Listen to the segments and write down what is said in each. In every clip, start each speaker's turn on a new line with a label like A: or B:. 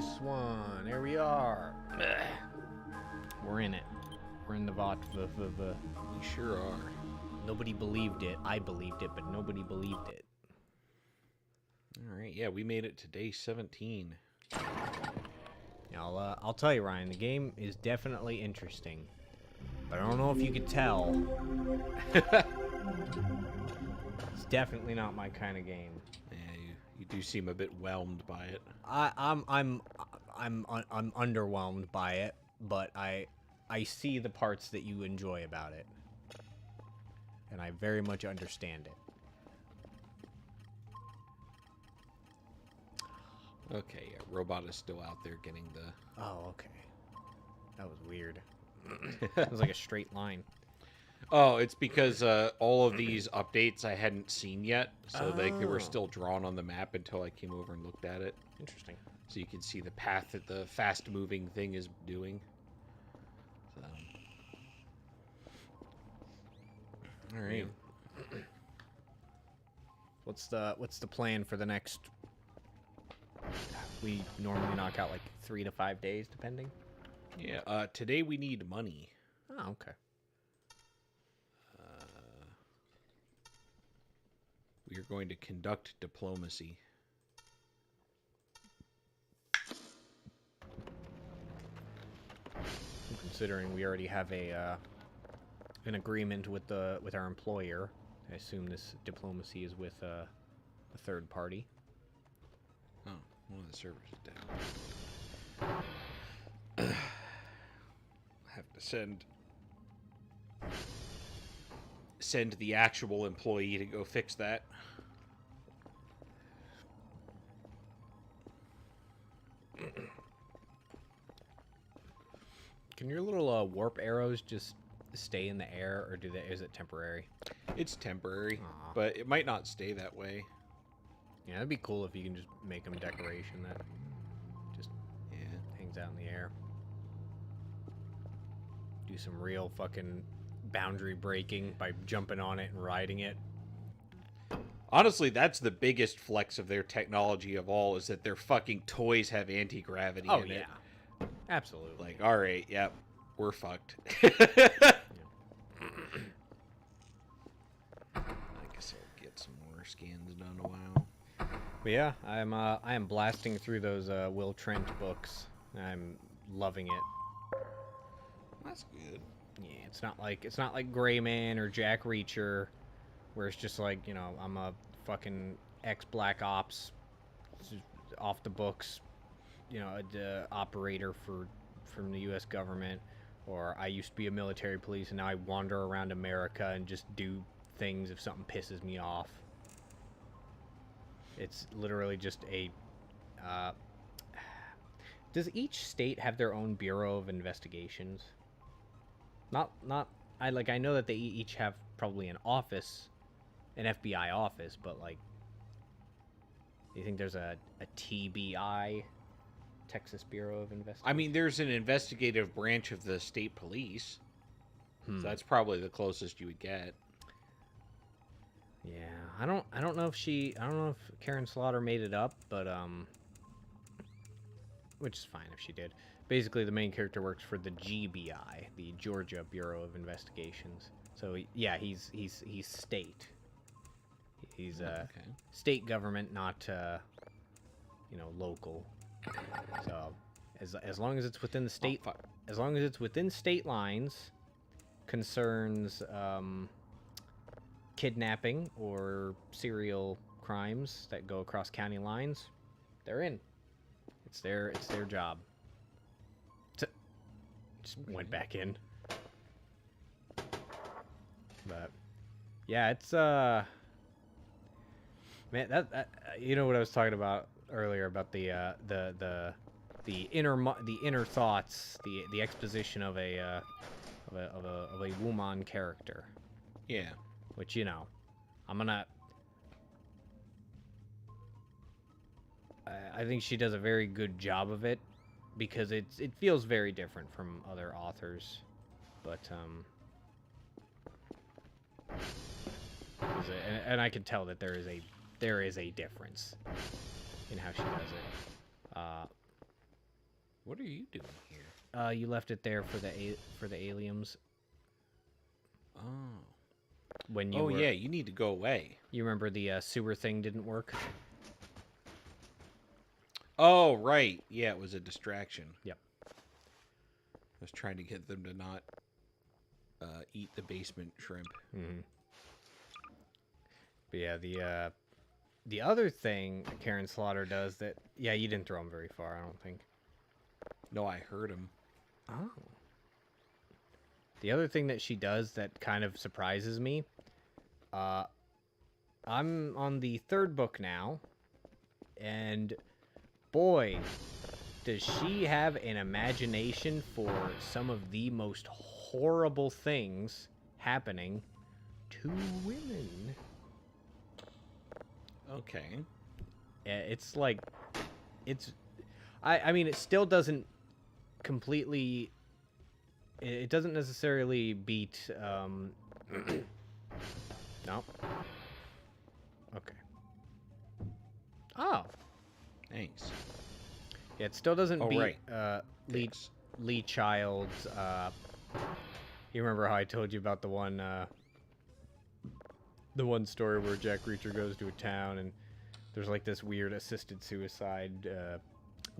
A: First one. There we are. We're in it. We're in the VOT.
B: You sure are.
A: Nobody believed it. I believed it, but nobody believed it.
B: All right. Yeah, we made it to day 17.
A: I'll tell you, Ryan. The game is definitely interesting, but I don't know if you could tell. It's definitely not my kind of game.
B: Yeah, you do seem a bit whelmed by it.
A: I'm underwhelmed by it, but I see the parts that you enjoy about it, and I very much understand it.
B: Okay, yeah, Robot is still out there getting the...
A: Oh, okay. That was weird. It was like a straight line.
B: Oh, it's because all of these updates I hadn't seen yet, so they were
A: Oh.
B: still drawn on the map until I came over and looked at it.
A: Interesting.
B: So you can see the path that the fast-moving thing is doing. So. All right.
A: What's the plan for the next? We normally knock out like 3 to 5 days, depending.
B: Yeah. Today we need money.
A: Oh, okay.
B: We are going to conduct diplomacy.
A: Considering we already have an agreement with our employer, I assume this diplomacy is with a third party.
B: Oh, one of the servers is down. I have to send the actual employee to go fix that.
A: Can your little warp arrows just stay in the air, or is it temporary?
B: It's temporary,
A: Aw.
B: but it might not stay that way.
A: Yeah, that'd be cool if you can just make them decoration that just
B: Yeah.
A: hangs out in the air. Do some real fucking boundary breaking by jumping on it and riding it.
B: Honestly, that's the biggest flex of their technology of all, is that their fucking toys have anti-gravity in it.
A: Absolutely.
B: Like, all right, yep, we're fucked. I guess I'll get some more scans done a while.
A: But yeah, I am blasting through those Will Trent books. I'm loving it.
B: That's good.
A: Yeah, it's not like Gray Man or Jack Reacher, where it's just like, I'm a fucking ex-Black Ops, off the books, a operator from the U.S. government, or I used to be a military police and now I wander around America and just do things if something pisses me off. It's literally just a... does each state have their own Bureau of Investigations? I know that they each have probably an office, an FBI office, but like, do you think there's a TBI, Texas Bureau of Investigation?
B: I mean, there's an investigative branch of the state police. So that's probably the closest you would get.
A: Yeah, I don't know if Karen Slaughter made it up, but which is fine if she did. Basically, the main character works for the GBI, the Georgia Bureau of Investigations. So yeah, he's state. He's
B: Okay.
A: state government, not local. So as long as it's within the state, as long as it's within state lines, concerns kidnapping or serial crimes that go across county lines, they're in. It's their job. Just went back in. But yeah, it's man, that you know what I was talking about earlier about the inner thoughts, the exposition of a woman character.
B: Yeah.
A: Which, I'm gonna... I think she does a very good job of it, because it feels very different from other authors. But, and I can tell that there is a difference in how she does it.
B: What are you doing here?
A: You left it there for the aliens.
B: Oh.
A: When you
B: Oh,
A: were,
B: yeah, you need to go away.
A: You remember the sewer thing didn't work?
B: Oh, right. Yeah, it was a distraction.
A: Yep.
B: I was trying to get them to not eat the basement shrimp.
A: Mm-hmm. But yeah, the other thing Karen Slaughter does that... Yeah, you didn't throw him very far, I don't think.
B: No, I heard him.
A: Oh. The other thing that she does that kind of surprises me, I'm on the 3rd book now, and boy, does she have an imagination for some of the most horrible things happening to women.
B: Okay.
A: It's like, I mean, it still doesn't completely... It doesn't necessarily beat, no. Okay. Oh.
B: Thanks.
A: Yeah, it still doesn't beat,
B: right.
A: Lee Child's, you remember how I told you about the one story where Jack Reacher goes to a town and there's like this weird assisted suicide,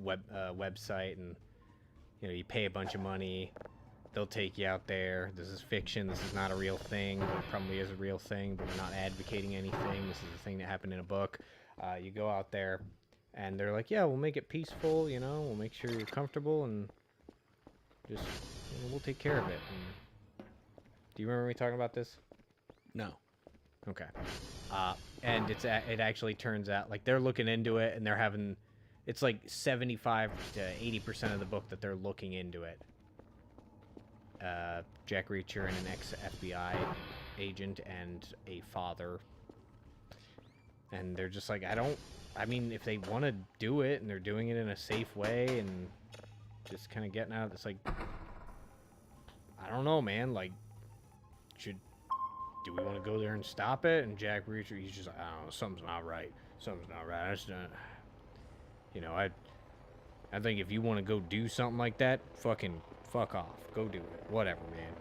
A: website, and, you know, you pay a bunch of money. They'll take you out there. This is fiction. This is not a real thing, but it probably is a real thing, but we're not advocating anything. This is a thing that happened in a book. You go out there, and they're like, yeah, we'll make it peaceful, you know, we'll make sure you're comfortable, and just, you know, we'll take care of it. And do you remember me talking about this?
B: No.
A: Okay. And it actually turns out, like, they're looking into it, and they're having... It's like 75 to 80% of the book that they're looking into it. Jack Reacher and an ex-FBI agent and a father. And they're just like, I mean, if they want to do it and they're doing it in a safe way and just kind of getting out, it's like, I don't know, man. Like, do we want to go there and stop it? And Jack Reacher, he's just like, I don't know, something's not right. Something's not right. I just don't, you know, I think if you want to go do something like that, fuck off. Go do it. Whatever, man.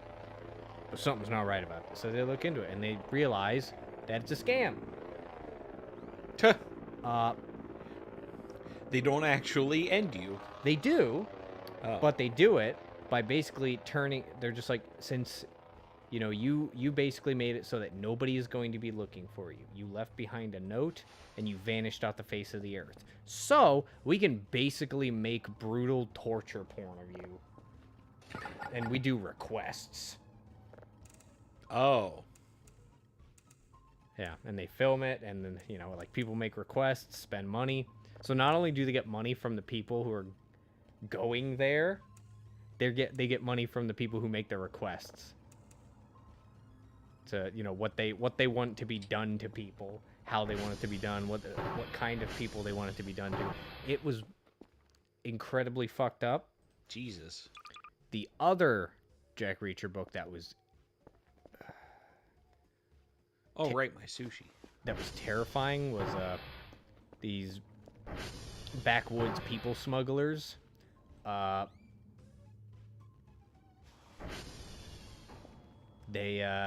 A: But something's not right about this. So they look into it, and they realize that it's a scam.
B: They don't actually end you.
A: They do,
B: Oh.
A: but they do it by basically turning... They're just like, since, you know, you basically made it so that nobody is going to be looking for you. You left behind a note, and you vanished off the face of the earth. So, we can basically make brutal torture porn of you. And we do requests.
B: Oh.
A: Yeah, and they film it, and then, you know, like, people make requests, spend money. So not only do they get money from the people who are going there, they get money from the people who make the requests. To, you know, what they want to be done to people, how they want it to be done, what kind of people they want it to be done to. It was incredibly fucked up.
B: Jesus.
A: The other Jack Reacher book that was...
B: Oh, right, my sushi.
A: That was terrifying was these backwoods people smugglers. They,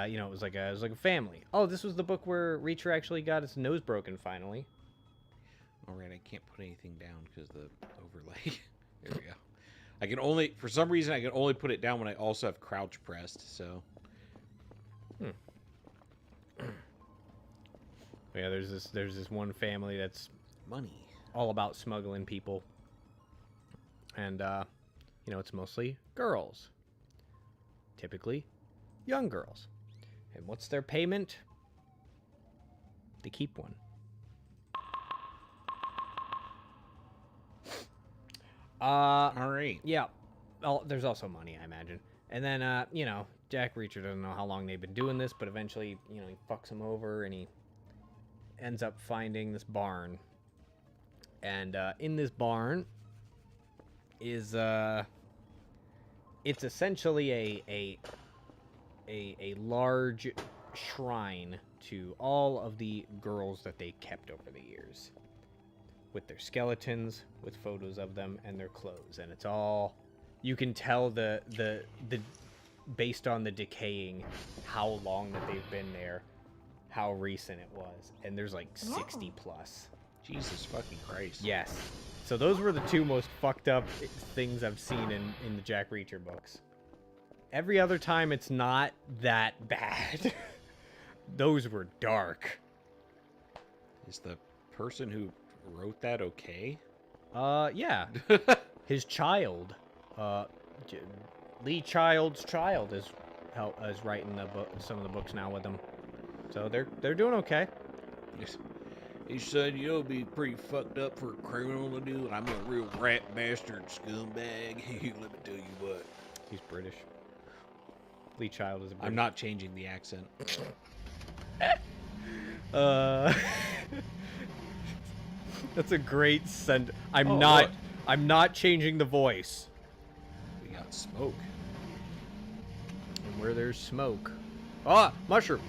A: you know, it was like a family. Oh, this was the book where Reacher actually got his nose broken finally.
B: All right, I can't put anything down because the overlay. There we go. I can only, for some reason, I can only put it down when I also have crouch pressed. So.
A: Yeah, there's this one family that's
B: Money.
A: all about smuggling people, and you know, it's mostly girls, typically young girls. And what's their payment? They keep one.
B: All right.
A: Yeah. Oh, there's also money, I imagine. And then, you know, Jack Reacher doesn't know how long they've been doing this, but eventually, you know, he fucks him over and he ends up finding this barn. And in this barn is it's essentially a large shrine to all of the girls that they kept over the years, with their skeletons, with photos of them and their clothes, and it's all you can tell the based on the decaying how long that they've been there, how recent it was, and there's like 60 plus.
B: Jesus fucking Christ.
A: Yes. So those were the two most fucked up things I've seen in the Jack Reacher books. Every other time it's not that bad. Those were dark.
B: Is the person who wrote that okay?
A: Yeah. His child, Lee Child's child is writing some of the books now with him. So they're doing okay.
B: He said, "You'll be pretty fucked up for a criminal to do. I'm a real rat bastard scumbag." Let me tell you what.
A: He's British. Lee Child is a British.
B: I'm not changing the accent.
A: That's a great send. I'm
B: Look.
A: not changing the voice.
B: We got smoke.
A: And where there's smoke. Ah, mushroom.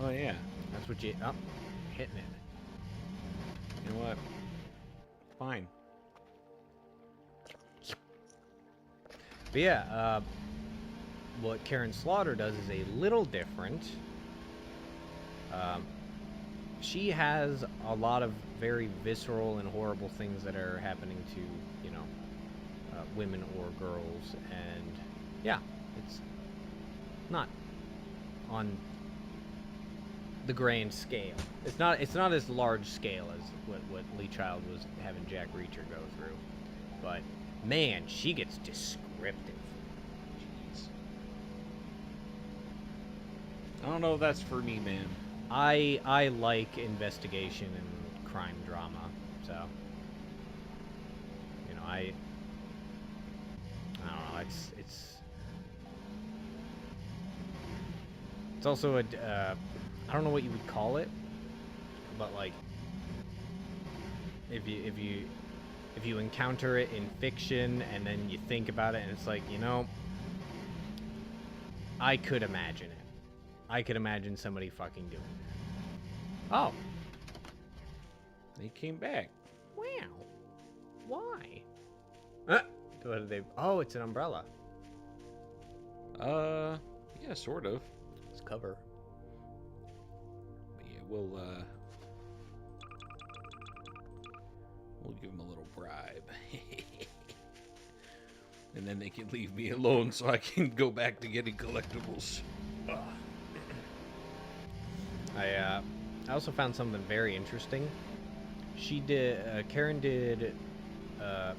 B: Oh yeah.
A: That's what you hitting it.
B: You know what? Fine.
A: But yeah, what Karen Slaughter does is a little different. She has a lot of very visceral and horrible things that are happening to, you know, women or girls, and yeah, it's not on the grand scale. It's not as large scale as what Lee Child was having Jack Reacher go through, but man, she gets descriptive.
B: Jeez. I don't know if that's for me, man.
A: I like investigation and crime drama, so you know I don't know. It's also a I don't know what you would call it, but like if you encounter it in fiction and then you think about it and it's like, you know, I could imagine it. I could imagine somebody fucking doing that. Oh.
B: They came back.
A: Wow. Why? What did they... Oh, it's an umbrella.
B: Yeah, sort of.
A: It's cover.
B: But yeah, we'll give them a little bribe. And then they can leave me alone so I can go back to getting collectibles.
A: I also found something very interesting. Karen did a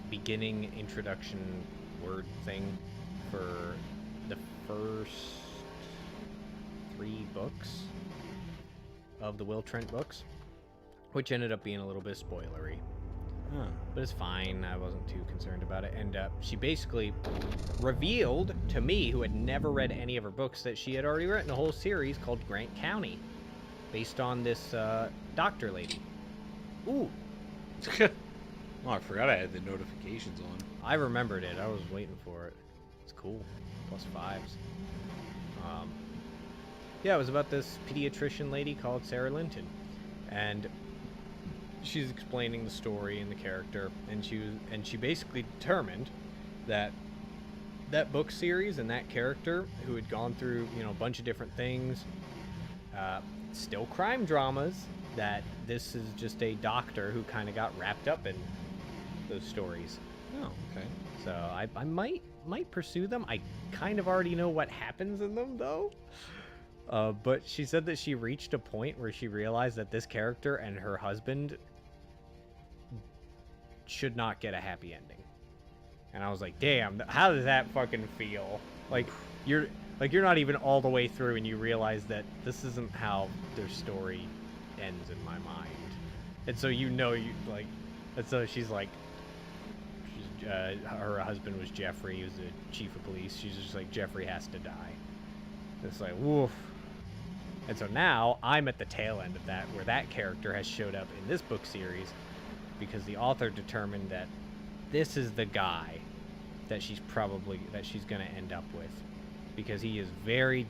A: beginning introduction word thing for the first 3 books of the Will Trent books, which ended up being a little bit spoilery.
B: Huh.
A: But it's fine. I wasn't too concerned about it. And she basically revealed to me, who had never read any of her books, that she had already written a whole series called Grant County, based on this doctor lady. Ooh.
B: Oh, I forgot I had the notifications on.
A: I remembered it. I was waiting for it. It's cool. +5s. Yeah, it was about this pediatrician lady called Sarah Linton. And she's explaining the story and the character, and she basically determined that book series and that character, who had gone through, you know, a bunch of different things, still crime dramas, that this is just a doctor who kind of got wrapped up in those stories.
B: Oh, okay.
A: So I might pursue them. I kind of already know what happens in them, though. But she said that she reached a point where she realized that this character and her husband should not get a happy ending. And I was like, damn, how does that fucking feel? Like you're not even all the way through and you realize that this isn't how their story ends in my mind. And so and so she's like, her husband was Jeffrey, he was the chief of police. She's just like, Jeffrey has to die. It's like, woof. And so now I'm at the tail end of that, where that character has showed up in this book series because the author determined that this is the guy that she's going to end up with, because he is very,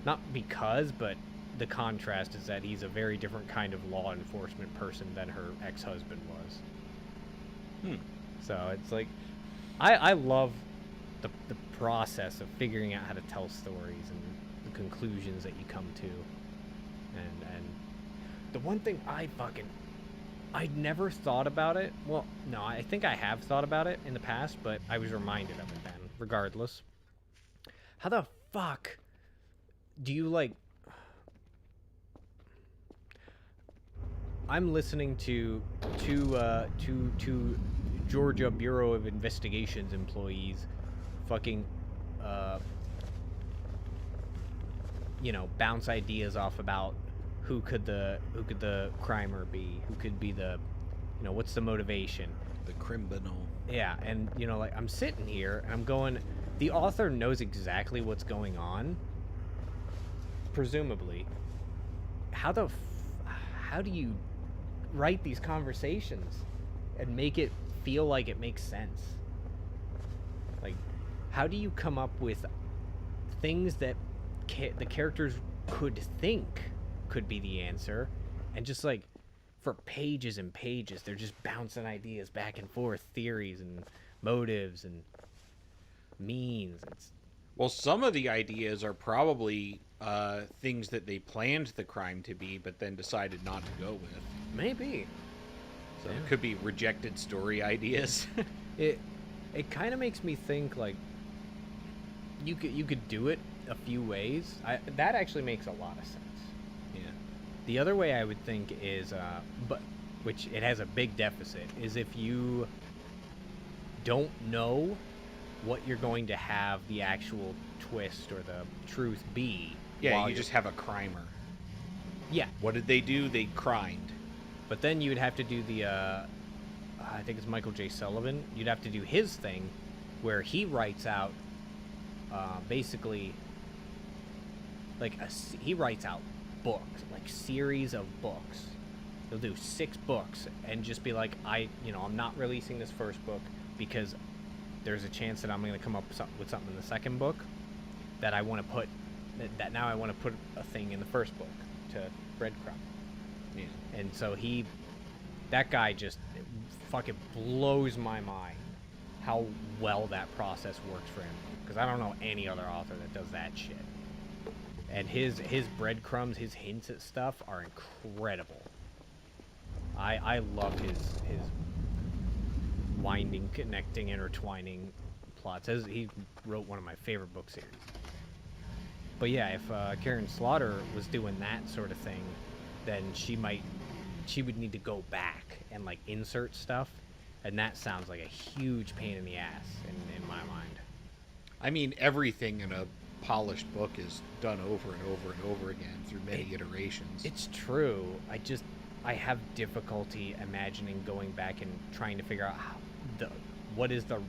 A: not because, but the contrast is that he's a very different kind of law enforcement person than her ex-husband was. So it's like, I love the process of figuring out how to tell stories and the conclusions that you come to. And the one thing I'd never thought about it. Well, no, I think I have thought about it in the past, but I was reminded of it then, regardless. How the fuck do you, like... I'm listening to two Georgia Bureau of Investigations employees fucking bounce ideas off about who could the crimer be, who could be the, what's the motivation,
B: The criminal.
A: yeah. And like, I'm sitting here and I'm going, the author knows exactly what's going on, presumably. How do you write these conversations and make it feel like it makes sense? Like, how do you come up with things that the characters could think could be the answer, and just like for pages and pages they're just bouncing ideas back and forth, theories and motives and means.
B: Well, some of the ideas are probably things that they planned the crime to be, but then decided not to go with.
A: Maybe.
B: So it could be rejected story ideas.
A: It kind of makes me think, like, you could do it a few ways. That actually makes a lot of sense.
B: Yeah.
A: The other way I would think is, but which it has a big deficit, is if you don't know what you're going to have the actual twist or the truth be.
B: Yeah, you just have a crimer.
A: Yeah.
B: What did they do? They crimed.
A: But then you would have to do the, I think it's Michael J. Sullivan. You'd have to do his thing where he writes out, basically, like, he writes out books, like series of books. He'll do 6 books and just be like, I'm not releasing this first book because there's a chance that I'm going to come up with something in the second book that I want to put, that now I want to put a thing in the first book to breadcrumb.
B: Yeah.
A: And so that guy just fucking blows my mind how well that process works for him. Because I don't know any other author that does that shit. And his breadcrumbs, his hints at stuff are incredible. I love his winding, connecting, intertwining plots. He wrote one of my favorite book series. But yeah, if Karen Slaughter was doing that sort of thing, then she would need to go back and like insert stuff, and that sounds like a huge pain in the ass in my mind.
B: I mean, everything in a polished book is done over and over and over again through many iterations.
A: It's true. I have difficulty imagining going back and trying to figure out what is the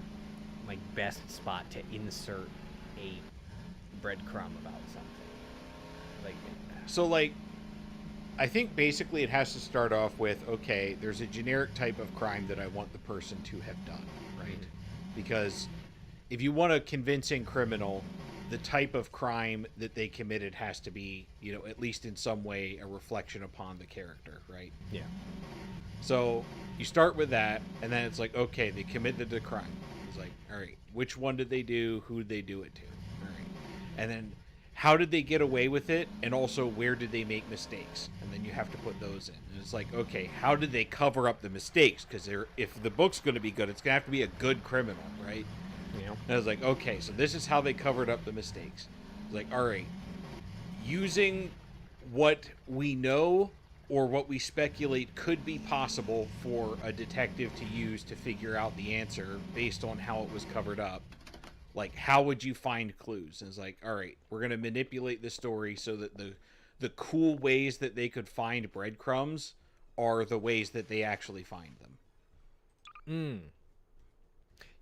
A: like best spot to insert a breadcrumb about something. Like,
B: so, like, I think basically it has to start off with, okay, there's a generic type of crime that I want the person to have done, right? Because if you want a convincing criminal, the type of crime that they committed has to be, at least in some way, a reflection upon the character, right?
A: yeah.
B: So you start with that, and then it's like, okay, they committed the crime. It's like, all right, which one did they do? Who did they do it to? All right. And then how did they get away with it? And also, where did they make mistakes? And then you have to put those in. And it's like, okay, how did they cover up the mistakes? Because if the book's going to be good, it's going to have to be a good criminal, right?
A: Yeah.
B: And I was like, okay, so this is how they covered up the mistakes. It's like, all right, using what we know or what we speculate could be possible for a detective to use to figure out the answer based on how it was covered up. Like, how would you find clues? And it's like, all right, we're going to manipulate the story so that the cool ways that they could find breadcrumbs are the ways that they actually find them.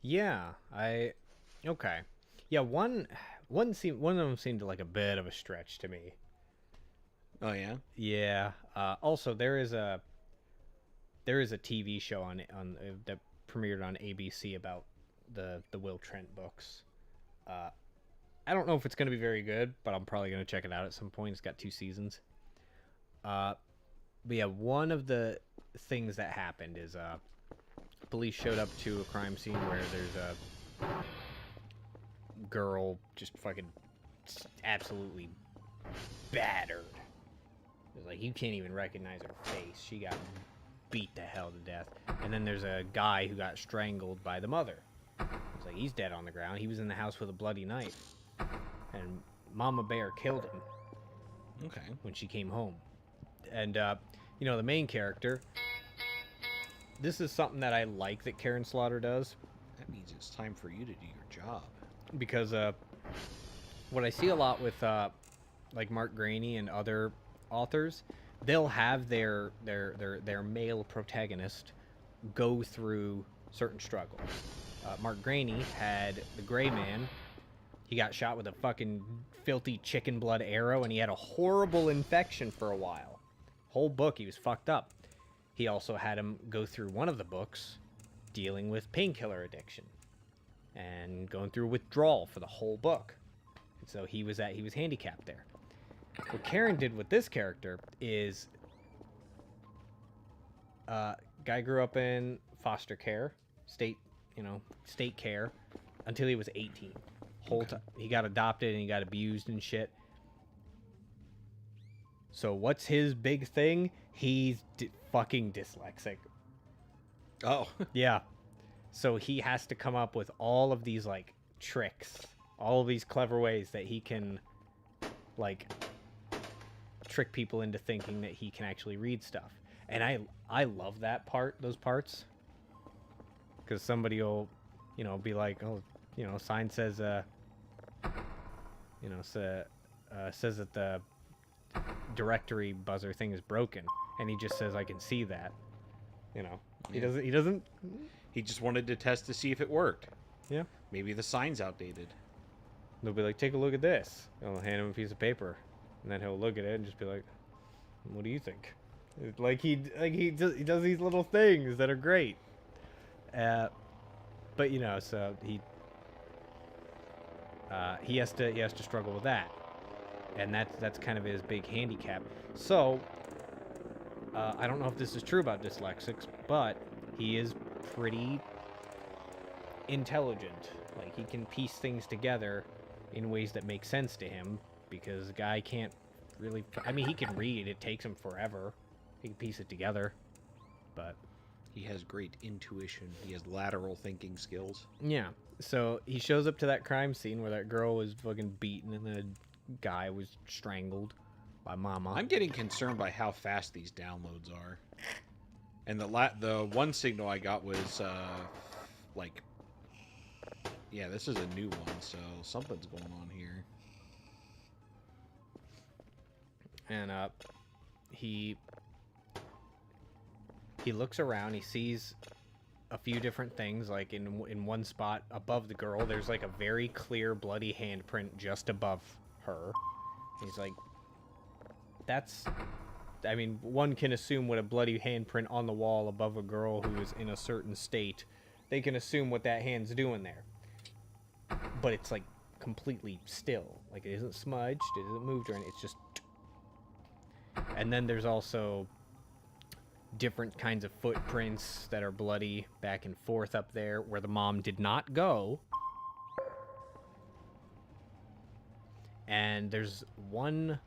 A: Yeah, okay. Yeah, one of them seemed like a bit of a stretch to me.
B: Oh yeah?
A: Yeah. Also, there is a TV show on that premiered on ABC about the Will Trent books. I don't know if it's going to be very good, but I'm probably going to check it out at some point. It's got 2 seasons. But yeah, one of the things that happened is police showed up to a crime scene where there's a girl just fucking absolutely battered. It's like you can't even recognize her face. She got beat to hell to death. And then there's a guy who got strangled by the mother. It's like he's dead on the ground. He was in the house with a bloody knife, and Mama Bear killed him.
B: Okay.
A: When she came home, and you know, the main character. This is something that I like that Karen Slaughter does,
B: That means it's time for you to do your job.
A: because what I see a lot with like Mark Graney and other authors, they'll have their male protagonist go through certain struggles. Mark Graney had the Gray Man. He got shot with a fucking filthy chicken blood arrow, and he had a horrible infection for a while. Whole book, he was fucked up. He also had him go through one of the books dealing with painkiller addiction and going through withdrawal for the whole book. And so he was handicapped there. What Karen did with this character is guy grew up in foster care, state care, until he was 18. Whole time he got adopted and he got abused and shit. So what's his big thing? He's fucking dyslexic.
B: Oh.
A: Yeah. So he has to come up with all of these like tricks, all of these clever ways that he can like trick people into thinking that he can actually read stuff. And I love those parts. Cuz somebody will, be like, "Oh, sign says says that the directory buzzer thing is broken," and he just says, "I can see that." He doesn't.
B: He just wanted to test to see if it worked.
A: Yeah.
B: Maybe the sign's outdated.
A: They'll be like, "Take a look at this." I'll hand him a piece of paper, and then he'll look at it and just be like, "What do you think?" He does these little things that are great. But so he has to struggle with that, and that's kind of his big handicap. So I don't know if this is true about dyslexics, but he is pretty intelligent. Like, he can piece things together in ways that make sense to him, because the guy can't really. I mean, he can read. It takes him forever. He can piece it together, but
B: he has great intuition. He has lateral thinking skills.
A: Yeah. So he shows up to that crime scene where that girl was fucking beaten and the guy was strangled by Mama.
B: I'm getting concerned by how fast these downloads are. And the one signal I got was yeah, this is a new one, so something's going on here.
A: And he looks around. He sees a few different things. Like in one spot above the girl, there's like a very clear bloody handprint just above her. He's like, I mean, one can assume what a bloody handprint on the wall above a girl who is in a certain state. They can assume what that hand's doing there. But it's like completely still. Like, it isn't smudged, it isn't moved or anything. It's just. And then there's also different kinds of footprints that are bloody back and forth up there where the mom did not go. And there's one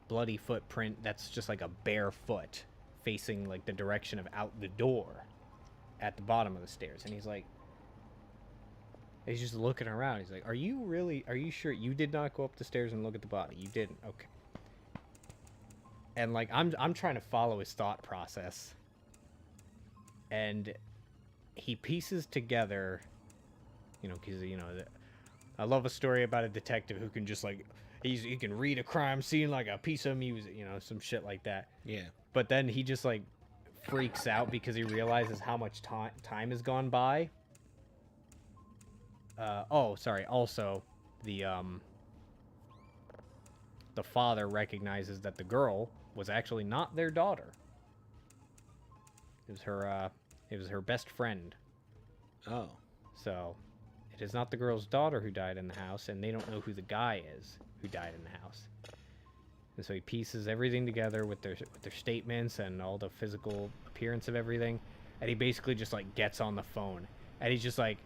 A: bloody footprint that's just like a bare foot facing like the direction of out the door at the bottom of the stairs. And he's just looking around. He's like, are you sure you did not go up the stairs and look at the body? You didn't? Okay. And like, I'm trying to follow his thought process, and he pieces together, because I love a story about a detective who can just like he can read a crime scene like a piece of music, some shit like that.
B: Yeah.
A: But then he just like freaks out because he realizes how much time has gone by. Also, the father recognizes that the girl was actually not their daughter. It was her best friend.
B: Oh.
A: So, it is not the girl's daughter who died in the house, and they don't know who the guy is who died in the house. And so he pieces everything together with their statements and all the physical appearance of everything, and he basically just like gets on the phone, and he's just like,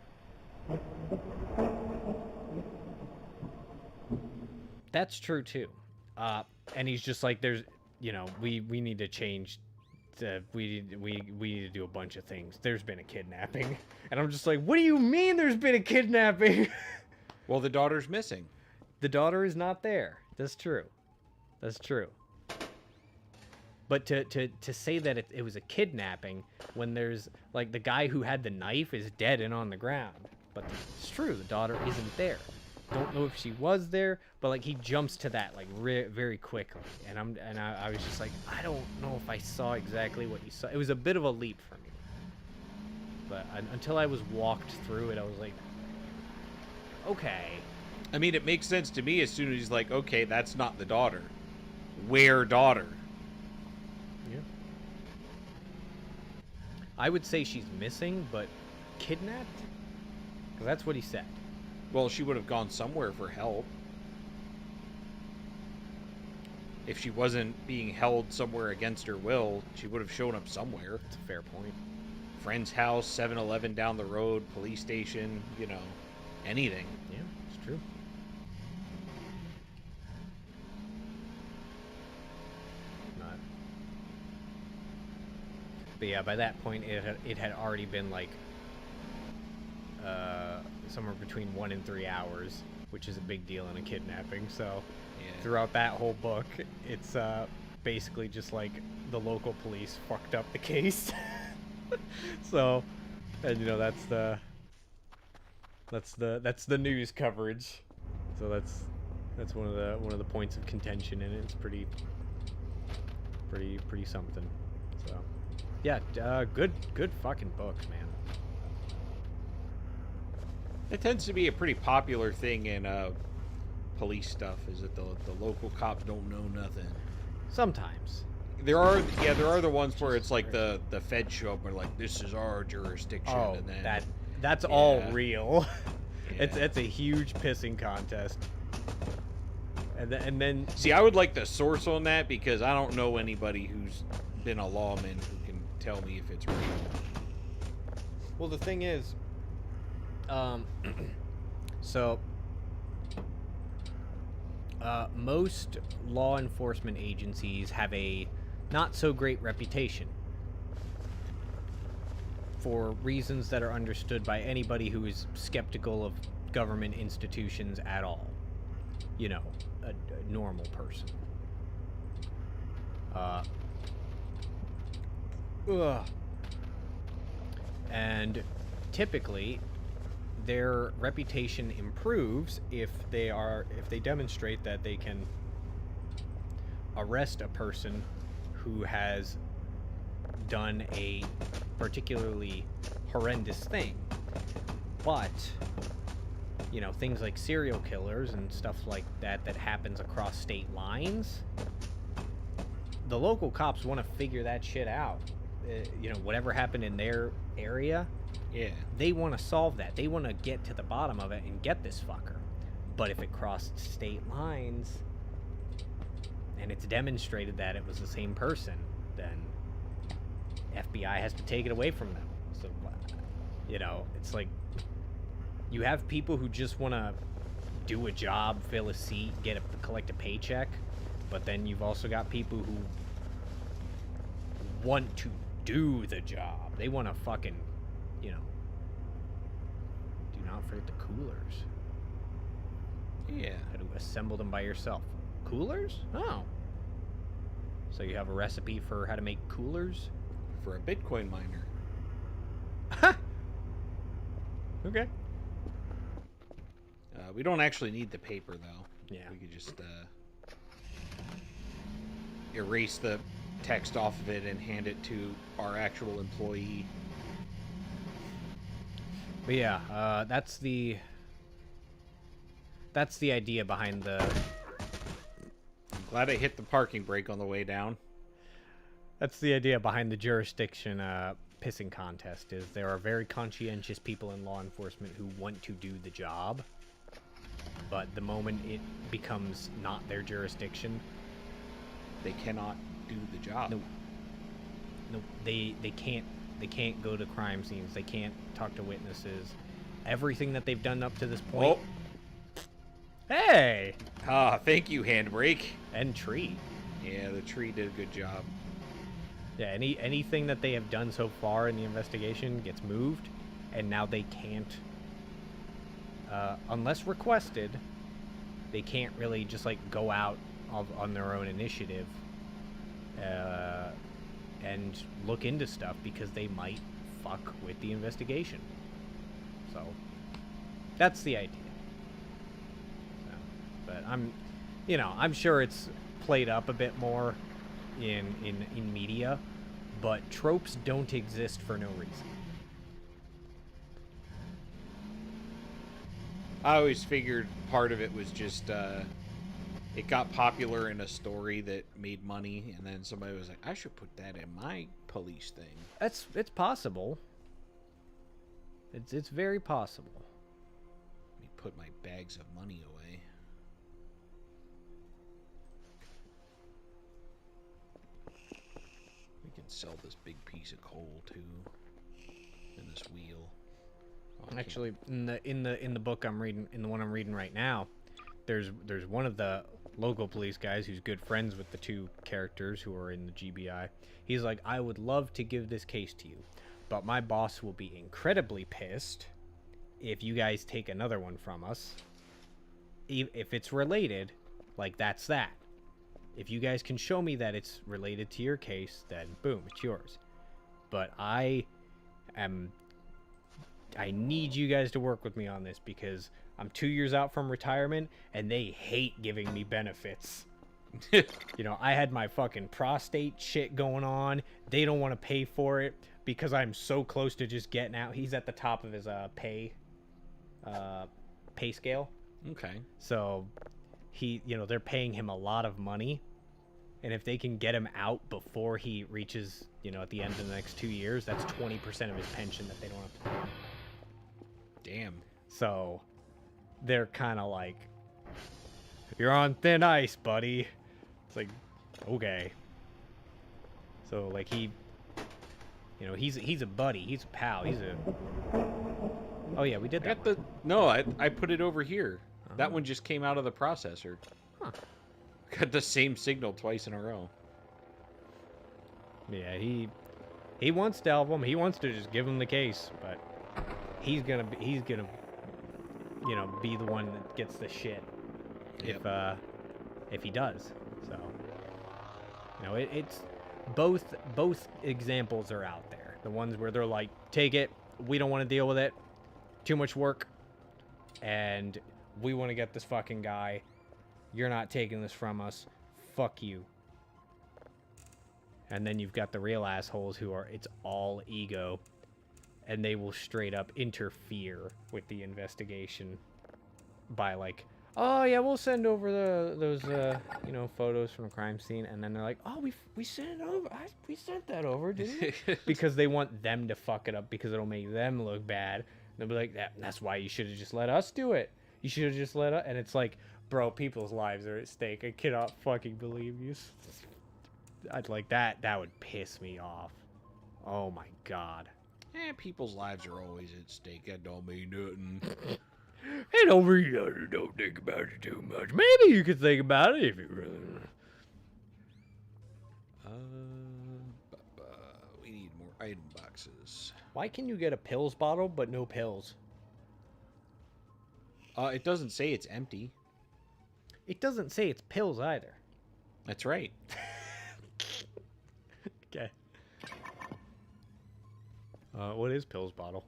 A: "That's true too," and he's just like, "There's, we need to change. We need to do a bunch of things. There's been a kidnapping," and I'm just like, "What do you mean there's been a kidnapping?"
B: Well, the daughter's missing.
A: The daughter is not there. That's true. That's true. But to say that it was a kidnapping when there's, like, the guy who had the knife is dead and on the ground. But it's true, the daughter isn't there. Don't know if she was there, but, like, he jumps to that, like, very quickly. And I was just like, I don't know if I saw exactly what you saw. It was a bit of a leap for me. But until I was walked through it, I was like, okay.
B: I mean, it makes sense to me as soon as he's like, okay, that's not the daughter. Where daughter?
A: Yeah. I would say she's missing, but kidnapped? Because that's what he said.
B: Well, she would have gone somewhere for help. If she wasn't being held somewhere against her will, she would have shown up somewhere.
A: That's a fair point.
B: Friend's house, 7-Eleven down the road, police station, anything.
A: Yeah, it's true. But yeah, by that point, it had already been like somewhere between 1 and 3 hours, which is a big deal in a kidnapping. So
B: Yeah.
A: throughout that whole book, it's basically just like the local police fucked up the case. So, and that's the news coverage. So that's one of the points of contention in it. It's pretty something. So. Yeah, good fucking books, man.
B: It tends to be a pretty popular thing in police stuff, is that the local cops don't know nothing.
A: Sometimes.
B: There are the ones where it's like the feds show up and are like, this is our jurisdiction.
A: Oh,
B: and then,
A: that's all real.
B: Yeah.
A: It's a huge pissing contest. And then
B: see, I would like the source on that, because I don't know anybody who's been a lawman who can tell me if it's real.
A: well, the thing is, so most law enforcement agencies have a not so great reputation for reasons that are understood by anybody who is skeptical of government institutions at all. A normal person. And typically their reputation improves if they demonstrate that they can arrest a person who has done a particularly horrendous thing. But things like serial killers and stuff like that happens across state lines, the local cops want to figure that shit out. Whatever happened in their area,
B: Yeah.
A: they want to solve that. They want to get to the bottom of it and get this fucker. But if it crossed state lines and it's demonstrated that it was the same person, then FBI has to take it away from them. So, it's like you have people who just want to do a job, fill a seat, collect a paycheck, but then you've also got people who want to do the job. They want to fucking, do not forget the coolers.
B: Yeah.
A: How to assemble them by yourself. Coolers? Oh. So you have a recipe for how to make coolers?
B: For a Bitcoin miner.
A: Okay.
B: We don't actually need the paper, though.
A: Yeah.
B: We could just erase the text off of it and hand it to our actual employee.
A: But yeah, that's the idea behind the...
B: I'm glad I hit the parking brake on the way down.
A: That's the idea behind the jurisdiction pissing contest, is there are very conscientious people in law enforcement who want to do the job, but the moment it becomes not their jurisdiction,
B: they cannot do the job.
A: No. No, they can't go to crime scenes. They can't talk to witnesses. Everything that they've done up to this point.
B: Oh.
A: Hey!
B: Thank you, handbrake.
A: And tree.
B: Yeah, the tree did a good job.
A: Yeah, anything that they have done so far in the investigation gets moved, and now they can't, unless requested, they can't really just like go out on their own initiative and look into stuff because they might fuck with the investigation. So that's the idea. So, but I'm sure it's played up a bit more in media, but tropes don't exist for no reason.
B: I always figured part of it was just it got popular in a story that made money, and then somebody was like, I should put that in my police thing.
A: It's possible. It's very possible.
B: Let me put my bags of money away. We can sell this big piece of coal too, and this wheel. Oh,
A: actually, in the book I'm reading, in the one I'm reading right now, there's one of the local police guys who's good friends with the two characters who are in the GBI. He's like, I would love to give this case to you, but my boss will be incredibly pissed if you guys take another one from us. If it's related, like that's that. If you guys can show me that it's related to your case, then boom, it's yours. But I need you guys to work with me on this because I'm 2 years out from retirement and they hate giving me benefits. You know, I had my fucking prostate shit going on. They don't want to pay for it because I'm so close to just getting out. He's at the top of his pay scale.
B: Okay.
A: So they're paying him a lot of money. And if they can get him out before he reaches, at the end of the next 2 years, that's 20% of his pension that they don't have to pay.
B: Damn.
A: So they're kind of like, you're on thin ice, buddy. It's like, okay. So like he's a buddy. He's a pal. Oh yeah, we did that.
B: I put it over here. Oh. That one just came out of the processor.
A: Huh.
B: Got the same signal twice in a row.
A: Yeah, he wants to help him. He wants to just give him the case, but he's gonna be the one that gets the shit if he does. So it's both examples are out there. The ones where they're like, take it, we don't want to deal with it, too much work, and we want to get this fucking guy. You're not taking this from us. Fuck you. And then you've got the real assholes who are, it's all ego. And they will straight up interfere with the investigation by like, oh yeah, we'll send over those photos from the crime scene. And then they're like, oh, we sent it over. We sent that over, didn't we? Because they want them to fuck it up because it'll make them look bad. And they'll be like, that's why you should have just let us do it. You should have just let us. And it's like, bro, people's lives are at stake. I cannot fucking believe you. I'd like that. That would piss me off. Oh my god.
B: People's lives are always at stake. That don't mean nothing.
A: Hey, don't think about it too much. Maybe you could think about it if you really.
B: We need more item boxes.
A: Why can you get a pills bottle but no pills?
B: It doesn't say it's empty.
A: It doesn't say it's pills either.
B: That's right.
A: Okay. What is pills bottle?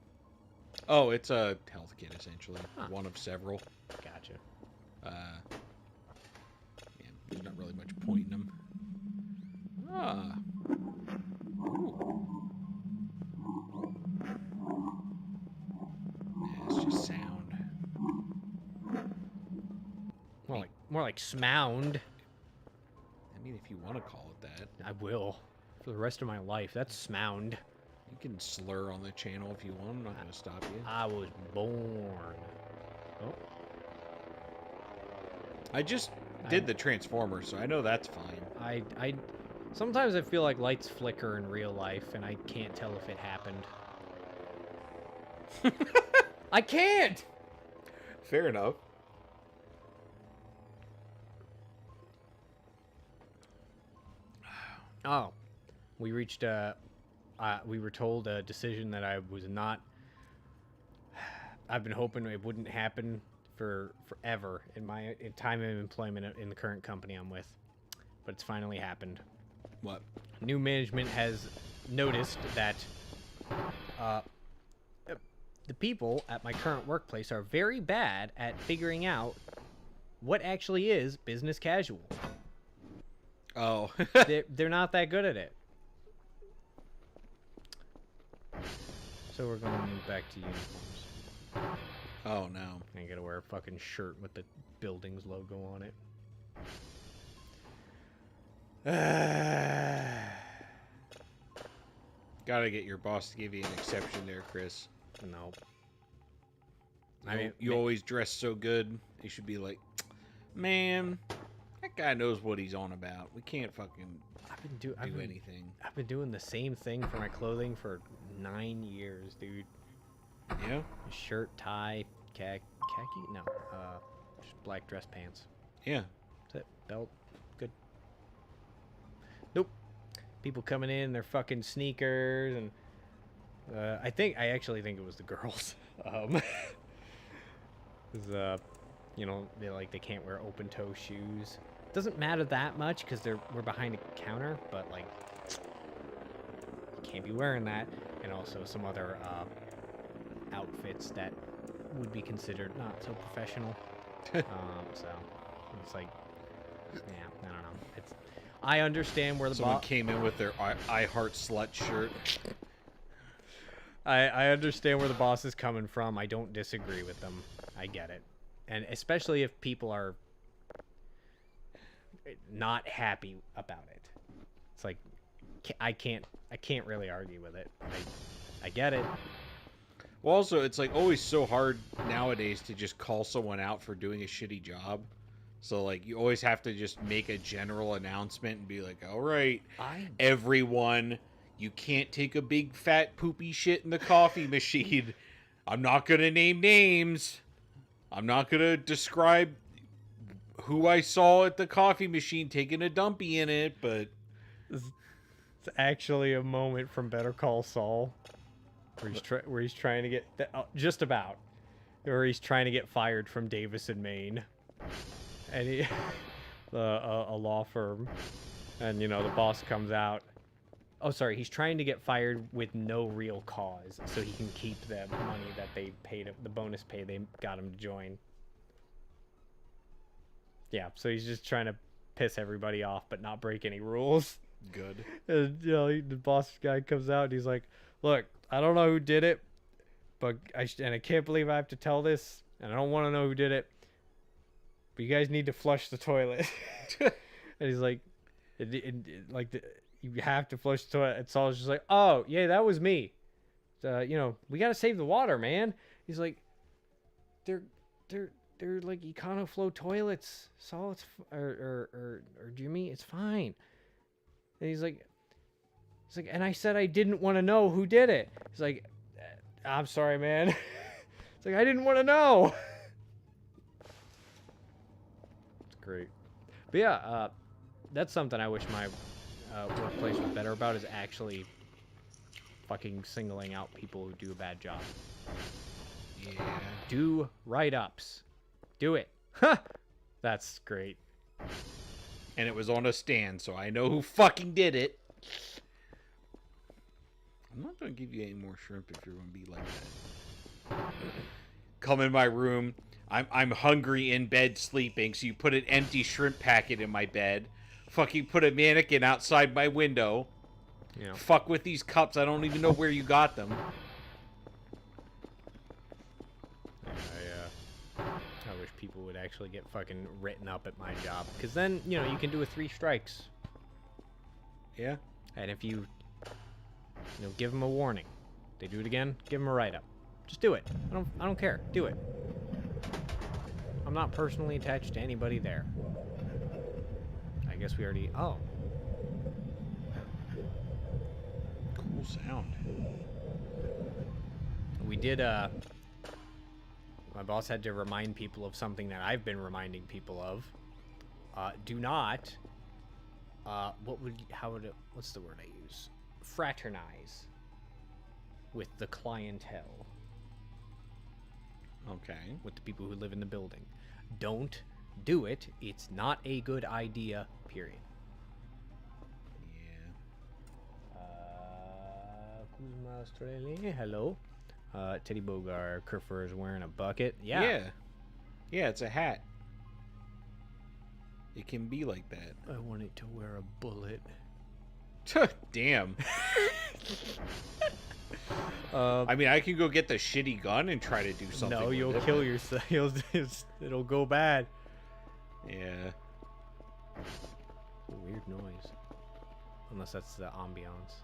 B: Oh, it's a health kit, essentially.
A: Huh.
B: One of several.
A: Gotcha.
B: Yeah, there's not really much point in them. Ah. Ooh. Yeah, it's just sound.
A: More like smound.
B: I mean, if you want to call it that.
A: I will. For the rest of my life. That's smound.
B: You can slur on the channel if you want. I'm not going to stop you.
A: I was born. Oh.
B: I just did the Transformers, so I know that's fine.
A: I sometimes I feel like lights flicker in real life, and I can't tell if it happened. I can't.
B: Fair enough.
A: Oh, we reached we were told a decision that I was not. I've been hoping it wouldn't happen for forever in my time of employment in the current company I'm with, but it's finally happened.
B: What?
A: New management has noticed that the people at my current workplace are very bad at figuring out what actually is business casual.
B: Oh.
A: They're not that good at it. So we're going back to uniforms.
B: Oh, no.
A: I gotta wear a fucking shirt with the building's logo on it.
B: Gotta get your boss to give you an exception there, Chris.
A: No.
B: I mean, you always dress so good. He should be like, man, that guy knows what he's on about. We can't fucking do anything.
A: I've been doing the same thing for my clothing for 9 years, dude.
B: Yeah?
A: Shirt, tie, khaki, no, just black dress pants.
B: Yeah.
A: That's it. Belt, good. Nope. People coming in, their fucking sneakers, and I actually think it was the girls. 'Cause, you know, they can't wear open toe shoes. Doesn't matter that much because we're behind a counter, but like you can't be wearing that, and also some other outfits that would be considered not so professional. So it's like, yeah, I don't know. I understand where the
B: someone came in with their I Heart Slut shirt.
A: I understand where the boss is coming from. I don't disagree with them. I get it. And especially if people are not happy about it. It's like I can't really argue with it. I get it.
B: Well, also, it's like always so hard nowadays to just call someone out for doing a shitty job. So like you always have to just make a general announcement and be like, all right, everyone, you can't take a big fat poopy shit in the coffee machine. I'm not going to name names. I'm not going to describe who I saw at the coffee machine taking a dumpy in it, but...
A: It's actually a moment from Better Call Saul where he's trying to get... just about. Where he's trying to get fired from Davison, Maine. And he... a law firm. And, you know, the boss comes out. Oh, sorry. He's trying to get fired with no real cause, so he can keep the money that they paid, the bonus pay they got him to join. Yeah, so he's just trying to piss everybody off, but not break any rules.
B: Good.
A: And, you know, the boss guy comes out and he's like, "Look, I don't know who did it, but I can't believe I have to tell this, and I don't want to know who did it, but you guys need to flush the toilet." And he's like, you have to flush the toilet. And Saul's just like, "Oh, yeah, that was me. You know, we got to save the water, man." He's like, they're like EconoFlow toilets, Saul. It's or Jimmy, it's fine. And he's like, and I said I didn't want to know who did it. He's like, "I'm sorry, man." It's like, I didn't want to know. It's great. But yeah, that's something I wish my workplace was better about, is actually fucking singling out people who do a bad job.
B: Yeah.
A: Do write-ups. Do it. Huh! That's great.
B: And it was on a stand, so I know who fucking did it. I'm not going to give you any more shrimp if you're going to be like that. Come in my room. I'm hungry in bed sleeping, so you put an empty shrimp packet in my bed. Fucking put a mannequin outside my window.
A: Yeah.
B: Fuck with these cups. I don't even know where you got them.
A: I wish people would actually get fucking written up at my job, because then, you know, you can do a 3 strikes.
B: Yeah.
A: And if you know, give them a warning, they do it again, give them a write-up. Just do it. I don't care. Do it. I'm not personally attached to anybody there. guess we already... Oh.
B: Cool sound.
A: We did, my boss had to remind people of something that I've been reminding people of. Do not... what's the word I use? Fraternize with the clientele.
B: Okay.
A: With the people who live in the building. Don't do it. It's not a good idea, period.
B: Yeah.
A: Kuzma Australia, hello. Teddy Bogar, Kerfur is wearing a bucket. Yeah.
B: Yeah. Yeah, it's a hat. It can be like that.
A: I want it to wear a bullet.
B: Damn.
A: I
B: mean, I can go get the shitty gun and try to do something.
A: No,
B: with
A: you'll
B: it,
A: kill
B: but-
A: yourself. It'll go bad.
B: Yeah.
A: Weird noise. Unless that's the ambiance.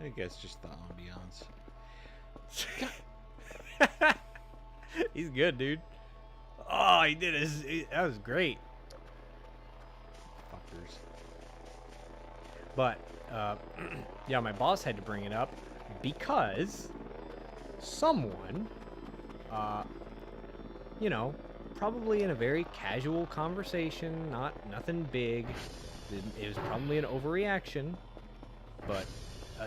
B: I guess just the ambiance.
A: He's good, dude. Oh, he did it. That was great.
B: Fuckers.
A: But, yeah, my boss had to bring it up because someone, you know, probably in a very casual conversation, nothing big. It was probably an overreaction, but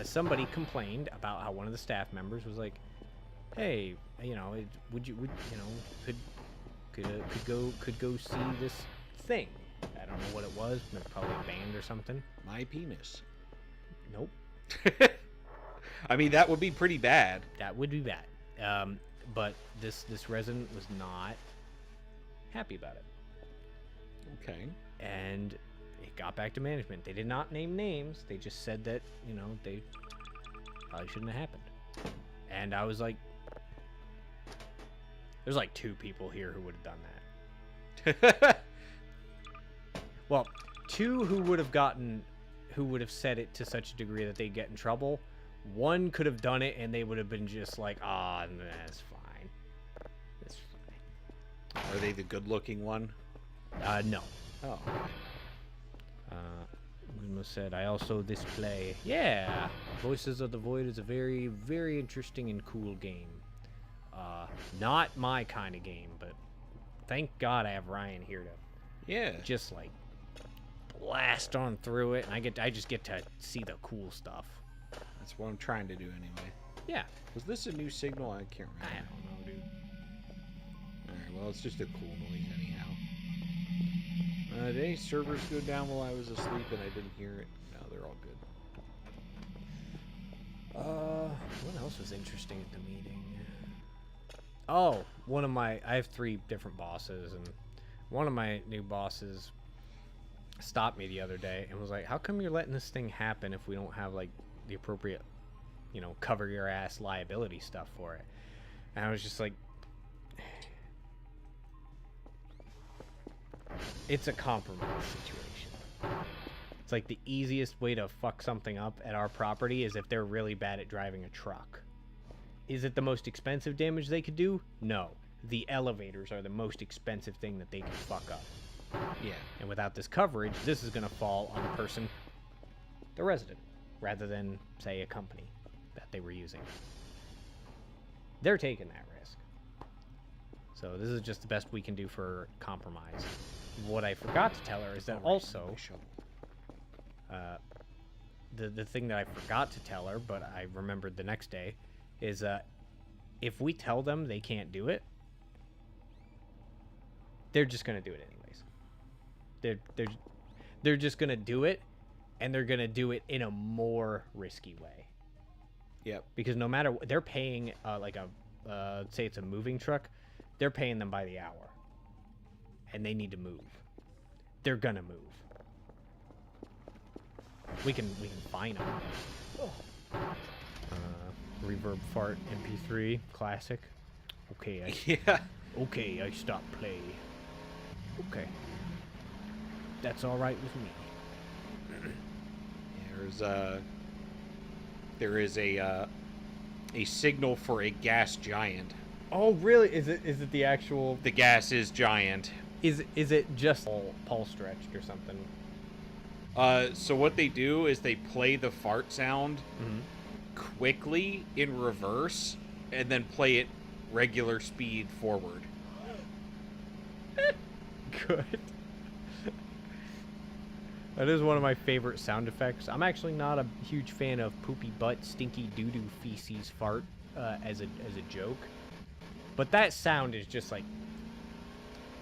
A: somebody complained about how one of the staff members was like, "Hey, you know, would you know, could go see this thing?" I don't know what it was, probably a band or something.
B: My penis.
A: Nope,
B: I mean, that would be pretty bad.
A: that would be bad. But this resident was not happy about it,
B: Okay.
A: and it got back to management. They did not name names. They just said that, you know, they probably shouldn't have happened. And I was like, there's like 2 people here who would have done that. Well, 2 who would have said it to such a degree that they get in trouble. 1 could have done it and they would have been just like, nah, that's fine. That's fine.
B: Are they the good-looking one?
A: No.
B: Oh.
A: Guzmo said, I also display. Yeah. Voices of the Void is a very, very interesting and cool game. Not my kind of game, but thank God I have Ryan here to
B: Yeah.
A: just like blast on through it, and I just get to see the cool stuff.
B: That's what I'm trying to do anyway.
A: Yeah.
B: Was this a new signal? I can't
A: I
B: remember.
A: don't know, dude.
B: Alright, well, it's just a cool noise anyhow. Did any servers go down while I was asleep and I didn't hear it? No, they're all good.
A: What else was interesting at the meeting? Oh, I have 3 different bosses, and one of my new bosses stopped me the other day and was like, how come you're letting this thing happen if we don't have like the appropriate, you know, cover your ass liability stuff for it? And I was just like, it's a compromise situation. It's like the easiest way to fuck something up at our property is if they're really bad at driving a truck. Is it the most expensive damage they could do? No. The elevators are the most expensive thing that they can fuck up.
B: Yeah.
A: And without this coverage, this is going to fall on the person, the resident, rather than, say, a company that they were using. They're taking that risk. So this is just the best we can do for compromise. What I forgot to tell her is that also, the thing that I forgot to tell her, but I remembered the next day, is if we tell them they can't do it, they're just going to do it anyways. They're just going to do it, and they're going to do it in a more risky way.
B: Yep.
A: Because no matter what, they're paying say it's a moving truck, they're paying them by the hour, and they need to move. They're gonna move. We can fine them. Reverb fart MP3 classic. Okay,
B: Yeah.
A: I stopped play. Okay, that's all right with me.
B: There is a signal for a gas giant.
A: Oh, really? Is it the actual?
B: The gas is giant.
A: Is it just Paul stretched or something?
B: So what they do is they play the fart sound
A: Mm-hmm.
B: quickly in reverse, and then play it regular speed forward.
A: Good. That is one of my favorite sound effects. I'm actually not a huge fan of poopy butt, stinky doo-doo feces fart as a joke. But that sound is just like,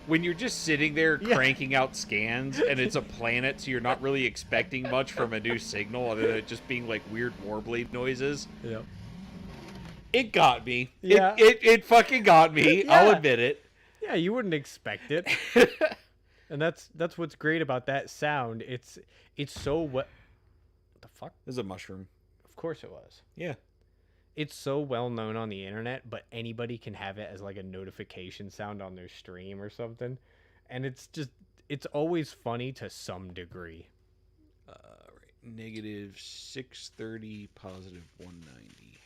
B: When you're just sitting there
A: yeah.
B: cranking out scans, and it's a planet, so you're not really expecting much from a new signal other than it just being like weird warbly noises.
A: Yep.
B: It got me.
A: Yeah.
B: It fucking got me. I'll
A: Yeah.
B: admit it.
A: Yeah, you wouldn't expect it. And that's what's great about that sound. It's so what the fuck?
B: There's a mushroom.
A: Of course it was.
B: Yeah.
A: It's so well known on the internet, but anybody can have it as like a notification sound on their stream or something. And it's always funny to some degree.
B: Right. Negative 630, positive 190.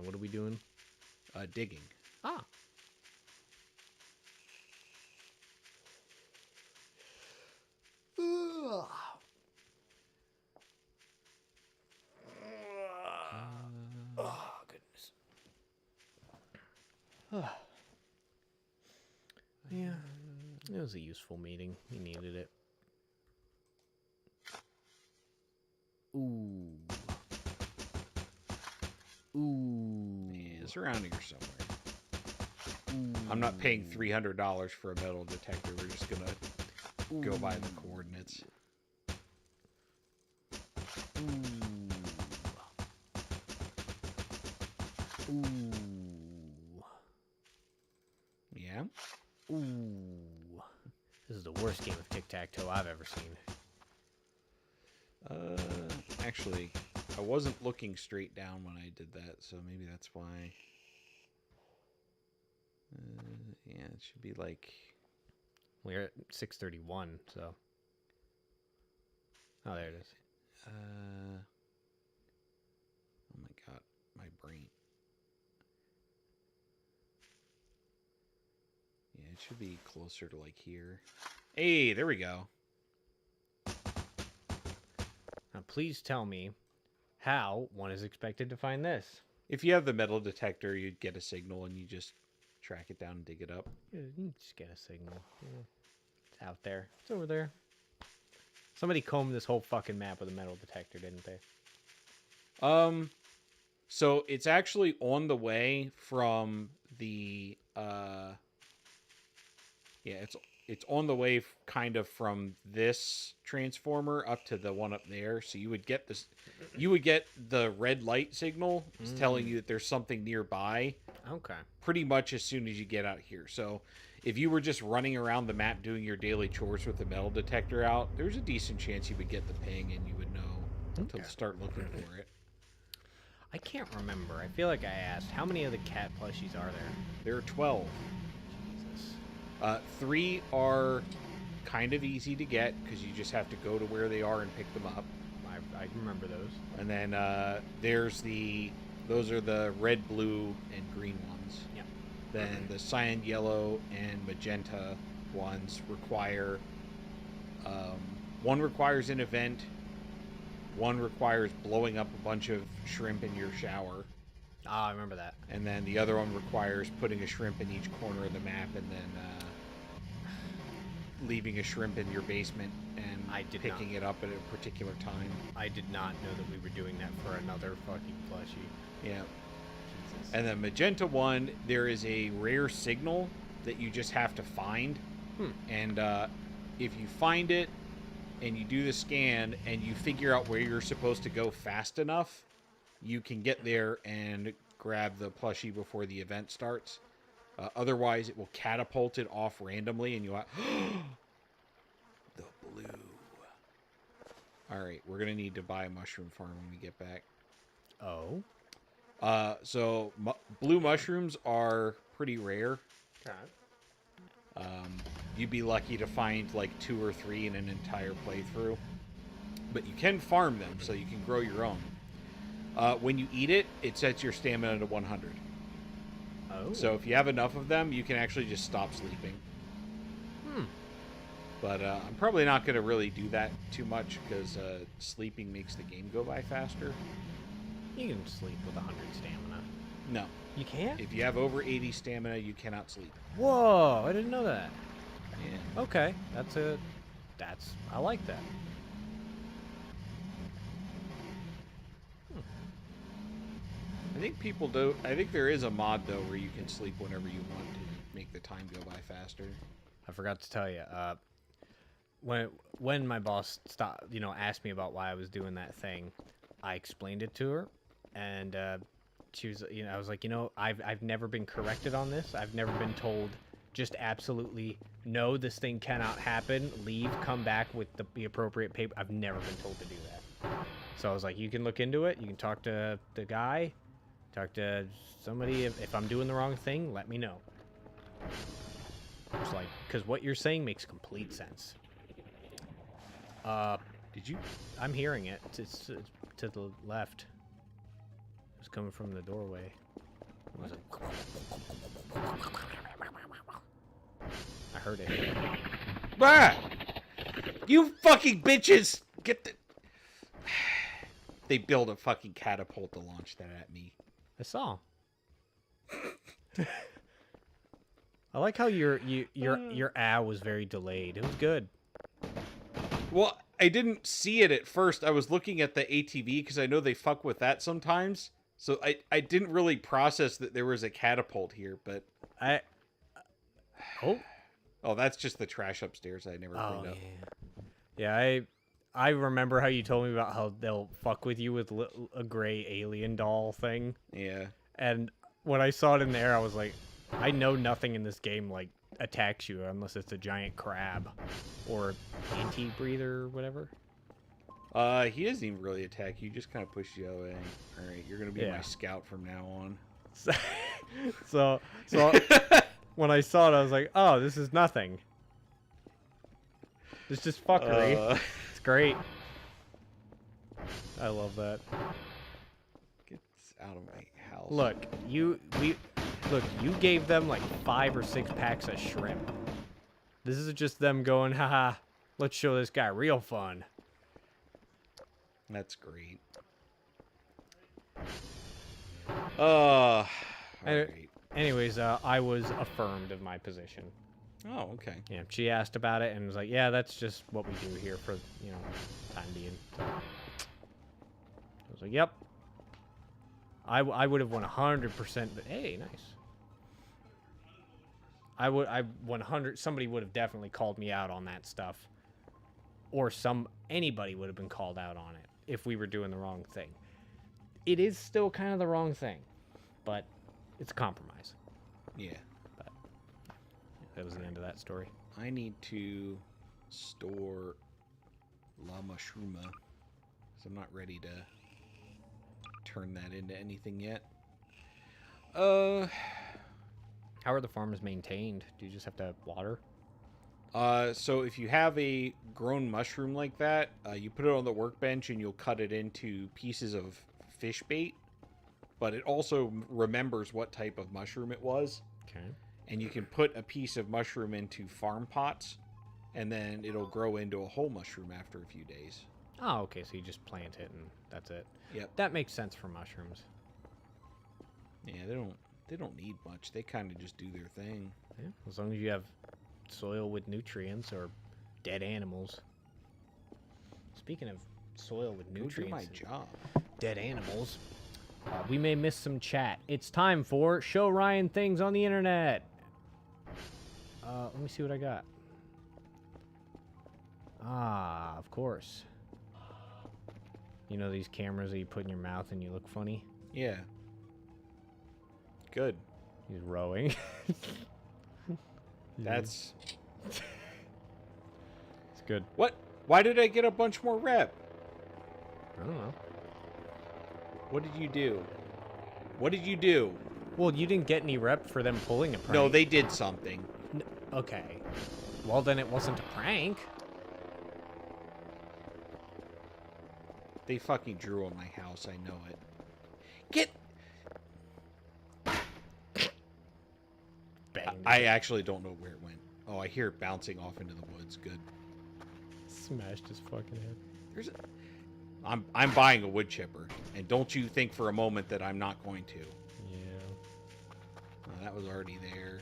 A: What are we doing?
B: Digging.
A: Ah. Oh, goodness. Yeah. It was a useful meeting. You needed it. Ooh. Ooh.
B: Yeah, it's around here somewhere.
A: Ooh.
B: I'm not paying $300 for a metal detector. We're just gonna go by the coordinates.
A: Ooh.
B: Yeah?
A: Ooh. This is the worst game of tic-tac-toe I've ever seen.
B: Actually, I wasn't looking straight down when I did that, so maybe that's why. Yeah, it should be like...
A: We're at 6:31, so... Oh, there it is.
B: Oh my god, my brain. Yeah, it should be closer to like here. Hey, there we go.
A: Now, please tell me how one is expected to find this.
B: If you have the metal detector, you'd get a signal and you just track it down and dig it up.
A: Yeah, you can just get a signal. Yeah. It's out there. It's over there. Somebody combed this whole fucking map with a metal detector, didn't they?
B: So it's actually on the way from the it's on the way kind of from this transformer up to the one up there. So you would get the red light signal. It's telling you that there's something nearby.
A: Okay.
B: Pretty much as soon as you get out here. So if you were just running around the map doing your daily chores with the metal detector out, there's a decent chance you would get the ping and you would know to start looking for it.
A: I can't remember. I feel like I asked. How many of the cat plushies are there?
B: There are 12.
A: Jesus.
B: 3 are kind of easy to get because you just have to go to where they are and pick them up.
A: I remember those.
B: And then those are the red, blue, and green ones.
A: Yeah.
B: Then the cyan, yellow, and magenta ones require one requires an event, one requires blowing up a bunch of shrimp in your shower.
A: Ah, I remember that.
B: And then the other one requires putting a shrimp in each corner of the map and then leaving a shrimp in your basement and picking it up at a particular time.
A: I did not know that we were doing that for another fucking plushie.
B: Yeah.
A: Jesus.
B: And the magenta one, there is a rare signal that you just have to find. And if you find it and you do the scan and you figure out where you're supposed to go fast enough, you can get there and grab the plushie before the event starts. Otherwise, it will catapult it off randomly, and you'll have... The blue. All right, we're going to need to buy a mushroom farm when we get back.
A: Oh?
B: So blue mushrooms are pretty rare.
A: Okay.
B: You'd be lucky to find like 2 or 3 in an entire playthrough. But you can farm them, so you can grow your own. When you eat it, it sets your stamina to 100.
A: Oh.
B: So if you have enough of them, you can actually just stop sleeping. But I'm probably not going to really do that too much because sleeping makes the game go by faster.
A: You can sleep with 100 stamina.
B: No.
A: You can't?
B: If you have over 80 stamina, you cannot sleep.
A: Whoa, I didn't know that.
B: Yeah.
A: Okay, I like that.
B: I think people do. I think there is a mod though where you can sleep whenever you want to make the time go by faster.
A: I forgot to tell you. When my boss asked me about why I was doing that thing, I explained it to her, and she was, I was like, I've never been corrected on this. I've never been told just absolutely no, this thing cannot happen. Leave, come back with the appropriate paper. I've never been told to do that. So I was like, you can look into it. You can talk to the guy, talk to somebody. If I'm doing the wrong thing, let me know. It's like, because what you're saying makes complete sense.
B: Did you?
A: I'm hearing it. It's to the left. It's coming from the doorway. What was it? I heard it.
B: Bah! You fucking bitches! Get the. They build a fucking catapult to launch that at me.
A: I saw. I like how your was very delayed. It was good.
B: Well, I didn't see it at first. I was looking at the ATV because I know they fuck with that sometimes. So I didn't really process that there was a catapult here, but oh, that's just the trash upstairs. I never cleaned up.
A: Yeah, I remember how you told me about how they'll fuck with you with a gray alien doll thing.
B: Yeah.
A: And when I saw it in there, I was like, I know nothing in this game like attacks you unless it's a giant crab or anti-breather or whatever.
B: He doesn't even really attack you. He just kind of pushes you away. All right, you're gonna be my scout from now on.
A: So when I saw it, I was like, oh, this is nothing. It's just fuckery. It's great. I love that.
B: Get out of my house.
A: Look, you gave them like 5 or 6 packs of shrimp. This is just them going, haha, let's show this guy real fun.
B: That's great. All right.
A: Anyways, I was affirmed of my position.
B: Oh, okay.
A: Yeah, she asked about it and was like, yeah, that's just what we do here for, time being. So, I was like, yep. I would have 100%, but hey, nice. I 100, somebody would have definitely called me out on that stuff. Or anybody would have been called out on it if we were doing the wrong thing. It is still kind of the wrong thing, but it's a compromise.
B: Yeah.
A: But that was the end of that story.
B: I need to store La Mushruma, because I'm not ready to turn that into anything yet.
A: How are the farms maintained? Do you just have to have water?
B: So if you have a grown mushroom like that, you put it on the workbench and you'll cut it into pieces of fish bait, but it also remembers what type of mushroom it was.
A: Okay.
B: And you can put a piece of mushroom into farm pots, and then it'll grow into a whole mushroom after a few days.
A: Oh, okay, so you just plant it and that's it.
B: Yep.
A: That makes sense for mushrooms.
B: Yeah, they don't need much. They kind of just do their thing.
A: Yeah, as long as you have soil with nutrients or dead animals. Speaking of soil with nutrients,
B: Go do my job.
A: Dead animals, we may miss some chat. It's time for Show Ryan Things on the Internet. Let me see what I got. Ah, of course. You know these cameras that you put in your mouth and you look funny?
B: Yeah. Good.
A: He's rowing.
B: That's...
A: It's good.
B: What? Why did I get a bunch more rep?
A: I don't know.
B: What did you do? What did you do?
A: Well, you didn't get any rep for them pulling a prank.
B: No, they did something.
A: Okay. Well, then it wasn't a prank.
B: They fucking drew on my house. I know it. Get...
A: Banged
B: I actually don't know where it went. Oh, Oh, I hear it bouncing off into the woods. Good.
A: Smashed his fucking head.
B: There's a... I'm buying a wood chipper, and don't you think for a moment that I'm not going to.
A: Yeah.
B: Oh, that was already there.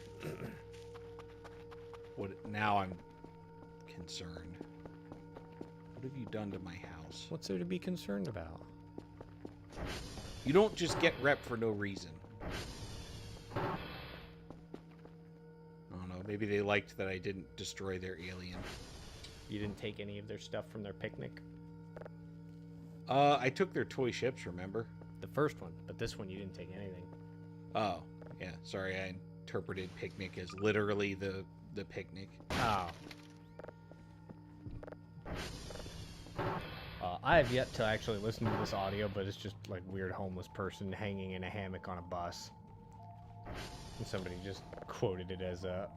B: What? Now I'm concerned. What have you done to my house?
A: What's there to be concerned about?
B: You don't just get rep for no reason. I don't know. Maybe they liked that I didn't destroy their alien.
A: You didn't take any of their stuff from their picnic?
B: I took their toy ships, remember?
A: The first one, but this one you didn't take anything.
B: Oh, yeah. Sorry, I interpreted picnic as literally the picnic.
A: Oh. I have yet to actually listen to this audio, but it's just like weird homeless person hanging in a hammock on a bus. And somebody just quoted it as a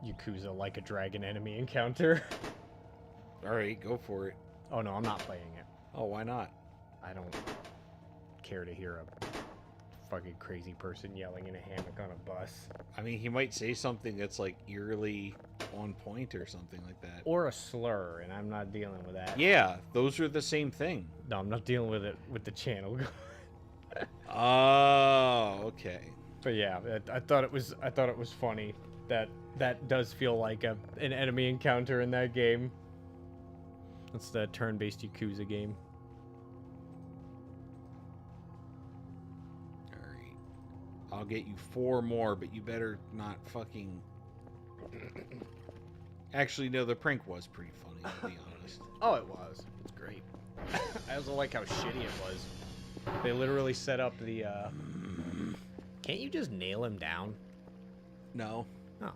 A: Yakuza like a dragon enemy encounter.
B: Alright, go for it.
A: Oh no, I'm not playing it.
B: Oh, why not?
A: I don't care to hear a fucking crazy person yelling in a hammock on a bus.
B: I mean, he might say something that's like eerily on point or something like that.
A: Or a slur, and I'm not dealing with that.
B: Yeah, those are the same thing.
A: No, I'm not dealing with it with the channel.
B: Oh, okay.
A: But yeah, I thought it was funny that does feel like an enemy encounter in that game. It's the turn-based Yakuza game.
B: Alright. I'll get you 4 more, but you better not fucking... Actually, no, the prank was pretty funny, to be honest.
A: Oh, it was. It's great. I also like how shitty it was. They literally set up the, Can't you just nail him down?
B: No.
A: Oh.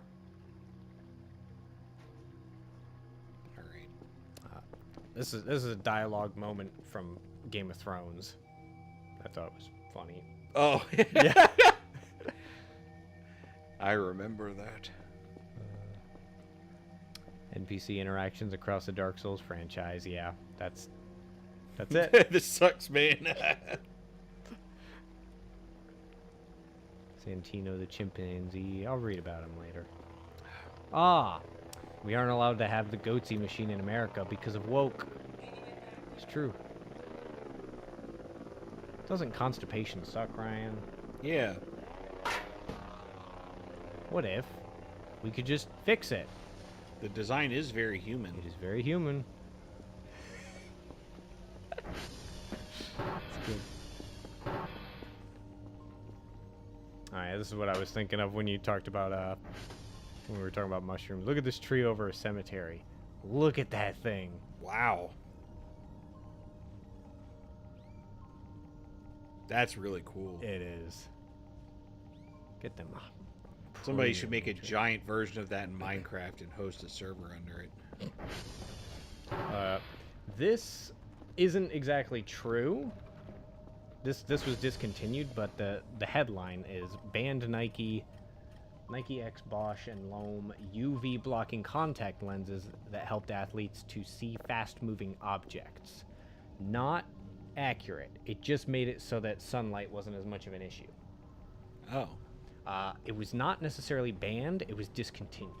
B: Alright.
A: This is a dialogue moment from Game of Thrones. I thought it was funny.
B: Oh.
A: Yeah.
B: I remember that.
A: NPC interactions across the Dark Souls franchise. Yeah, that's it.
B: This sucks, man.
A: Santino the chimpanzee. I'll read about him later. Ah, we aren't allowed to have the goatsy machine in America because of woke. It's true. Doesn't constipation suck, Ryan?
B: Yeah.
A: What if we could just fix it?
B: The design is very human.
A: It is very human. It's good. Alright, this is what I was thinking of when you talked about, when we were talking about mushrooms. Look at this tree over a cemetery. Look at that thing.
B: Wow. That's really cool.
A: It is. Get them up.
B: Somebody should make a giant version of that in Minecraft and host a server under it.
A: This isn't exactly true. This was discontinued, but the headline is banned Nike X Bosch and Loam UV blocking contact lenses that helped athletes to see fast-moving objects. Not accurate. It just made it so that sunlight wasn't as much of an issue.
B: Oh.
A: It was not necessarily banned, it was discontinued.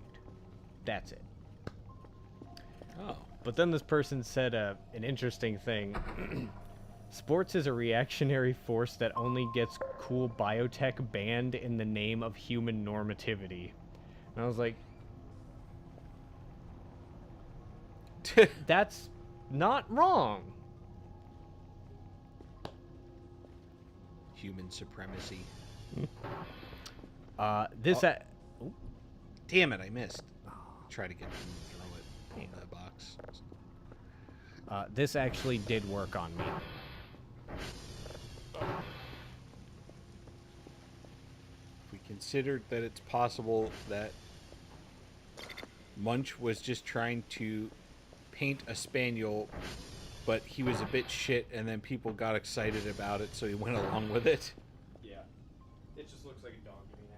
A: That's it.
B: Oh.
A: But then this person said an interesting thing. Sports is a reactionary force that only gets cool biotech banned in the name of human normativity. And I was like, that's not wrong.
B: Human supremacy. Damn it, I missed. Try to get him to throw it in the box.
A: This actually did work on me.
B: We considered that it's possible that Munch was just trying to paint a spaniel, but he was a bit shit, and then people got excited about it, so he went along with it.
A: Yeah. It just looks like a dog to me now.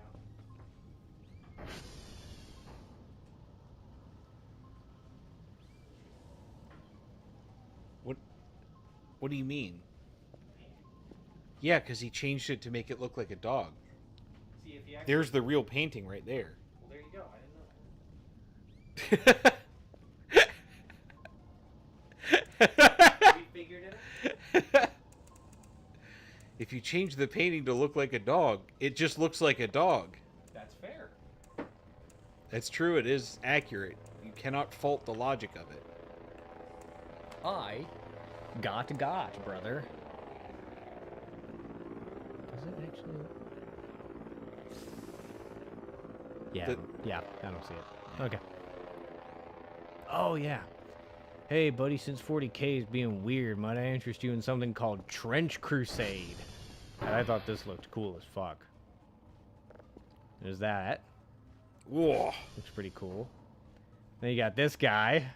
B: What do you mean? Yeah, because he changed it to make it look like a dog.
A: See, if you actually...
B: There's the real painting right there.
A: Well, there you go. I didn't know We figured it out.
B: If you change the painting to look like a dog, it just looks like a dog.
A: That's fair.
B: That's true. It is accurate. You cannot fault the logic of it.
A: I got, brother. Does it actually? Yeah, yeah, I don't see it. Okay. Oh, yeah. Hey, buddy, since 40K is being weird, might I interest you in something called Trench Crusade? And I thought this looked cool as fuck. There's that.
B: Whoa.
A: Looks pretty cool. Then you got this guy.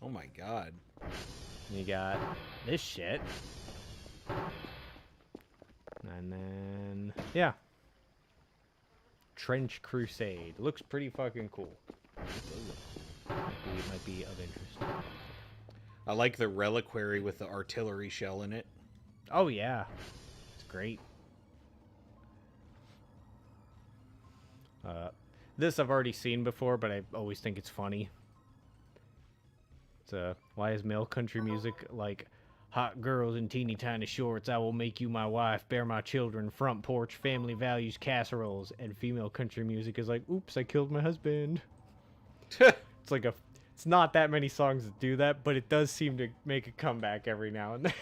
B: Oh my god.
A: You got this shit. And then, yeah. Trench Crusade. Looks pretty fucking cool. Might be of interest.
B: I like the reliquary with the artillery shell in it.
A: Oh, yeah. It's great. This I've already seen before, but I always think it's funny. It's, why is male country music like hot girls in teeny tiny shorts, I will make you my wife, bear my children, front porch, family values, casseroles, and female country music is like, oops, I killed my husband. It's like it's not that many songs that do that, but it does seem to make a comeback every now and then.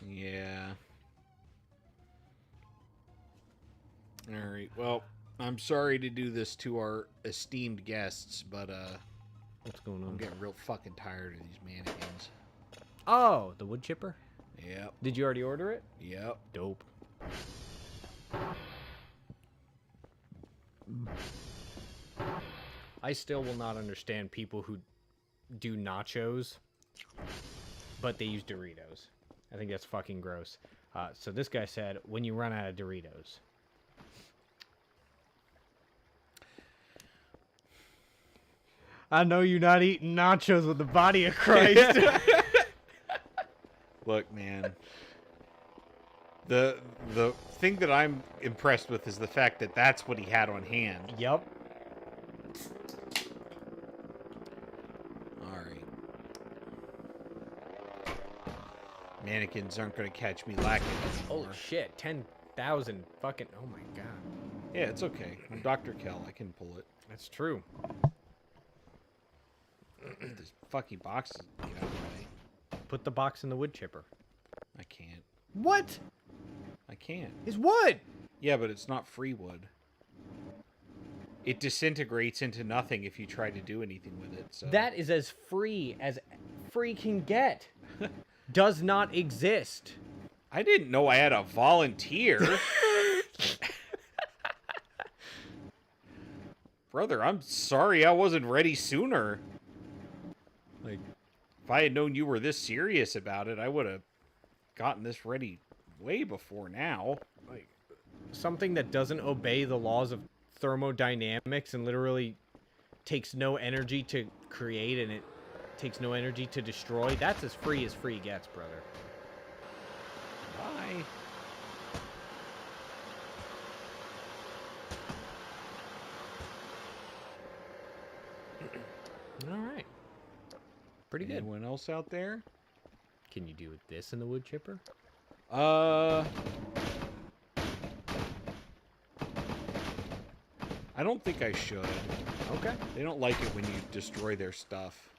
B: Yeah. Alright, well, I'm sorry to do this to our esteemed guests, but,
A: What's going
B: I'm
A: on?
B: getting real fucking tired of these mannequins.
A: Oh, the wood chipper?
B: Yep.
A: Did you already order it?
B: Yep.
A: Dope. I still will not understand people who do nachos, but they use Doritos. I think that's fucking gross. So this guy said, when you run out of Doritos. I know you're not eating nachos with the body of Christ.
B: Look, man. The thing that I'm impressed with is the fact that that's what he had on hand.
A: Yep.
B: Alright. Mannequins aren't going to catch me lacking anymore.
A: Oh shit, 10,000 fucking, oh my god.
B: Yeah, it's okay. I'm Dr. Kell. I can pull it.
A: That's true.
B: This fucking box is get out of the way.
A: Put the box in the wood chipper.
B: I can't.
A: What?
B: I can't.
A: It's wood!
B: Yeah, but it's not free wood. It disintegrates into nothing if you try to do anything with it. So
A: That is as free can get. Does not exist.
B: I didn't know I had a volunteer. Brother, I'm sorry I wasn't ready sooner. Like, if I had known you were this serious about it, I would have gotten this ready way before now.
A: Like something that doesn't obey the laws of thermodynamics and literally takes no energy to create and it takes no energy to destroy. That's as free gets, brother.
B: Bye.
A: All right. Pretty good.
B: Anyone else out there?
A: Can you do this in the wood chipper?
B: I don't think I should.
A: Okay.
B: They don't like it when you destroy their stuff.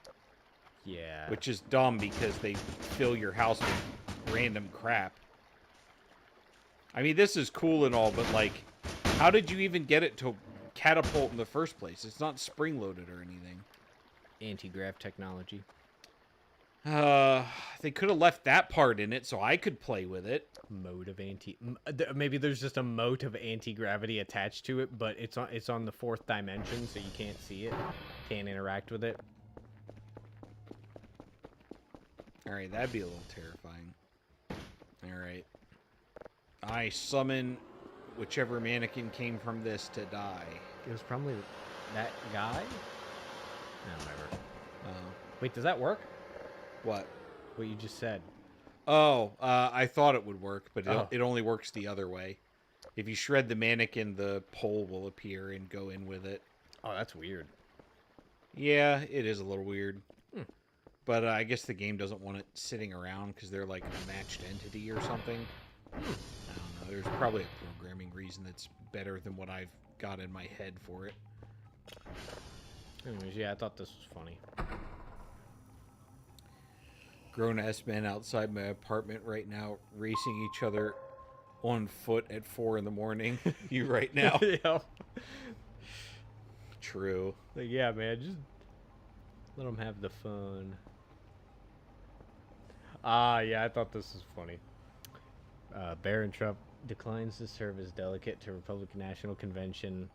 A: Yeah.
B: Which is dumb because they fill your house with random crap. I mean, this is cool and all, but like, how did you even get it to catapult in the first place? It's not spring-loaded or anything.
A: Anti-grav technology.
B: They could have left that part in it so I could play with it.
A: Mode of maybe there's just a mote of anti-gravity attached to it, but it's on the fourth dimension, so you can't see it, can't interact with it.
B: All right, that'd be a little terrifying. All right, I summon whichever mannequin came from this to die.
A: It was probably that guy. No, whatever.
B: Oh,
A: Wait, does that work?
B: what?
A: What you just said?
B: Oh, I thought it would work, but
A: Oh.
B: it only works the other way. If you shred the mannequin, the pole will appear and go in with it.
A: Oh, that's weird.
B: Yeah, it is a little weird.
A: Hmm.
B: But I guess the game doesn't want it sitting around because they're like a matched entity or something. I don't know. There's probably a programming reason that's better than what I've got in my head for it.
A: Anyways, yeah, I thought this was funny.
B: Grown-ass men outside my apartment right now racing each other on foot at 4 in the morning. You right now?
A: Yeah.
B: True.
A: Like, yeah, man, just let them have the fun. Ah, yeah, I thought this was funny. Baron Trump declines to serve as delegate to Republican National Convention.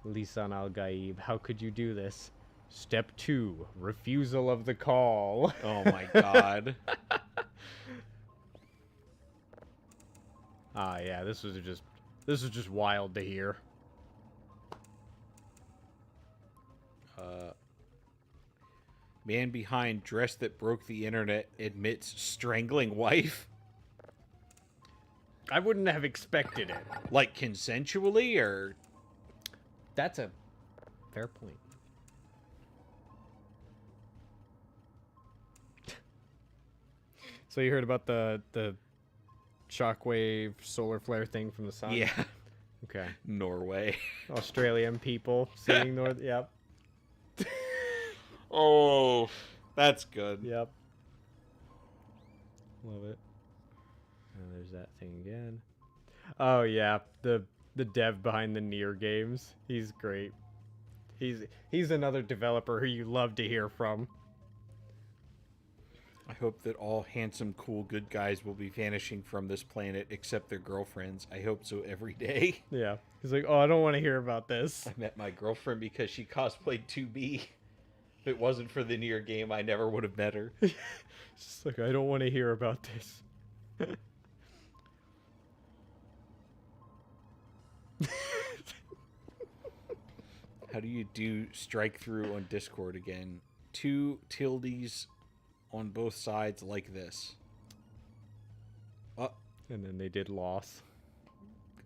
A: Lisan al-Gaib, how could you do this? Step 2, refusal of the call.
B: Oh my god.
A: Ah, yeah, this was just wild to hear.
B: Man behind dress that broke the internet admits strangling wife.
A: I wouldn't have expected it.
B: Like consensually or...
A: That's a fair point. So you heard about the shockwave solar flare thing from the sun?
B: Yeah.
A: Okay.
B: Norway.
A: Australian people seeing north. Yep.
B: Oh, that's good.
A: Yep. Love it. And there's that thing again. Oh yeah, the dev behind the Nier games. He's great. He's another developer who you love to hear from.
B: I hope that all handsome, cool, good guys will be vanishing from this planet except their girlfriends. I hope so every day.
A: Yeah. He's like, oh, I don't want to hear about this.
B: I met my girlfriend because she cosplayed 2B. If it wasn't for the Nier game, I never would have met her.
A: Just like, I don't want to hear about this.
B: How do you do strike through on Discord again? 2 tildes on both sides like this.
A: And then they did loss.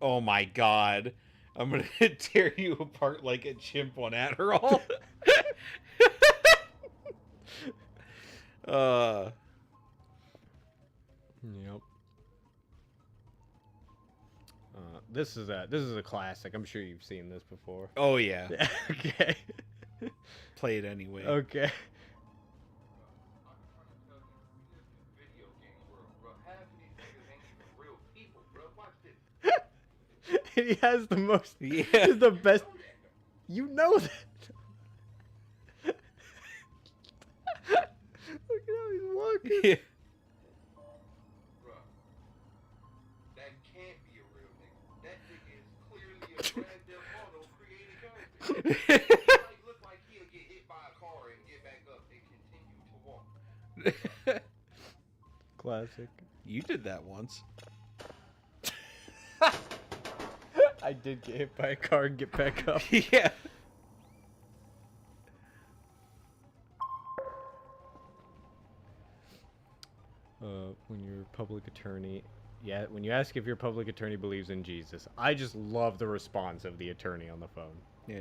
B: Oh my god. I'm gonna tear you apart like a chimp on Adderall.
A: Yep. This is a classic. I'm sure you've seen this before.
B: Oh yeah.
A: Okay.
B: Play it anyway.
A: Okay. He has the most.
B: Yeah.
A: He's the best. You know that. Look at how he's walking.
B: Yeah.
C: That can't be a real nigga. That nigga is clearly a Grand Theft Auto created character. He look like he'll get hit by a car and get back up and continue to walk.
A: Classic.
B: You did that once.
A: I did get hit by a car and get back up.
B: Yeah.
A: When your public attorney, when you ask if your public attorney believes in Jesus, I just love the response of the attorney on the phone.
B: Yeah.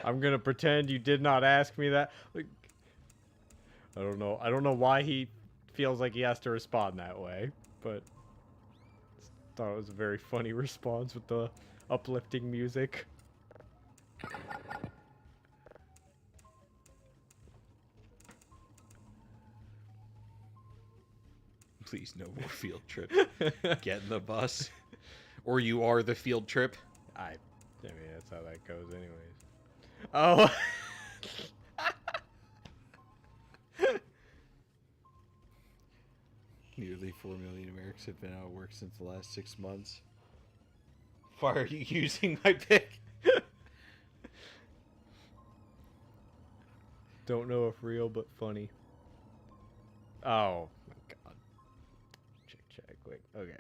A: I'm gonna pretend you did not ask me that. Like, I don't know. I don't know why he feels like he has to respond that way, but thought it was a very funny response with the uplifting music.
B: Please, no more field trip. Get in the bus. Or you are the field trip.
A: I mean, that's how that goes anyways. Oh.
B: Nearly 4 million Americans have been out of work since the last 6 months. Why are you using my pick?
A: Don't know if real, but funny. Oh my god. Check, quick. Okay.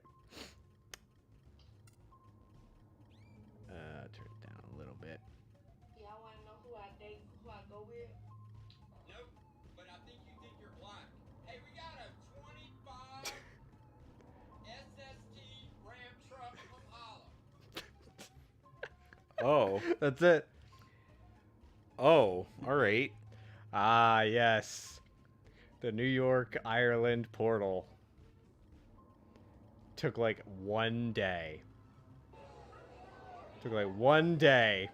A: Turn it down a little bit.
C: Y'all wanna know who I date, who I go with?
D: Nope, but I think you think you're black.
B: Oh.
A: That's it.
B: Oh. All right.
A: Ah, yes. The New York, Ireland portal. Took like 1 day. Took like 1 day.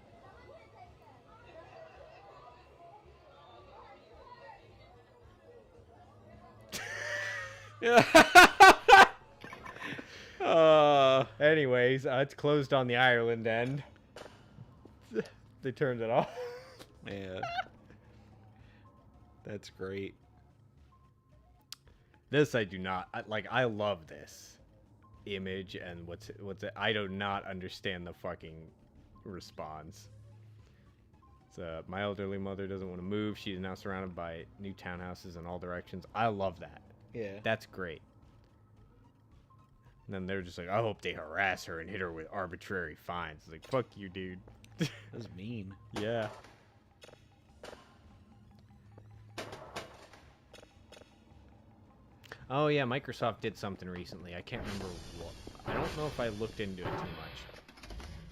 A: Anyways, it's closed on the Ireland end. They turned it off.
B: Yeah. That's great.
A: This I do not like. I love this image and what's it. I do not understand the fucking response. So my elderly mother doesn't want to move. She's now surrounded by new townhouses in all directions. I love that.
B: Yeah.
A: That's great. And then they're just like, I hope they harass her and hit her with arbitrary fines. It's like, fuck you, dude.
B: That's mean.
A: Yeah. Oh yeah, Microsoft did something recently. I can't remember what. I don't know if I looked into it too much.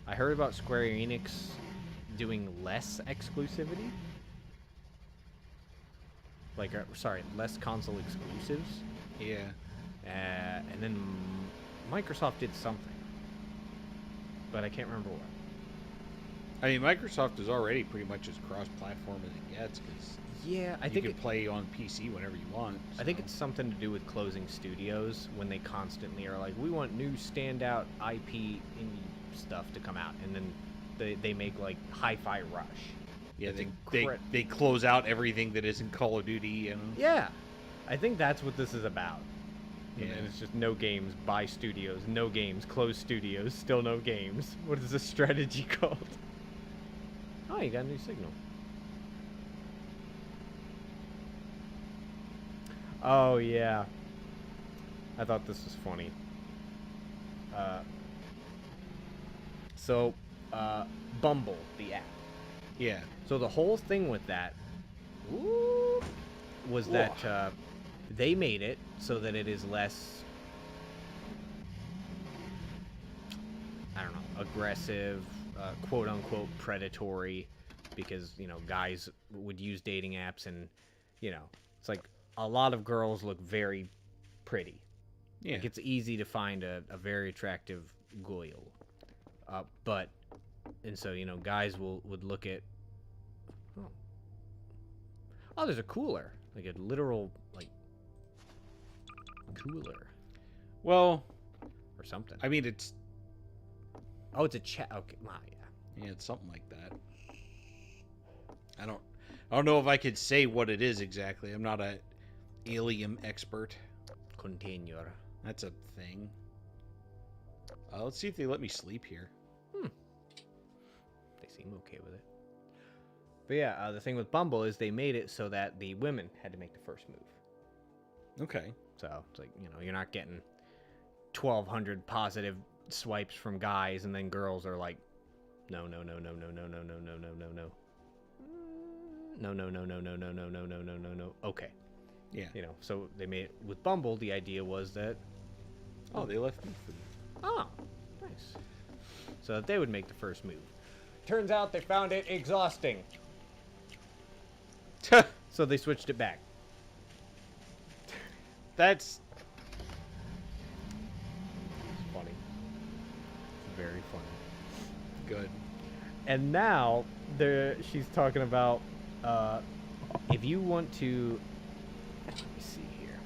A: I heard about Square Enix doing less exclusivity. Like, sorry, less console exclusives.
B: Yeah.
A: And then Microsoft did something. But I can't remember what.
B: I mean, Microsoft is already pretty much as cross-platform as it gets, because
A: Yeah, I
B: you
A: think
B: can play on PC whenever you want.
A: I think
B: so.
A: it's something to do with closing studios when they constantly are like, we want new standout IP indie stuff to come out, and then they make like Hi-Fi Rush.
B: Yeah,
A: It's
B: they close out everything that isn't Call of Duty, you know?
A: Yeah, I think that's what this is about. And
B: Yeah.
A: then it's just no games, buy studios, no games, close studios, still no games. What is this strategy called? Oh, you got a new signal. Oh, yeah. I thought this was funny. Bumble, the app.
B: Yeah.
A: So the whole thing with that was that they made it so that it is less, I don't know, aggressive, quote unquote predatory, because, you know, guys would use dating apps and, you know, it's like a lot of girls look very pretty.
B: Yeah.
A: Like, it's easy to find a very attractive goyle. And so, you know, guys would look at, oh, there's a cooler. Like a literal, like, cooler
B: Well,
A: or something.
B: I mean, it's
A: Oh, it's a chat. Okay, wow, yeah.
B: yeah, it's something like that. I don't know if I could say what it is exactly. I'm not a alien expert.
A: Continue.
B: That's a thing. Let's see if they let me sleep here.
A: They seem okay with it. But yeah, the thing with Bumble is they made it so that the women had to make the first move.
B: Okay.
A: So it's like, you know, you're not getting 1,200 positive swipes from guys, and then girls are like, no, no, no, no, no, no, no, no, no, no, no, no. No, no, no, no, no, no, no, no, no, no, no, no. Okay.
B: Yeah.
A: You know, so they made it with Bumble. The idea was that,
B: Oh, they left me for
A: oh, nice. So that they would make the first move. Turns out they found it exhausting. So they switched it back.
B: That's
A: It's funny. It's very funny.
B: good.
A: And now she's talking about if you want to, let me see here.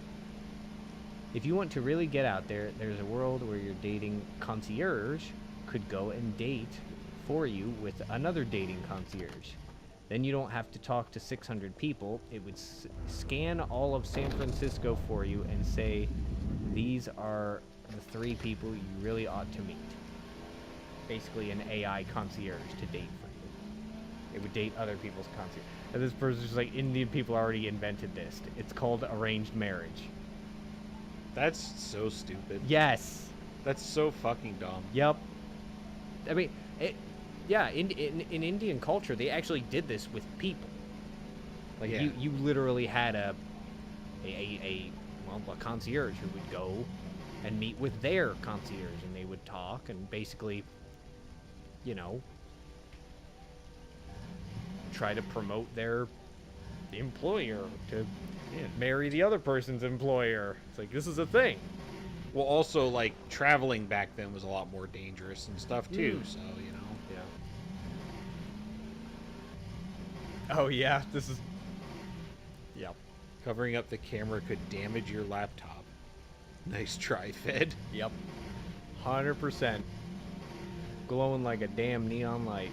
A: If you want to really get out there, there's a world where your dating concierge could go and date for you with another dating concierge. Then you don't have to talk to 600 people. It would scan all of San Francisco for you and say, these are the 3 people you really ought to meet. Basically an AI concierge to date for you. It would date other people's concierge. And this person's just like, Indian people already invented this. It's called arranged marriage.
B: That's so stupid.
A: Yes.
B: That's so fucking dumb.
A: Yep. I mean, yeah, in Indian culture, they actually did this with people. Like,
B: Yeah.
A: you literally had a concierge who would go and meet with their concierge, and they would talk and basically, you know, try to promote their employer to
B: Yeah.
A: marry the other person's employer. It's like, this is a thing.
B: Well, also, like, traveling back then was a lot more dangerous and stuff, too,
A: Mm.
B: so, you know.
A: Yeah. Oh, yeah, this is... Yeah.
B: Covering up the camera could damage your laptop. Nice try, Fed.
A: Yep. 100%. Glowing like a damn neon light.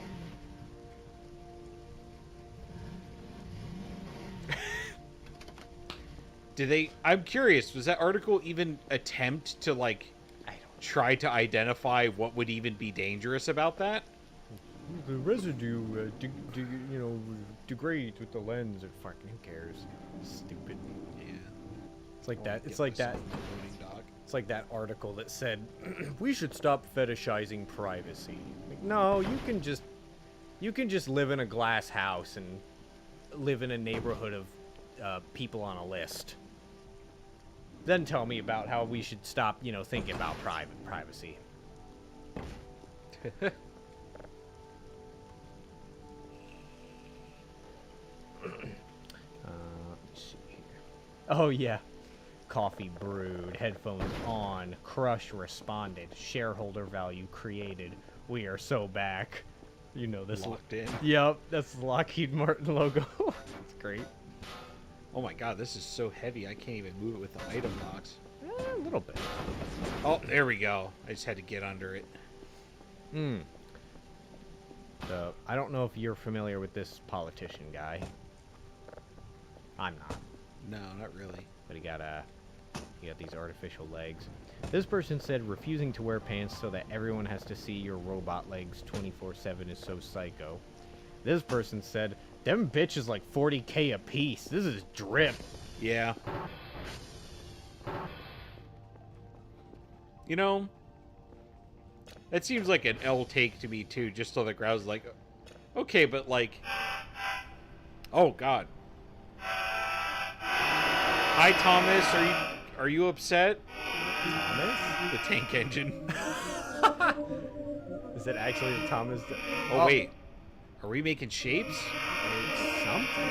B: I'm curious, was that article even attempt to, like,
A: I don't...
B: try to identify what would even be dangerous about that?
A: The residue, degrades with the lens. Or fucking, who cares? Stupid.
B: Yeah.
A: It's like
B: I'll
A: that.
B: get
A: It's like that.
B: myself a loading dock.
A: It's like that article that said we should stop fetishizing privacy. Like, no, you can just live in a glass house and live in a neighborhood of people on a list. Then tell me about how we should stop, thinking about privacy. Let's see here. Oh yeah. Coffee brewed, headphones on, crush responded, shareholder value created. We are so back. You know this.
B: Locked in.
A: Yep, that's the Lockheed Martin logo. It's great.
B: Oh my god, this is so heavy I can't even move it with the item box.
A: A little bit.
B: Oh, there we go. I just had to get under it.
A: Hmm. So, I don't know if you're familiar with this politician guy. I'm not.
B: No, not really.
A: But he got these artificial legs. This person said refusing to wear pants so that everyone has to see your robot legs 24/7 is so psycho. This person said, them bitches like 40K a piece. This is drip.
B: Yeah. You know, that seems like an L take to me too, just so the crowd's like, okay, but like, oh god. Hi Thomas, are you upset?
A: Thomas?
B: The tank engine.
A: Is it actually the Thomas?
B: Oh wait, are we making shapes?
A: It's something.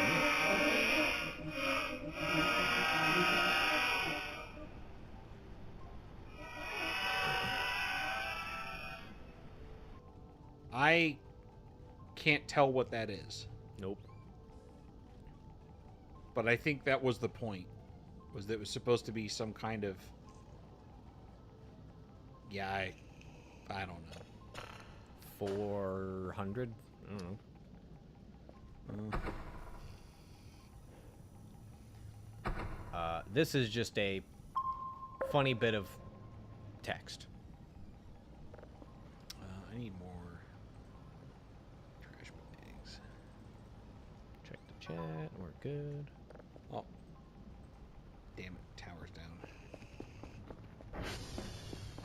B: I can't tell what that is,
A: Nope.
B: but I think that was the point. Was that it was supposed to be some kind of, yeah, I don't know.
A: 400? I don't know. This is just a funny bit of text.
B: I need more trash bags.
A: Check the chat. We're good.
B: Oh, damn it! Tower's down.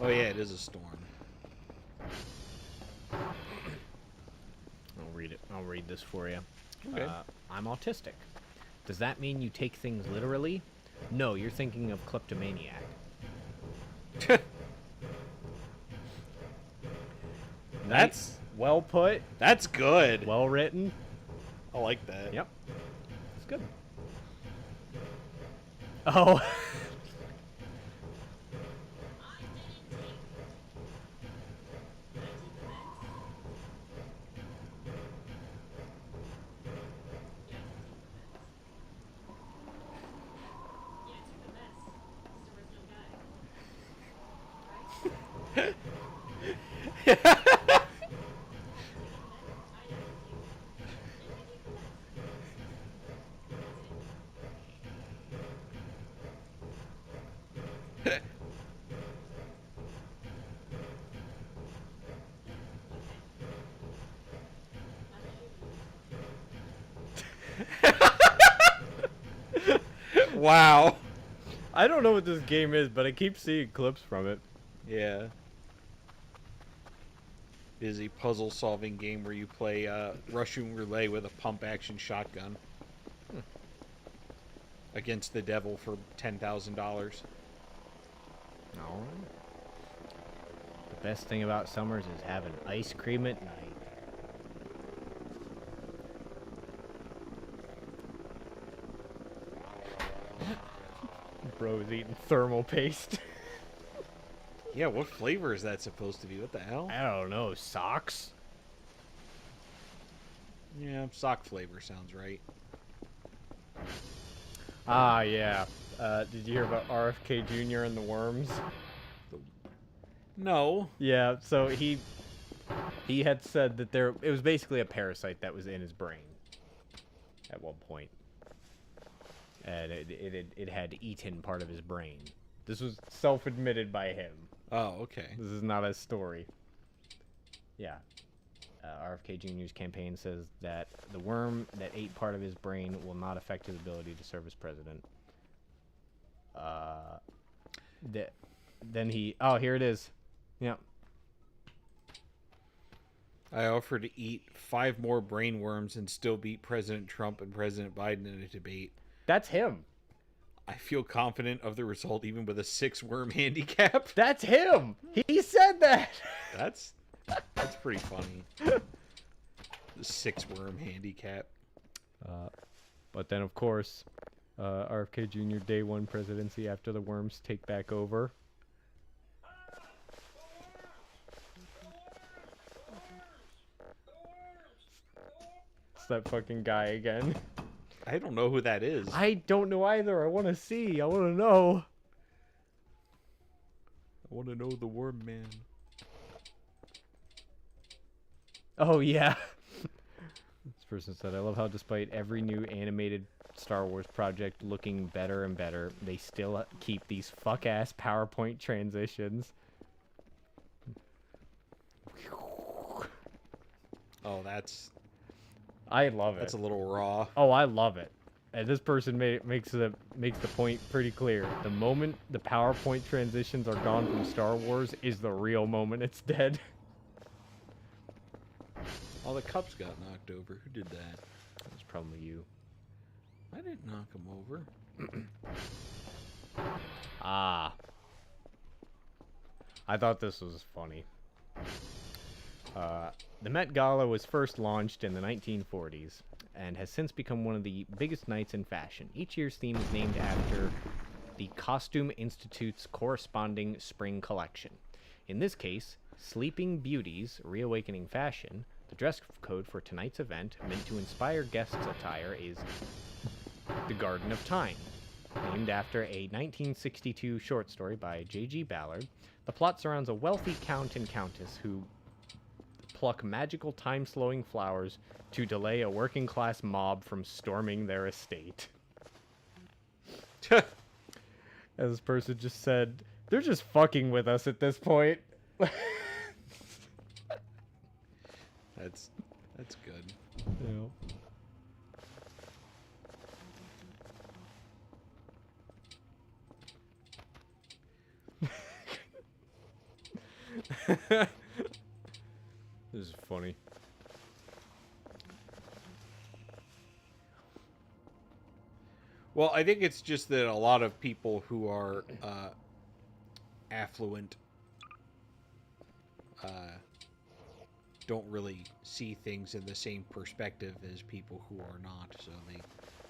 B: Oh yeah, it is a storm.
A: I'll read it. I'll read this for you.
B: Okay.
A: I'm autistic. Does that mean you take things literally? No, you're thinking of kleptomaniac.
B: That's
A: well put.
B: that's good.
A: Well written.
B: I like that.
A: Yep. It's good. Oh.
B: Wow.
A: I don't know what this game is, but I keep seeing clips from it.
B: Yeah. It is a puzzle-solving game where you play Russian roulette with a pump-action shotgun against the devil for $10,000.
A: Alright. The best thing about summers is having ice cream at night. Bro's eating thermal paste.
B: Yeah, what flavor is that supposed to be? What the hell?
A: I don't know. Socks?
B: Yeah, sock flavor sounds right.
A: Ah, yeah. Did you hear about RFK Jr. and the worms?
B: No.
A: Yeah, so he had said that it was basically a parasite that was in his brain at one point. And it had eaten part of his brain. This was self-admitted by him.
B: Oh, okay.
A: This is not a story. Yeah. RFK Jr.'s campaign says that the worm that ate part of his brain will not affect his ability to serve as president. Then he... Oh, here it is. Yeah.
B: I offered to eat 5 more brain worms and still beat President Trump and President Biden in a debate.
A: That's him.
B: I feel confident of the result even with a 6-worm handicap.
A: That's him. He said that.
B: That's pretty funny. The 6-worm handicap.
A: But then, of course, RFK Jr. day one presidency after the worms take back over. It's that fucking guy again.
B: I don't know who that is.
A: I don't know either. I want to see. I want to know.
B: I want to know the worm man.
A: Oh, yeah. This person said, I love how despite every new animated Star Wars project looking better and better, they still keep these fuck-ass PowerPoint transitions.
B: Oh, that's...
A: I love it.
B: That's a little raw.
A: Oh, I love it. And this person makes the point pretty clear. The moment the PowerPoint transitions are gone from Star Wars is the real moment it's dead.
B: All the cups got knocked over. Who did that?
A: That's probably you.
B: I didn't knock them over.
A: Ah. I thought this was funny. The Met Gala was first launched in the 1940s and has since become one of the biggest nights in fashion. Each year's theme is named after the Costume Institute's corresponding spring collection. In this case, Sleeping Beauty's Reawakening Fashion. The dress code for tonight's event, meant to inspire guests' attire, is The Garden of Time. Named after a 1962 short story by J.G. Ballard, the plot surrounds a wealthy count and countess who pluck magical time-slowing flowers to delay a working-class mob from storming their estate. As this person just said, they're just fucking with us at this point.
B: That's good.
A: Yeah. This is funny.
B: Well, I think it's just that a lot of people who are affluent don't really see things in the same perspective as people who are not. So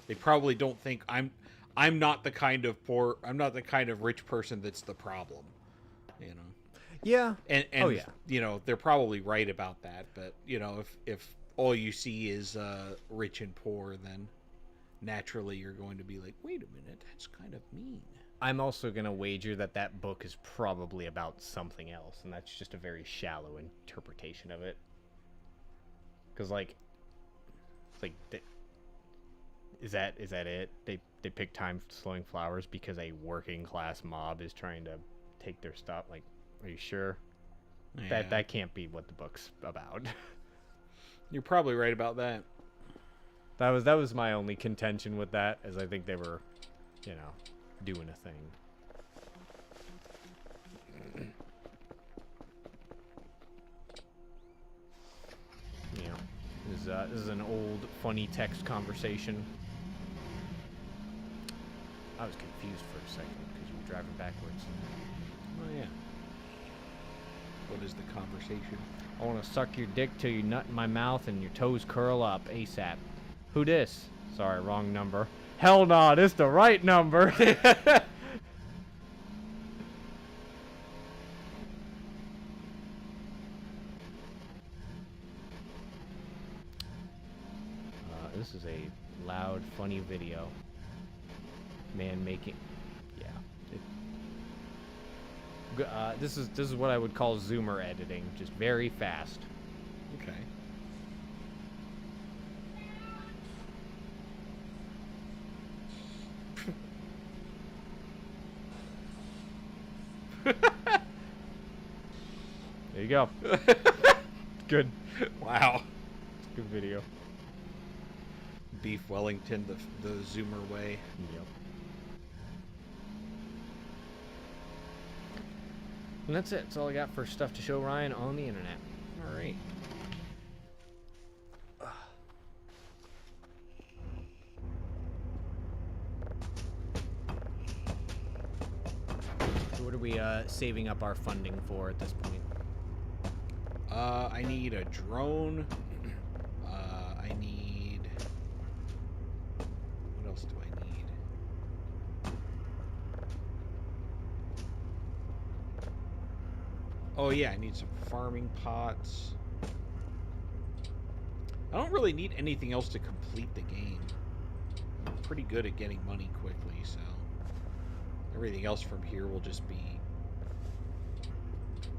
B: they probably don't think I'm not the kind of rich person that's the problem, you know.
A: Yeah.
B: And
A: oh, yeah.
B: You know, they're probably right about that, but you know, if all you see is rich and poor, then naturally you're going to be like, wait a minute, that's kind of mean.
A: I'm also going to wager that book is probably about something else, and that's just a very shallow interpretation of it. Because, like, it's like, is that it? They pick time-slowing flowers because a working-class mob is trying to take their stuff? Like, are you sure?
B: Yeah.
A: That can't be what the book's about.
B: You're probably right about that.
A: That was my only contention with that, is I think they were, you know, doing a thing. You know, this is an old funny text conversation. I was confused for a second because you were driving backwards.
B: Oh yeah. What is the conversation?
A: I want to suck your dick till you nut in my mouth and your toes curl up ASAP. Who dis? Sorry, wrong number. Hell nah, this the right number. This is a loud, funny video. Man making, yeah. This is what I would call zoomer editing, just very fast.
B: Okay.
A: There you go. Good.
B: Wow.
A: Good video.
B: Beef Wellington, the zoomer way.
A: Yep. And that's it. That's all I got for stuff to show Ryan on the internet.
B: All right.
A: So what are we saving up our funding for at this point?
B: I need a drone. I need. What else do I need? Oh yeah, I need some farming pots. I don't really need anything else to complete the game. I'm pretty good at getting money quickly, so everything else from here will just be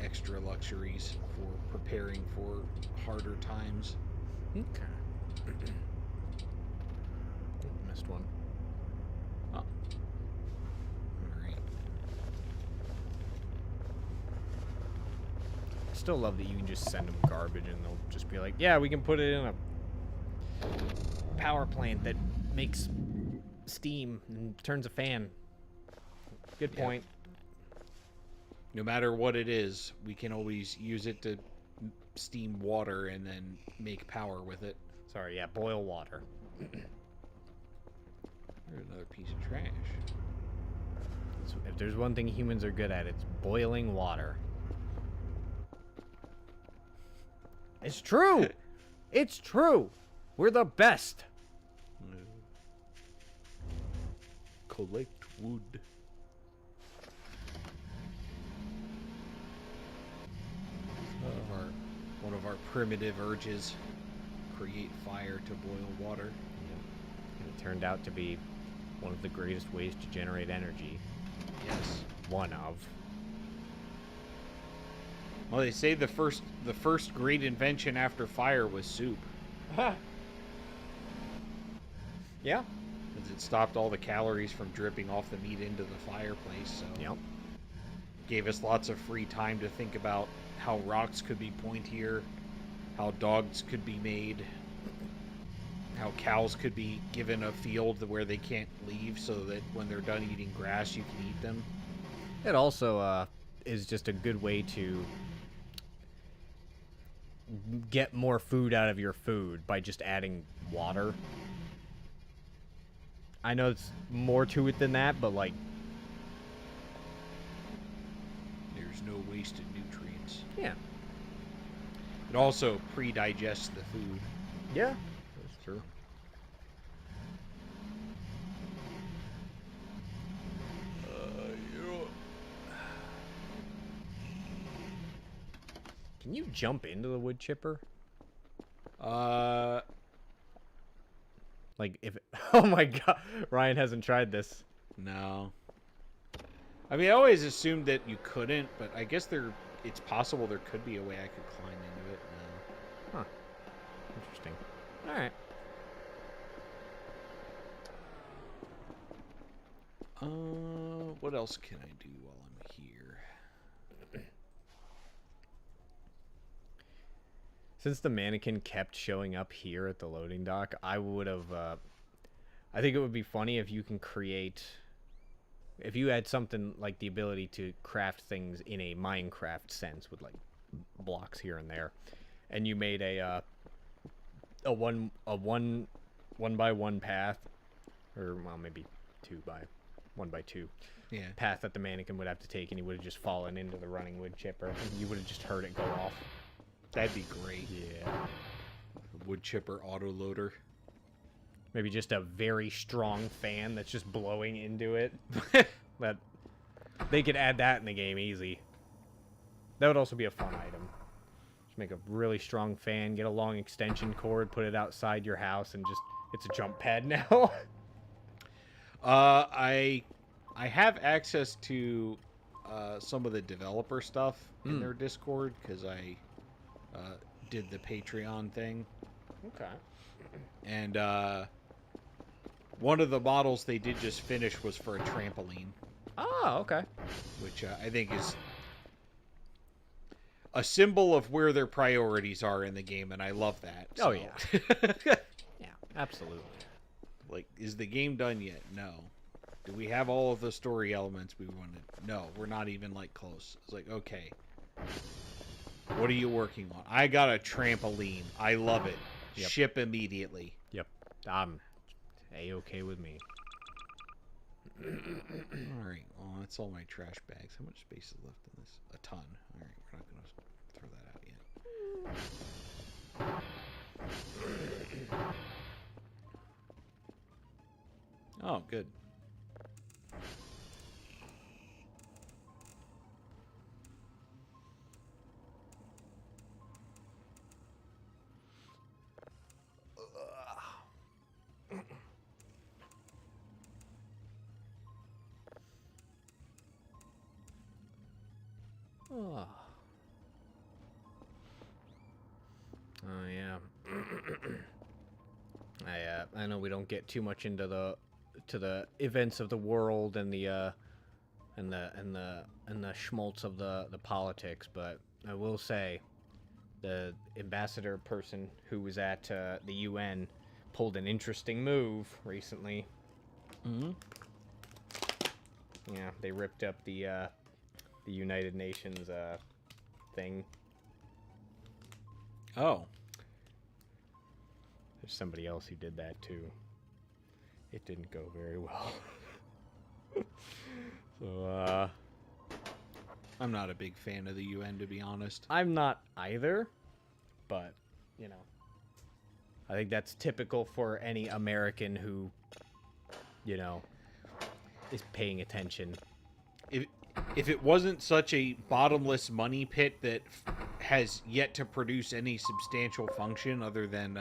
B: extra luxuries for preparing for harder times.
A: Okay. Missed one.
B: Oh. All right.
A: I still love that you can just send them garbage and they'll just be like, yeah, we can put it in a power plant that makes steam and turns a fan. Good
B: Yeah.
A: point.
B: No matter what it is, we can always use it to steam water and then make power with it.
A: Sorry, yeah, boil water.
B: There's another piece of trash.
A: So if there's one thing humans are good at, it's boiling water. It's true! It's true! We're the best!
B: Collect wood. One of our primitive urges. Create fire to boil water.
A: And it turned out to be one of the greatest ways to generate energy.
B: Yes.
A: One of.
B: Well, they say the first great invention after fire was soup.
A: Yeah?
B: Because it stopped all the calories from dripping off the meat into the fireplace, so
A: Yep.
B: gave us lots of free time to think about how rocks could be pointier, how dogs could be made, how cows could be given a field where they can't leave so that when they're done eating grass, you can eat them.
A: It also is just a good way to get more food out of your food by just adding water. I know it's more to it than that, but like,
B: There's no wasted nutrients.
A: yeah.
B: It also pre-digests the food.
A: Yeah, that's true. Can you jump into the wood chipper? Like if oh my god, Ryan hasn't tried this.
B: No. I mean, I always assumed that you couldn't, but I guess it's possible there could be a way I could climb into it. No.
A: Huh. Interesting. All right.
B: What else can I do while I'm here?
A: Since the mannequin kept showing up here at the loading dock, I would have I think it would be funny if you can create if you had something like the ability to craft things in a Minecraft sense with like blocks here and there, and you made a one by one path, or well maybe 1 by 2
B: Yeah.
A: path that the mannequin would have to take, and he would have just fallen into the running wood chipper, and you would have just heard it go off.
B: That'd be great.
A: Yeah.
B: Wood chipper autoloader.
A: Maybe just a very strong fan that's just blowing into it. That they could add that in the game easy. That would also be a fun item. Just make a really strong fan, get a long extension cord, put it outside your house, and just it's a jump pad now.
B: I have access to some of the developer stuff in their Discord because I did the Patreon thing.
A: Okay.
B: And one of the models they did just finish was for a trampoline.
A: Oh, okay.
B: Which I think is a symbol of where their priorities are in the game, and I love that.
A: Oh,
B: so.
A: yeah. Yeah, absolutely.
B: Like, is the game done yet? No. Do we have all of the story elements we wanted? No, we're not even, like, close. It's like, okay. What are you working on? I got a trampoline. I love it.
A: Yep.
B: Ship immediately.
A: Yep. A-okay with me.
B: Alright, well, that's all my trash bags. How much space is left in this? A ton. Alright, we're not going to throw that out yet. Oh, good.
A: Oh, yeah. I know we don't get too much into the events of the world and the schmaltz of the politics, but I will say the ambassador person who was at the UN pulled an interesting move recently.
B: Mm-hmm.
A: Yeah, they ripped up the United Nations thing.
B: Oh.
A: There's somebody else who did that too. It didn't go very well. So,
B: I'm not a big fan of the UN, to be honest.
A: I'm not either, but, you know, I think that's typical for any American who, you know, is paying attention.
B: If it wasn't such a bottomless money pit that has yet to produce any substantial function other than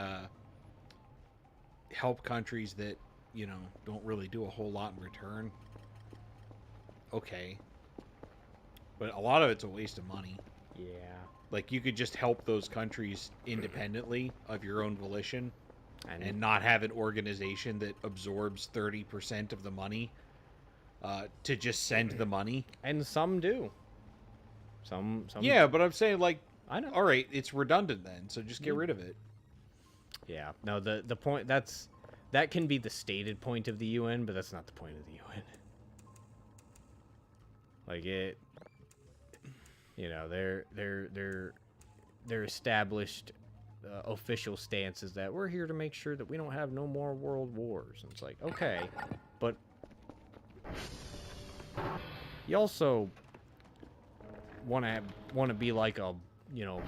B: help countries that, you know, don't really do a whole lot in return, okay. But a lot of it's a waste of money.
A: Yeah.
B: Like, you could just help those countries independently of your own volition and not have an organization that absorbs 30% of the money to just send the money.
A: And some do. Some.
B: Yeah, but I'm saying, like,
A: I know.
B: all right, it's redundant then, so just get rid of it.
A: Yeah. No, the point that can be the stated point of the UN, but that's not the point of the UN. Like it, you know, their established official stance is that we're here to make sure that we don't have no more world wars. And it's like, okay, but you also want to be like a, you know,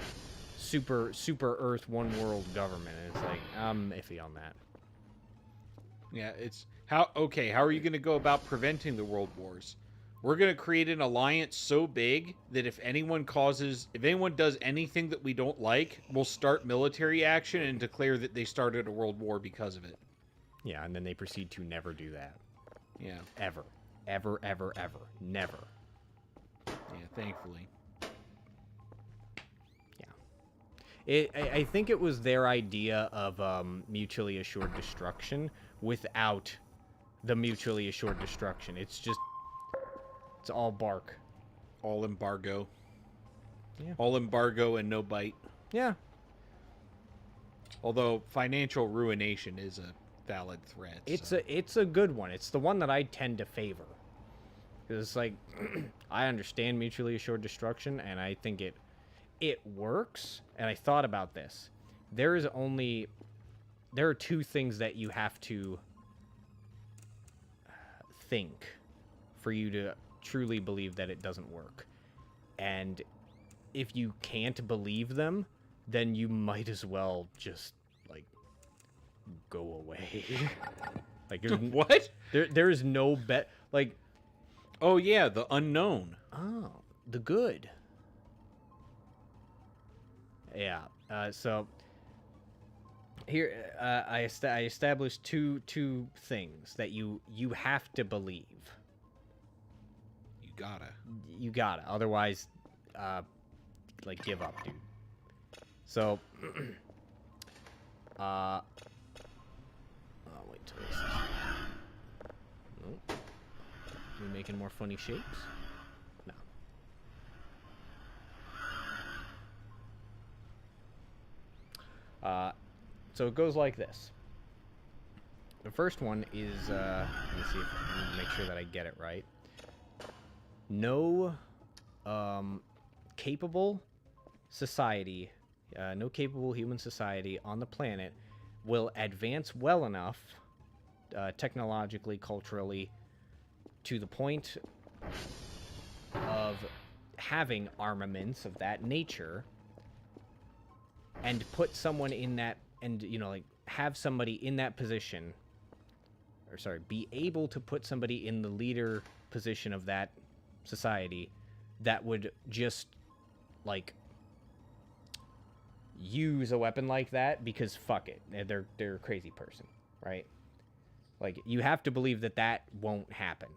A: super Earth one world government, and it's like I'm iffy on that.
B: Yeah, it's how are you going to go about preventing the world wars? We're going to create an alliance so big that if anyone does anything that we don't like, we'll start military action and declare that they started a world war because of it.
A: Yeah, and then they proceed to never do that.
B: Yeah.
A: Ever. Never.
B: Yeah, thankfully.
A: Yeah. I think it was their idea of mutually assured destruction without the mutually assured destruction. It's all bark.
B: All embargo.
A: Yeah.
B: All embargo and no bite.
A: Yeah.
B: Although financial ruination is a valid threat.
A: It's a good one. It's the one that I tend to favor. Because it's like, I understand mutually assured destruction, and I think it works. And I thought about this. There are two things that you have to think for you to truly believe that it doesn't work. And if you can't believe them, then you might as well just, like, go away. Like,
B: what?
A: There is no bet. Like,
B: oh yeah, the unknown.
A: Oh, the good. Yeah. So here I established two things that you have to believe.
B: You gotta.
A: You gotta, otherwise, like, give up, dude. So, I'll wait till this is... Nope. We making more funny shapes? No. So it goes like this. The first one is, let me see if I can make sure that I get it right. No, capable society, no capable human society on the planet will advance well enough, technologically, culturally, to the point of having armaments of that nature, and put someone in that, and, you know, like, have somebody in that position, or sorry, be able to put somebody in the leader position of that society that would just, like, use a weapon like that because fuck it, they're a crazy person, right? Like, you have to believe that that won't happen,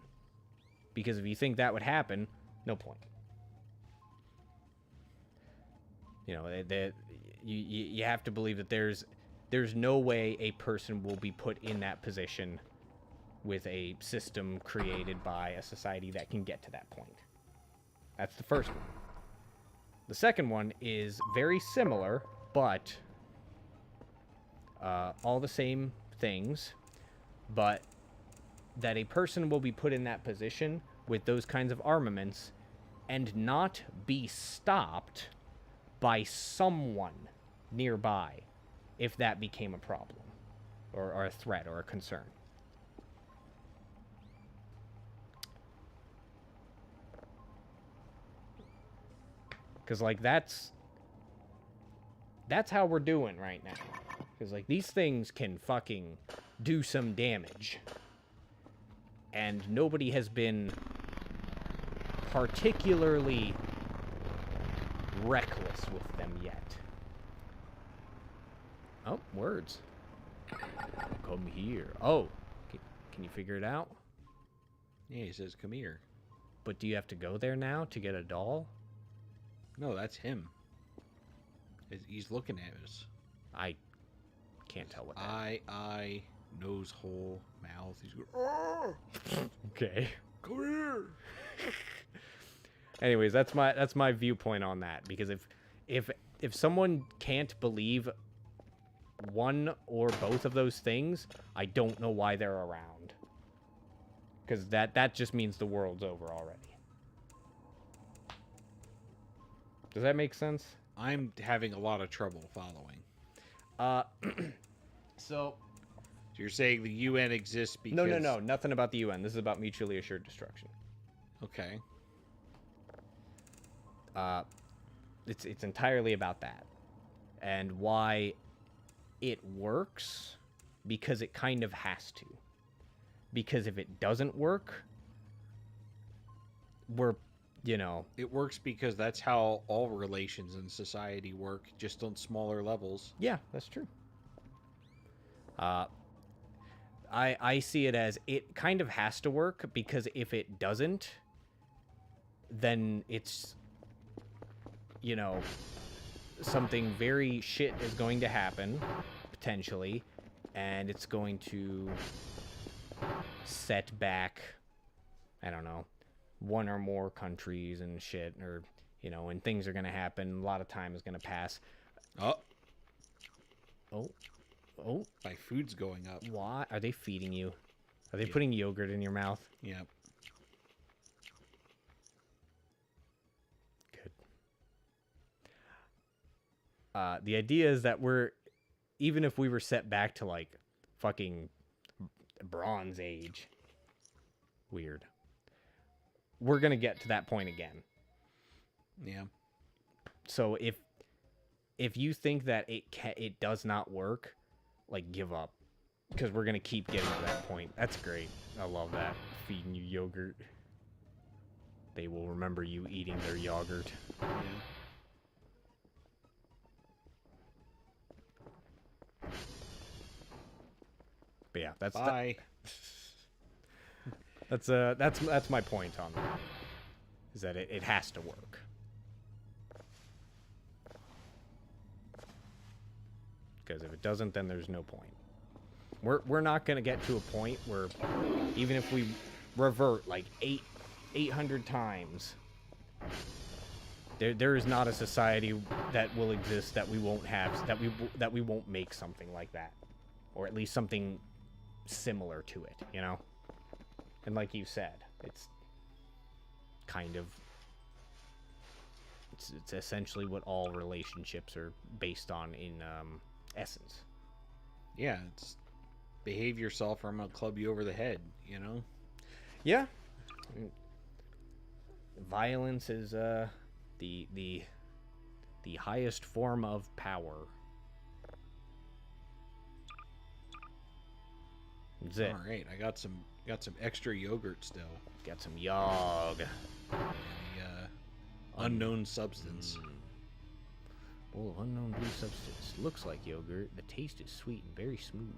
A: because if you think that would happen, no point. You know, you have to believe that there's no way a person will be put in that position with a system created by a society that can get to that point. That's the first one. The second one is very similar, but all the same things, but that a person will be put in that position with those kinds of armaments and not be stopped by someone nearby if that became a problem or a threat or a concern. Because, like, that's how we're doing right now. Because, like, these things can fucking do some damage. And nobody has been particularly reckless with them yet. Oh, words. Come here. Oh, can you figure it out?
B: Yeah, he says, come here.
A: But do you have to go there now to get a doll?
B: No, that's him. He's looking at us.
A: I can't tell what that
B: Eye, nose hole, mouth. He's going, oh,
A: Okay.
B: come here.
A: Anyways, that's my viewpoint on that, because if someone can't believe one or both of those things, I don't know why they're around. Because that just means the world's over already. Does that make sense?
B: I'm having a lot of trouble following.
A: So
B: you're saying the UN exists because...
A: No, nothing about the UN. This is about mutually assured destruction.
B: Okay.
A: It's entirely about that. And why it works, because it kind of has to. Because if it doesn't work, we're, you know...
B: It works because that's how all relations in society work, just on smaller levels.
A: Yeah, that's true. I see it as it kind of has to work, because if it doesn't, then it's, you know, something very shit is going to happen, potentially, and it's going to set back, I don't know, one or more countries and shit, or, you know, and things are going to happen, a lot of time is going to pass.
B: Oh.
A: My
B: food's going up.
A: Why? Are they feeding you? Are they putting yogurt in your mouth?
B: Yeah.
A: Good. The idea is that even if we were set back to, like, fucking Bronze Age, weird, we're gonna get to that point again.
B: Yeah.
A: So if you think that it does not work, like, give up, because we're gonna keep getting to that point. That's great. I love that. Feeding you yogurt. They will remember you eating their yogurt. yeah, that's
B: Bye.
A: that's my point on that. Is that it has to work. Because if it doesn't, then there's no point. We're not gonna get to a point where even if we revert like 800 times, there is not a society that will exist that we won't have that we won't make something like that, or at least something similar to it, you know. And like you said, it's kind of it's essentially what all relationships are based on in essence.
B: Yeah, it's behave yourself or I'm gonna club you over the head, you know?
A: Yeah. Violence is the highest form of power. That's it.
B: All right, I got some extra yogurt still.
A: Got some yog.
B: The unknown substance.
A: Bowl of unknown blue substance. Looks like yogurt. The taste is sweet and very smooth.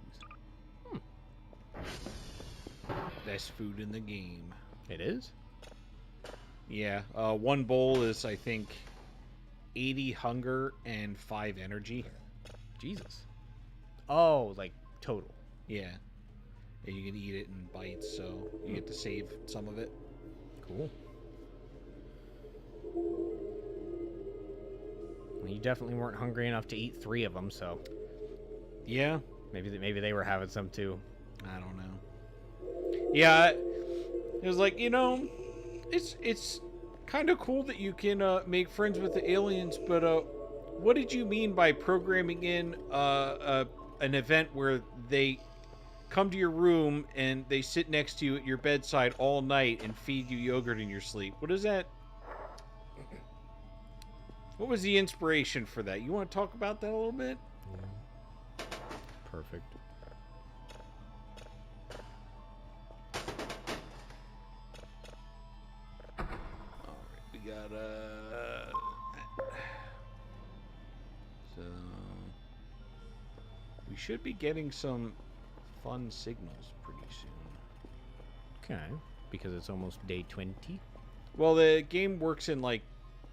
B: Best food in the game.
A: It is?
B: Yeah, one bowl is I think 80 hunger and 5 energy.
A: Jesus. Oh, like total.
B: Yeah. And you can eat it in bites, so you get to save some of it.
A: Cool. Well, you definitely weren't hungry enough to eat 3 of them, so
B: Yeah,
A: maybe they were having some too.
B: I don't know. Yeah, it was like, you know, it's kind of cool that you can make friends with the aliens, but what did you mean by programming in an event where they come to your room and they sit next to you at your bedside all night and feed you yogurt in your sleep? What is that? What was the inspiration for that? You want to talk about that a little bit?
A: Perfect.
B: Alright, we got so we should be getting some fun signals pretty soon.
A: Okay. Because it's almost day 20.
B: Well, the game works in like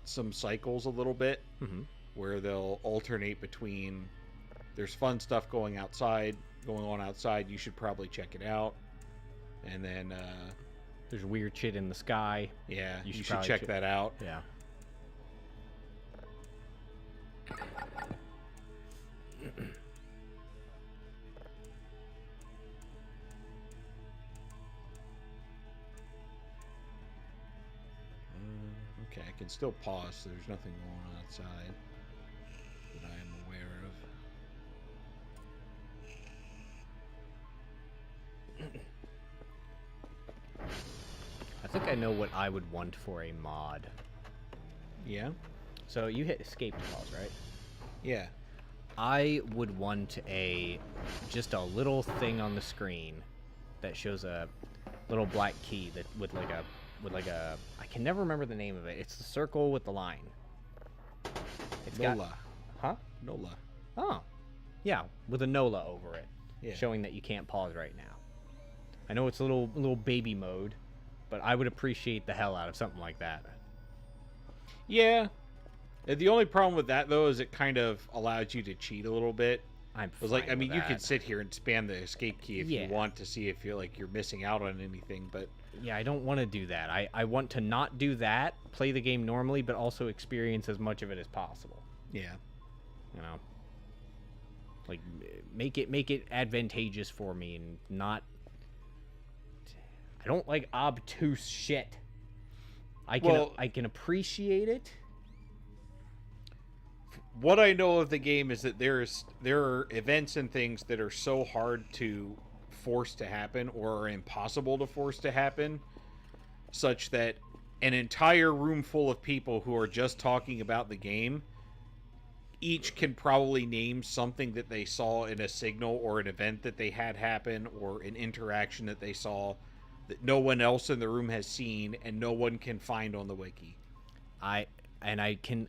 B: some cycles a little bit,
A: Mm-hmm.
B: where they'll alternate between there's fun stuff going on outside, you should probably check it out. And then
A: There's weird shit in the sky.
B: yeah, you should
A: probably
B: check that out.
A: Yeah.
B: Okay, I can still pause, so there's nothing going on outside that I am aware of.
A: I think I know what I would want for a mod.
B: Yeah?
A: So you hit escape to pause, right?
B: Yeah.
A: I would want just a little thing on the screen that shows a little black key that with like a I can never remember the name of it. It's the circle with the line. It's
B: NOLA.
A: Huh?
B: NOLA.
A: Oh. Yeah, with a NOLA over it.
B: Yeah.
A: Showing that you can't pause right now. I know it's a little baby mode, but I would appreciate the hell out of something like that.
B: Yeah. The only problem with that, though, is it kind of allows you to cheat a little bit.
A: I'm
B: It was like,
A: fine
B: I mean,
A: with
B: you
A: that.
B: could sit here and spam the escape key if
A: Yeah.
B: you want to see if you're like you're missing out on anything, but
A: Yeah, I don't want to do that. I want to not do that, play the game normally, but also experience as much of it as possible.
B: yeah.
A: You know, like make it advantageous for me and not. I don't like obtuse shit. I can appreciate it.
B: What I know of the game is that there are events and things that are so hard to force to happen or are impossible to force to happen, such that an entire room full of people who are just talking about the game each can probably name something that they saw in a signal or an event that they had happen or an interaction that they saw that no one else in the room has seen and no one can find on the wiki.
A: I can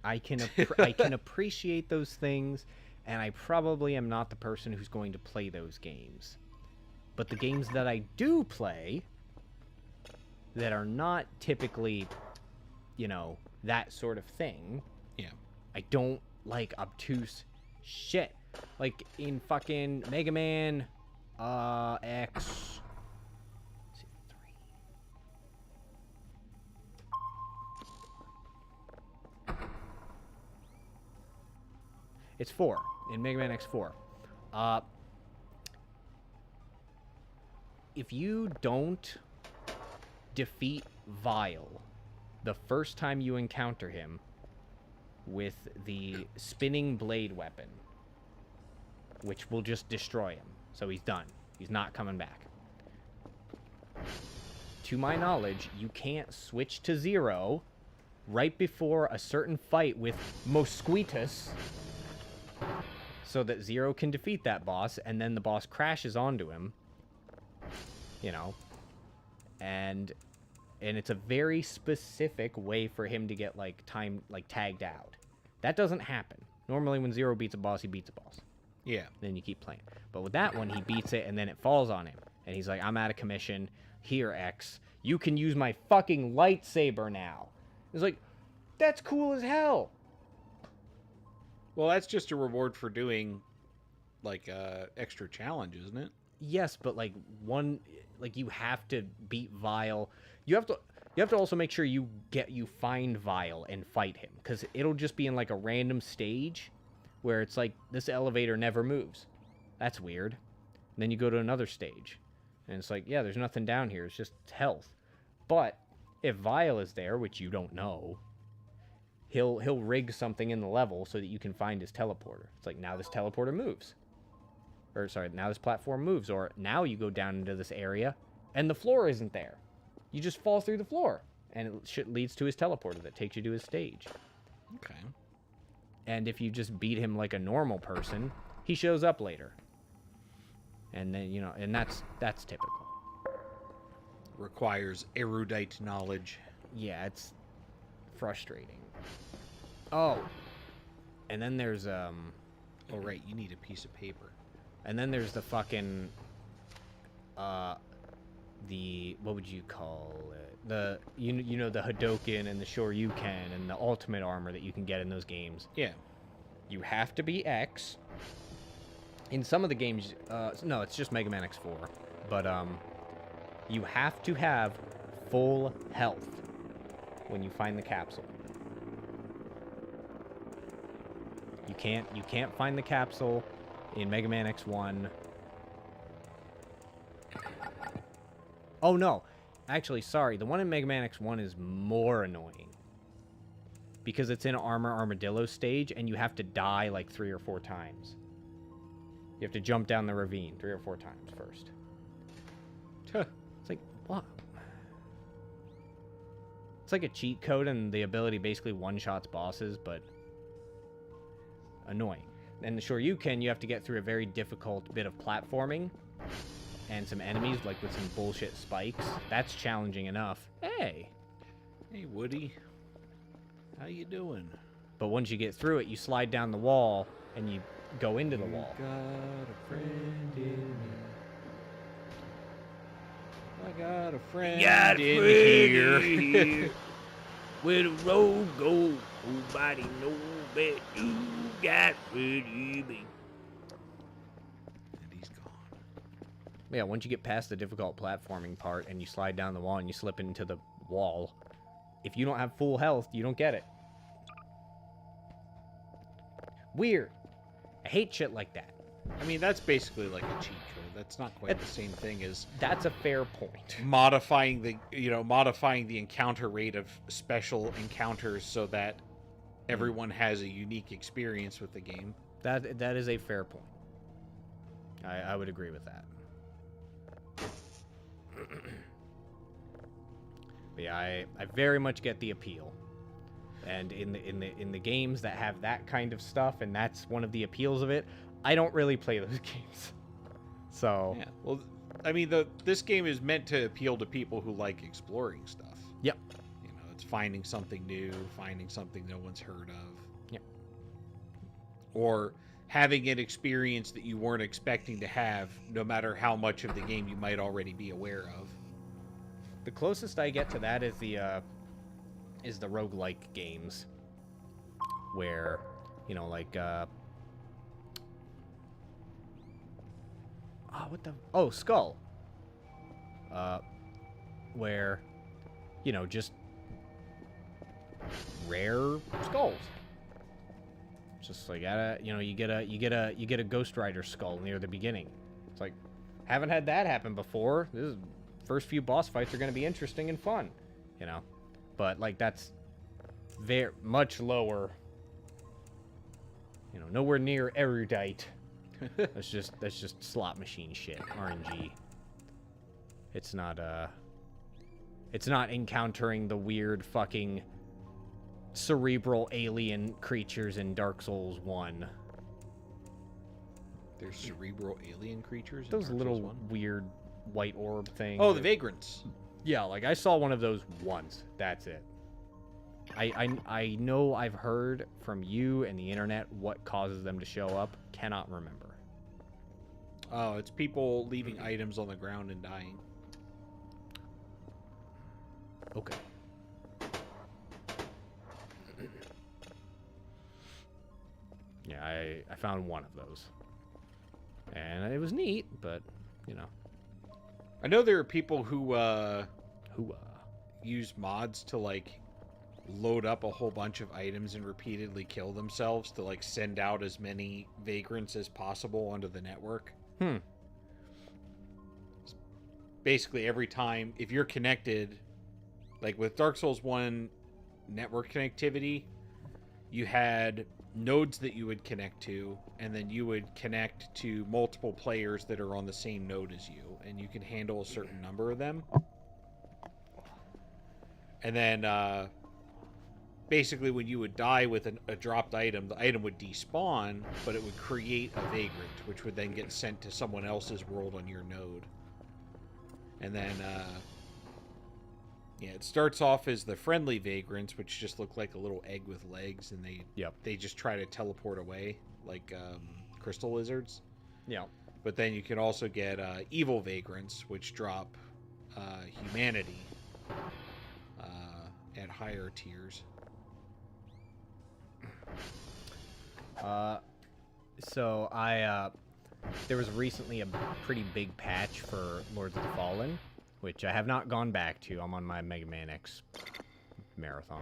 A: appreciate those things, and I probably am not the person who's going to play those games. But the games that I do play that are not typically, you know, that sort of thing,
B: Yeah.
A: I don't like obtuse shit. Like in fucking Mega Man X. Is it 3? It's 4 in Mega Man X4. If you don't defeat Vile the first time you encounter him with the spinning blade weapon, which will just destroy him, so he's done. He's not coming back. To my knowledge, you can't switch to Zero right before a certain fight with Mosquitus so that Zero can defeat that boss, and then the boss crashes onto him. You know, and it's a very specific way for him to get like tagged out. That doesn't happen. Normally when Zero beats a boss, he beats a boss.
B: Yeah.
A: Then you keep playing. But with that one, he beats it and then it falls on him. And he's like, I'm out of commission. Here, X, you can use my fucking lightsaber now. It's like, that's cool as hell.
B: Well, that's just a reward for doing like extra challenge, isn't it?
A: Yes, but like you have to beat Vile. You have to also make sure you find Vile and fight him, because it'll just be in like a random stage where it's like this elevator never moves. That's weird. And then you go to another stage and it's like, yeah, there's nothing down here. It's just health. But if Vile is there, which you don't know, he'll rig something in the level so that you can find his teleporter. It's like, now this teleporter moves. Or sorry, now this platform moves, or now you go down into this area and the floor isn't there. You just fall through the floor and it leads to his teleporter that takes you to his stage.
B: Okay.
A: And if you just beat him like a normal person, he shows up later. And then, you know, and that's typical.
B: Requires erudite knowledge.
A: Yeah, it's frustrating. Oh. And then there's
B: Oh right, you need a piece of paper.
A: And then there's the fucking the, what would you call it? The you know the Hadoken and the Shoryuken and the ultimate armor that you can get in those games.
B: Yeah.
A: You have to be X. In some of the games, no, it's just Mega Man X4. But you have to have full health when you find the capsule. You can't find the capsule in Mega Man X1. Oh no, actually, sorry. The one in Mega Man X1 is more annoying because it's in Armadillo stage, and you have to die like 3 or 4 times. You have to jump down the ravine 3 or 4 times first. It's like, what? It's like a cheat code, and the ability basically one-shots bosses, but annoying. And the Shoryuken, you have to get through a very difficult bit of platforming and some enemies, like with some bullshit spikes. That's challenging enough. Hey!
B: Hey, Woody. How you doing?
A: But once you get through it, you slide down the wall, and you go into the wall.
B: Got a friend in me. I got a friend in here.
A: Where the road goes, nobody knows that you got Freddie.
B: And he's gone.
A: Yeah, once you get past the difficult platforming part and you slide down the wall and you slip into the wall, if you don't have full health, you don't get it. Weird. I hate shit like that.
B: I mean, that's basically like a cheat code. That's not quite the same thing as
A: That's a fair point.
B: modifying the encounter rate of special encounters so that everyone has a unique experience with the game.
A: That is a fair point. I would agree with that. But yeah, I very much get the appeal. And in the games that have that kind of stuff, and that's one of the appeals of it, I don't really play those games. So
B: Yeah. Well, I mean, this game is meant to appeal to people who like exploring stuff.
A: Yep.
B: You know, it's finding something new, finding something no one's heard of.
A: Yep.
B: Or having an experience that you weren't expecting to have, no matter how much of the game you might already be aware of.
A: The closest I get to that is the roguelike games, where, you know, like Skull, where, you know, just rare skulls. Just like you get a Ghost Rider skull near the beginning. It's like, haven't had that happen before. This is, first few boss fights are going to be interesting and fun, you know. But like that's very much lower. You know, nowhere near erudite. That's just slot machine shit, RNG. It's not encountering the weird fucking cerebral alien creatures in Dark Souls 1.
B: There's cerebral alien creatures in
A: Those
B: Dark
A: little
B: Souls 1?
A: weird white orb things.
B: Oh, the vagrants.
A: Yeah, like I saw one of those once. That's it. I know I've heard from you and the internet what causes them to show up. Cannot remember.
B: Oh, it's people leaving items on the ground and dying.
A: Okay. Yeah, I found one of those. And it was neat, but, you know.
B: I know there are people who
A: Who,
B: use mods to, like, load up a whole bunch of items and repeatedly kill themselves to, like, send out as many vagrants as possible onto the network. Basically, every time, if you're connected, like with Dark Souls 1 network connectivity, you had nodes that you would connect to, and then you would connect to multiple players that are on the same node as you, and you can handle a certain number of them. And then, basically, when you would die with a dropped item, the item would despawn, but it would create a vagrant, which would then get sent to someone else's world on your node. And then, yeah, it starts off as the friendly vagrants, which just look like a little egg with legs, and they just try to teleport away, like crystal lizards.
A: yeah.
B: But then you can also get evil vagrants, which drop humanity at higher tiers.
A: So there was recently a pretty big patch for Lords of the Fallen, which I have not gone back to. I'm on my Mega Man X marathon.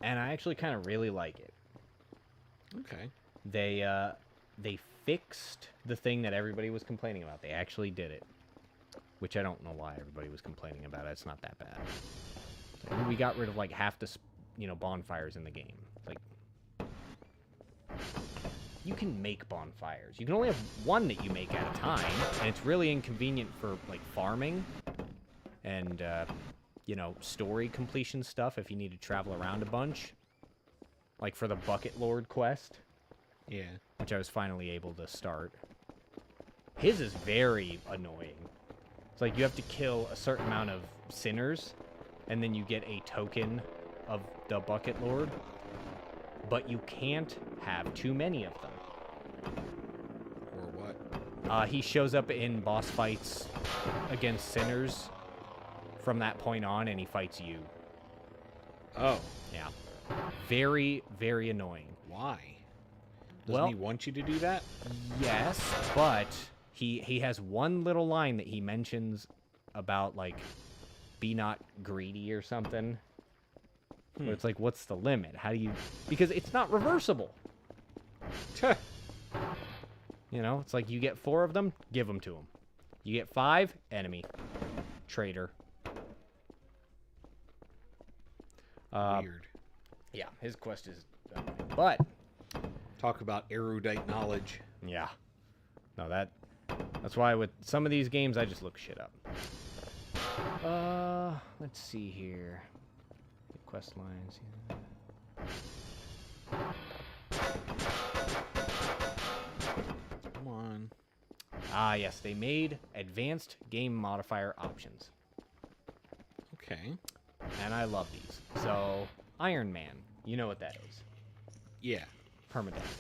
A: And I actually kind of really like it.
B: Okay.
A: They fixed the thing that everybody was complaining about. They actually did it. Which I don't know why everybody was complaining about it. It's not that bad. And we got rid of like half the, bonfires in the game. Like, you can make bonfires. You can only have one that you make at a time, and it's really inconvenient for like farming and story completion stuff if you need to travel around a bunch. Like for the Bucket Lord quest.
B: Yeah.
A: Which I was finally able to start. His is very annoying. It's like you have to kill a certain amount of sinners, and then you get a token of the Bucket Lord. But you can't have too many of them.
B: Or what?
A: He shows up in boss fights against sinners from that point on, and he fights you.
B: Oh.
A: Yeah. Very, very annoying.
B: Why? Doesn't he want you to do that?
A: Yes, but he has one little line that he mentions about, like, be not greedy or something. Where it's like, what's the limit? How do you... Because it's not reversible. It's like you get 4 of them, give them to him. You get 5, enemy. Traitor.
B: Weird.
A: Yeah, his quest is... But...
B: Talk about erudite knowledge.
A: Yeah. No, that's why with some of these games, I just look shit up. Let's see here. Quest lines. Yeah.
B: Come on.
A: Ah, yes, they made advanced game modifier options.
B: Okay.
A: And I love these. So, Iron Man. You know what that is.
B: Yeah.
A: Permadeath,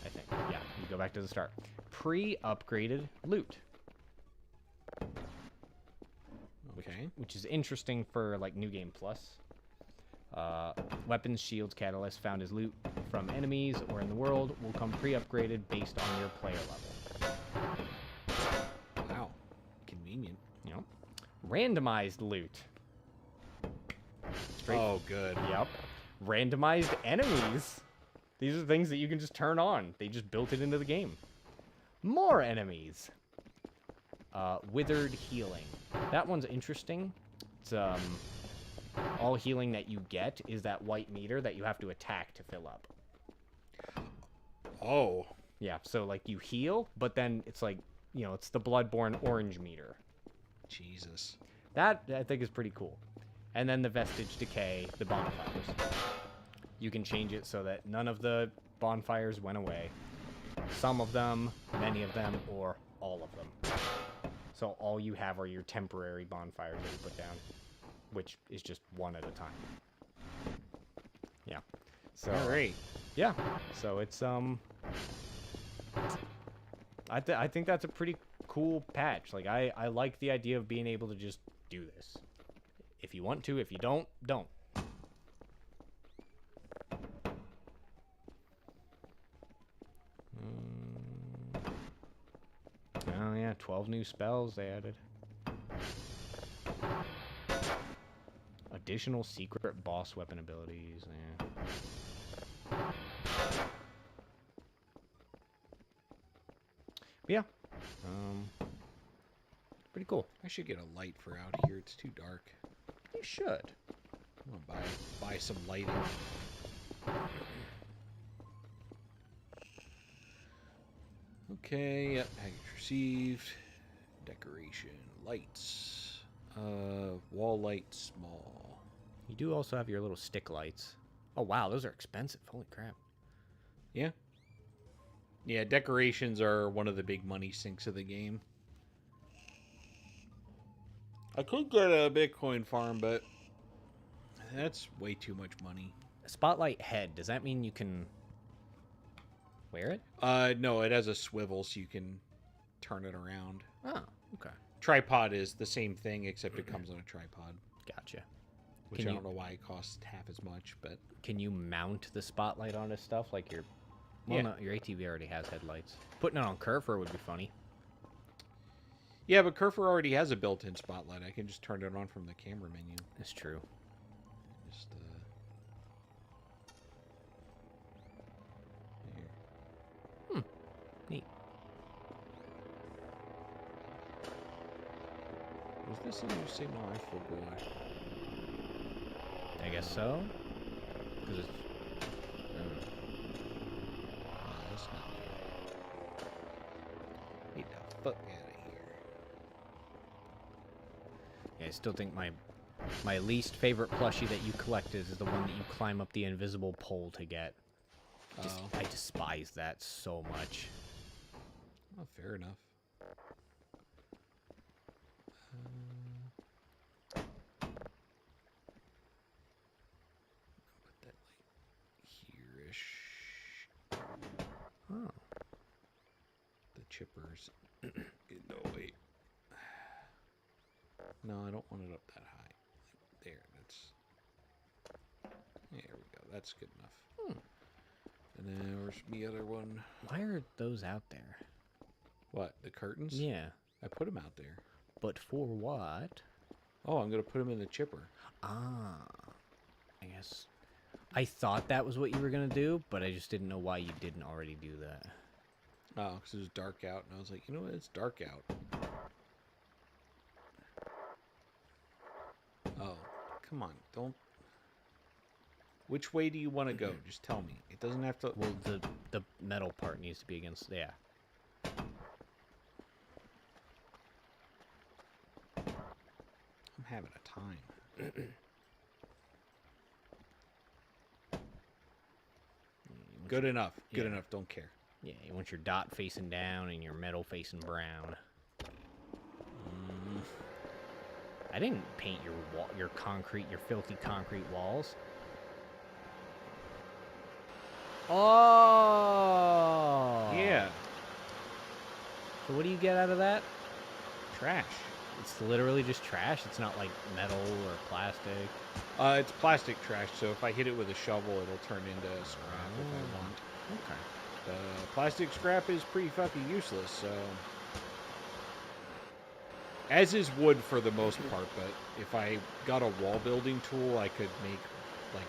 A: I think. Yeah, you go back to the start. Pre-upgraded loot.
B: Okay.
A: Which is interesting for, like, New Game Plus. Weapons, shields, catalysts found as loot from enemies or in the world will come pre-upgraded based on your player level.
B: Wow. Convenient.
A: You know? Randomized loot.
B: Oh, good.
A: Yep. Randomized enemies. These are things that you can just turn on. They just built it into the game. More enemies. Withered healing. That one's interesting. It's, all healing that you get is that white meter that you have to attack to fill up.
B: Oh.
A: Yeah, so, like, you heal, but then it's like, you know, it's the Bloodborne orange meter.
B: Jesus.
A: That, I think, is pretty cool. And then the Vestige Decay, the bonfires. You can change it so that none of the bonfires went away. Some of them, many of them, or all of them. So all you have are your temporary bonfires that you put down, which is just one at a time. Yeah. So,
B: All right.
A: yeah. So it's I think that's a pretty cool patch. Like I like the idea of being able to just do this. If you want to, if you don't, don't. Oh yeah, 12 new spells they added. Additional secret boss weapon abilities. Yeah. Pretty cool.
B: I should get a light for out here. It's too dark.
A: You should.
B: I'm gonna buy some lighting. Okay, yep, package received. Decoration, lights. Wall light small.
A: You do also have your little stick lights. Oh wow, those are expensive. Holy crap.
B: Yeah. Yeah, decorations are one of the big money sinks of the game. I could get a Bitcoin farm, but that's way too much money.
A: Spotlight head, does that mean you can wear it?
B: No, it has a swivel so you can turn it around.
A: Oh, okay.
B: Tripod is the same thing, except it comes on a tripod.
A: Gotcha.
B: Which I don't know why it costs half as much, but...
A: Can you mount the spotlight onto stuff like your... Well,
B: Yeah.
A: no, your ATV already has headlights. Putting it on Kerfur would be funny.
B: Yeah, but Kerfur already has a built-in spotlight. I can just turn it on from the camera menu.
A: That's true.
B: Just, here.
A: Neat.
B: Was this a new signal? I forgot.
A: I guess so. Because it's...
B: No, that's not new. Get the fuck out of here.
A: Yeah, I still think my least favorite plushie that you collect is the one that you climb up the invisible pole to get. I despise that so much.
B: Oh, fair enough. Put that like here-ish.
A: Oh.
B: The chippers. No, wait. No, I don't want it up that high. Like there, that's... There we go. That's good enough. And then where's the other one?
A: Why are those out there?
B: What, the curtains?
A: Yeah.
B: I put them out there.
A: But for what?
B: Oh, I'm going to put them in the chipper.
A: Ah. I guess... I thought that was what you were going to do, but I just didn't know why you didn't already do that.
B: Oh, because it was dark out, and I was like, you know what? It's dark out. Oh, come on. Don't... Which way do you want to go? Just tell me. It doesn't have to...
A: Well, the metal part needs to be against... Yeah.
B: I'm having a time. Good enough. Good enough. Don't care.
A: Yeah, you want your dot facing down and your metal facing brown. I didn't paint your wall, your filthy concrete walls. Oh.
B: Yeah,
A: So what do you get out of that?
B: trash.
A: It's literally just trash. It's not like metal or plastic.
B: It's plastic trash, so if I hit it with a shovel, it'll turn into scrap if I want.
A: Okay.
B: Plastic scrap is pretty fucking useless, so... As is wood for the most part, but if I got a wall building tool, I could make, like,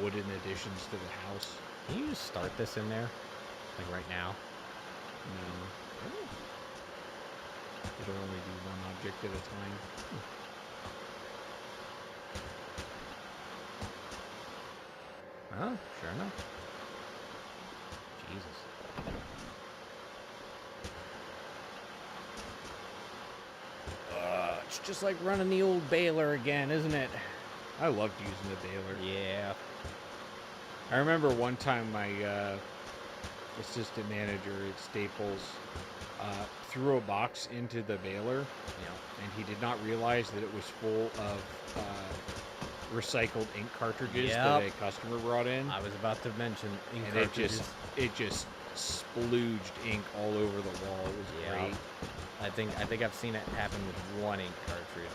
B: wooden additions to the house.
A: Can you just start this in there? Like right now?
B: No. It'll only do one object at a time.
A: Oh, sure enough. Jesus. It's just like running the old baler again, isn't it?
B: I loved using the baler.
A: Yeah.
B: I remember one time my assistant manager at Staples threw a box into the baler, and he did not realize that it was full of recycled ink cartridges that a customer brought in.
A: I was about to mention ink
B: And
A: cartridges.
B: it just splooged ink all over the wall. It was great.
A: I think I've seen it happen with one ink cartridge.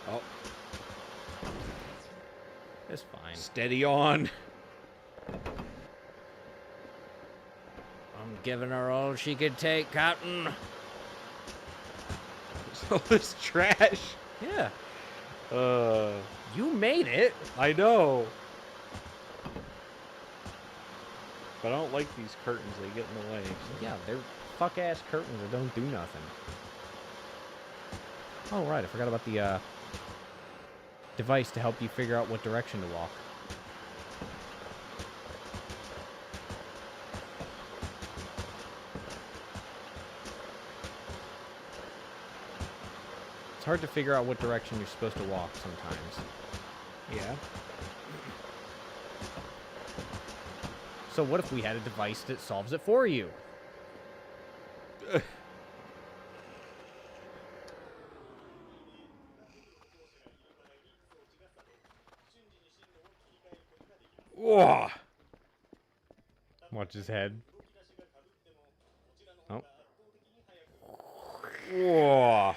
B: Oh,
A: It's fine.
B: steady on.
A: I'm giving her all she could take, Cotton.
B: All this trash.
A: Yeah.
B: Uh,
A: You made it.
B: I know. But I don't like these curtains. They get in the way. So.
A: Yeah, they're fuck-ass curtains that don't do nothing. Oh, right. I forgot about the device to help you figure out what direction to walk. It's hard to figure out what direction you're supposed to walk sometimes.
B: Yeah.
A: So what if we had a device that solves it for you?
B: Whoa.
A: Watch his head. Oh.
B: Whoa.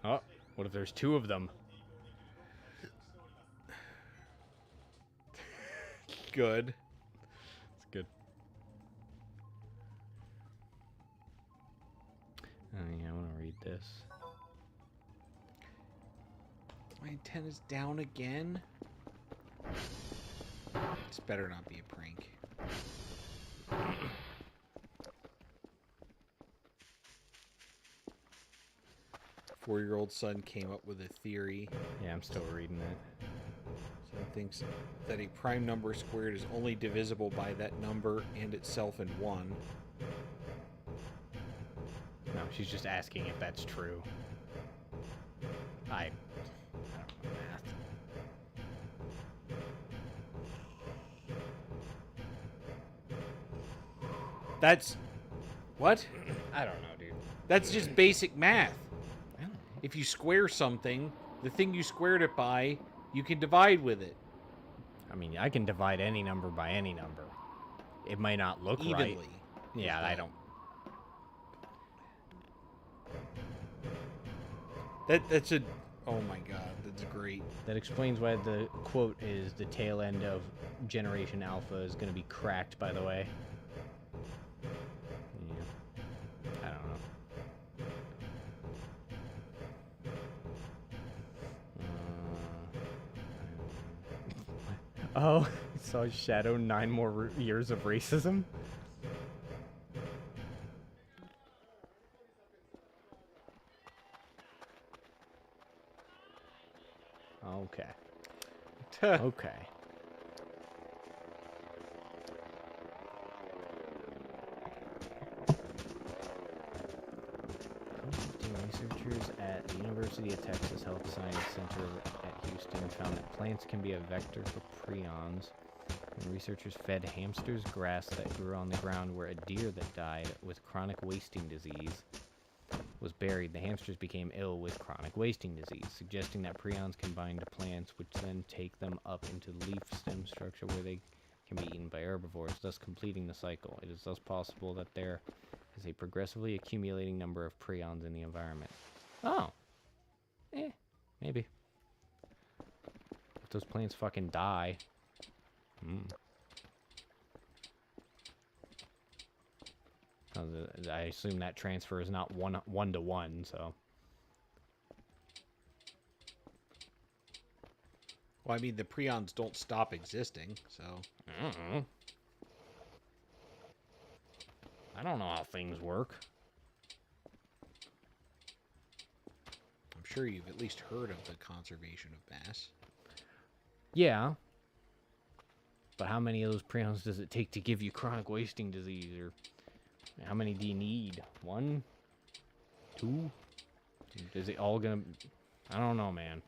A: Oh, what if there's two of them?
B: Good.
A: It's good. Oh yeah, I want to read this.
B: My antenna's down again. This better not be a prank. 4-year-old son came up with a theory.
A: Yeah, I'm still reading it.
B: So he thinks that a prime number squared is only divisible by that number and itself in 1.
A: No, she's just asking if that's true. I don't know math.
B: That's... What?
A: I don't know, dude.
B: That's just basic math.
A: I don't know.
B: If you square something, the thing you squared it by, you can divide with it.
A: I mean, I can divide any number by any number. It might not look
B: Evenly.
A: right. Yeah, I don't.
B: That's a... Oh my god, that's great.
A: That explains why the quote is the tail end of Generation Alpha is going to be cracked, by the way. Yeah. I don't know. Oh, saw Shadow 9 more years of racism? Okay. Okay. Researchers at the University of Texas Health Science Center at Houston found that plants can be a vector for prions When researchers fed hamsters grass that grew on the ground where a deer that died with chronic wasting disease was buried, the hamsters became ill with chronic wasting disease, suggesting that prions can bind to plants, which then take them up into the leaf stem structure where they can be eaten by herbivores, thus completing the cycle. It is thus possible that there is a progressively accumulating number of prions in the environment. Oh. Maybe. If those plants fucking die. I assume that transfer is not one to one, so.
B: Well, I mean, the prions don't stop existing, so.
A: I don't know how things work.
B: I'm sure you've at least heard of the conservation of mass.
A: Yeah. But how many of those prions does it take to give you chronic wasting disease? Or how many do you need? 1? 2? Is it all gonna... I don't know, man.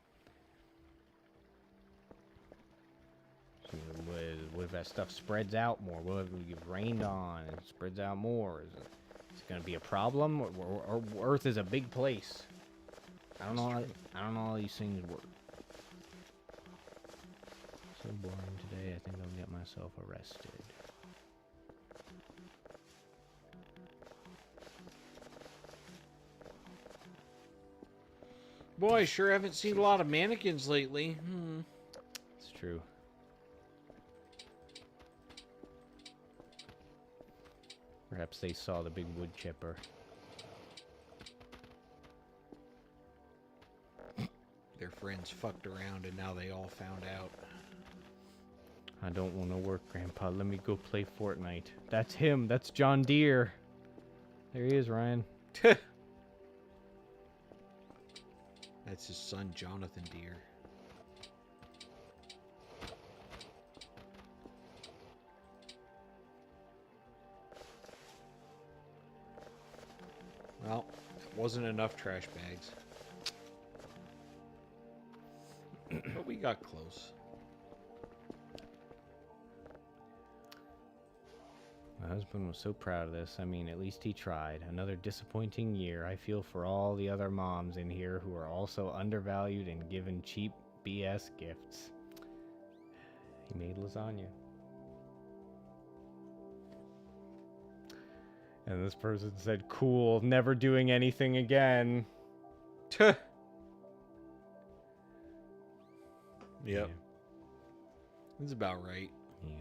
A: So what if that stuff spreads out more? What if we get rained on and it spreads out more? Is it gonna be a problem? Or Earth is a big place. I don't know how these things work. So boring today, I think I'll get myself arrested.
B: Boy, I sure haven't seen a lot of mannequins lately.
A: It's true. Perhaps they saw the big wood chipper.
B: Their friends fucked around and now they all found out.
A: I don't want to work, Grandpa. Let me go play Fortnite. That's him. That's John Deere. There he is, Ryan.
B: That's his son, Jonathan Deere. Well, it wasn't enough trash bags. But we got close.
A: My husband was so proud of this. I mean, at least he tried. Another disappointing year. I feel for all the other moms in here who are also undervalued and given cheap BS gifts. He made lasagna. And this person said, cool, never doing anything again.
B: Yep.
A: Yeah.
B: That's about right.
A: Yeah.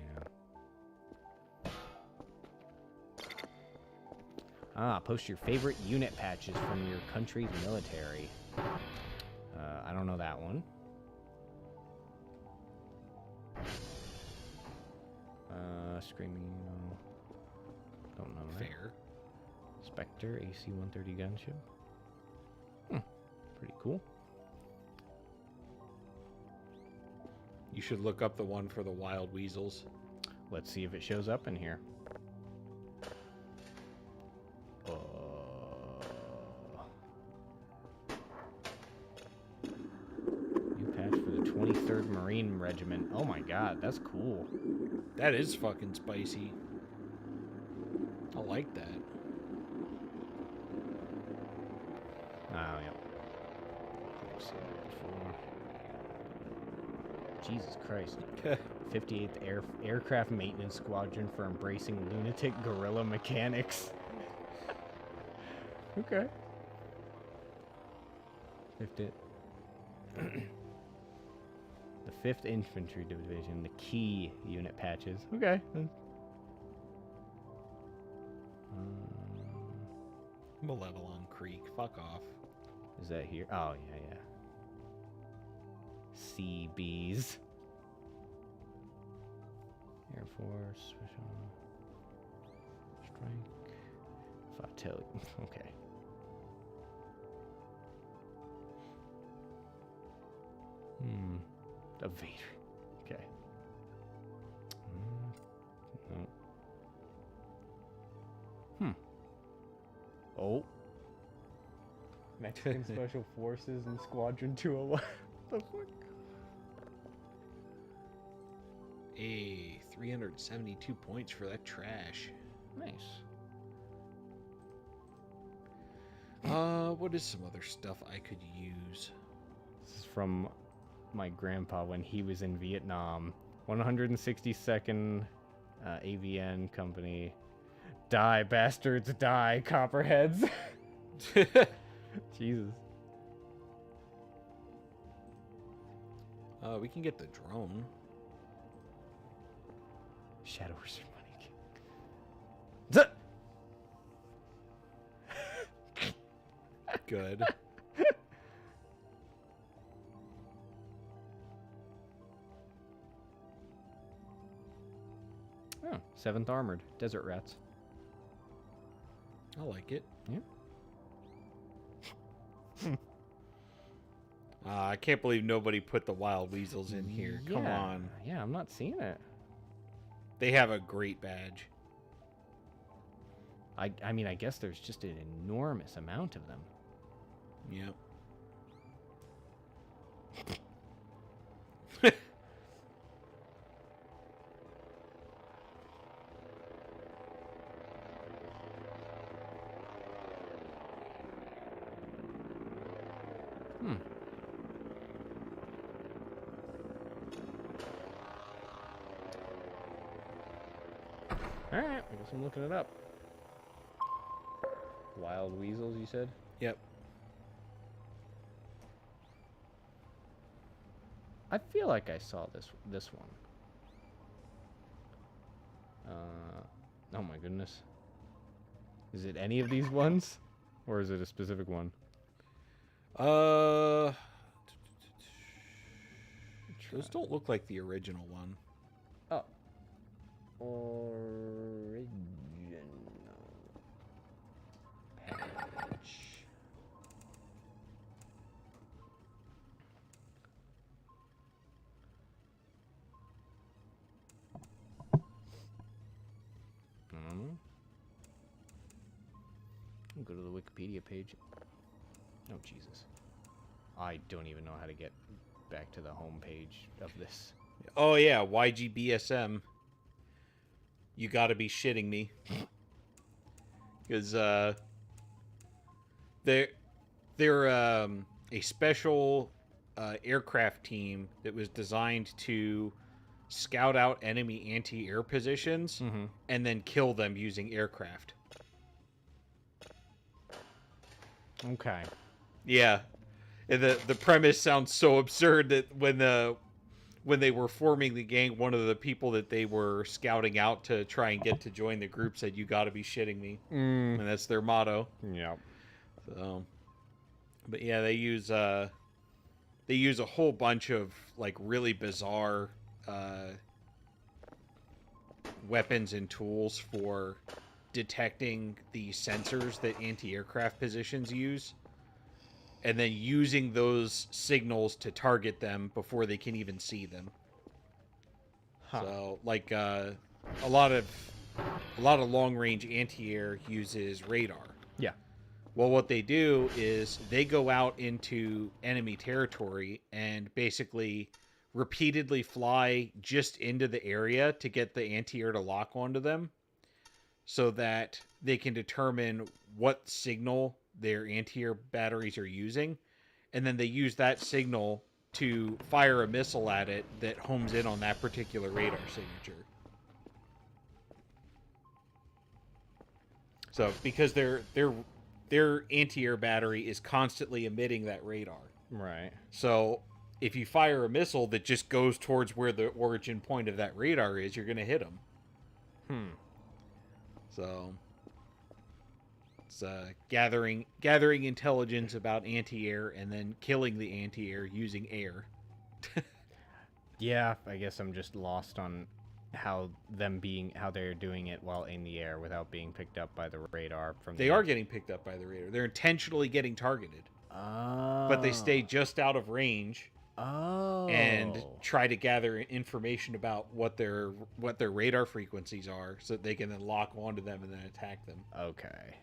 A: Post your favorite unit patches from your country's military. I don't know that one. Screaming. Don't know that.
B: Fair.
A: Spectre AC-130 gunship. Pretty cool.
B: You should look up the one for the wild weasels.
A: Let's see if it shows up in here. New patch for the 23rd Marine Regiment. Oh my god, that's cool.
B: That is fucking spicy. I like that.
A: Oh, yep. I've seen that before. Jesus Christ. 58th Aircraft Maintenance Squadron for embracing lunatic guerrilla mechanics. Okay. 50th. The 5th Infantry Division, the key unit patches. Okay.
B: Malevelon Creek. Fuck off.
A: Is that here? Oh, yeah. CBs. Air Force, Special Strike. Flotilla. Okay. A Vader. Okay. No. Oh. Mexican Special Forces and Squadron 201. The fuck?
B: A3 372 points for that trash.
A: Nice.
B: What is some other stuff I could use?
A: This is from my grandpa when he was in Vietnam. 162nd AVN company. Die, bastards, die, copperheads. Jesus.
B: We can get the drone.
A: Shadow Wizard Money King.
B: Good.
A: Oh, 7th Armored. Desert Rats.
B: I like it.
A: Yeah.
B: I can't believe nobody put the wild weasels in here. Come
A: Yeah.
B: on.
A: Yeah, I'm not seeing it.
B: They have a great badge.
A: I mean, I guess there's just an enormous amount of them.
B: Yep.
A: Hmm. Alright, I guess I'm looking it up. Wild weasels, you said?
B: Yep.
A: I feel like I saw this one. Oh my goodness. Is it any of these ones? Or is it a specific one?
B: Those don't look like the original one.
A: Oh. Original patch. I'll go to the Wikipedia page. Oh, Jesus. I don't even know how to get back to the home page of this.
B: Oh yeah, YGBSM. You gotta be shitting me. Because they're a special aircraft team that was designed to scout out enemy anti-air positions and then kill them using aircraft.
A: Okay.
B: Yeah. And the premise sounds so absurd that when they were forming the gang, one of the people that they were scouting out to try and get to join the group said, "You got to be shitting me," and that's their motto.
A: Yep.
B: So, but yeah, they use a whole bunch of like really bizarre weapons and tools for detecting the sensors that anti-aircraft positions use, and then using those signals to target them before they can even see them.
A: Huh.
B: So, like a lot of long-range anti-air uses radar.
A: Yeah.
B: Well, what they do is they go out into enemy territory and basically repeatedly fly just into the area to get the anti-air to lock onto them, so that they can determine what signal their anti-air batteries are using, and then they use that signal to fire a missile at it that homes in on that particular radar signature. So because their anti-air battery is constantly emitting that radar.
A: Right.
B: So if you fire a missile that just goes towards where the origin point of that radar is, you're going to hit them. So it's gathering intelligence about anti-air and then killing the anti-air using air.
A: Yeah, I guess I'm just lost on how they're doing it while in the air without being picked up by the radar from
B: They are getting picked up by the radar. They're intentionally getting targeted.
A: Oh.
B: But they stay just out of range.
A: Oh.
B: And try to gather information about what their radar frequencies are, so that they can then lock onto them and then attack them.
A: Okay.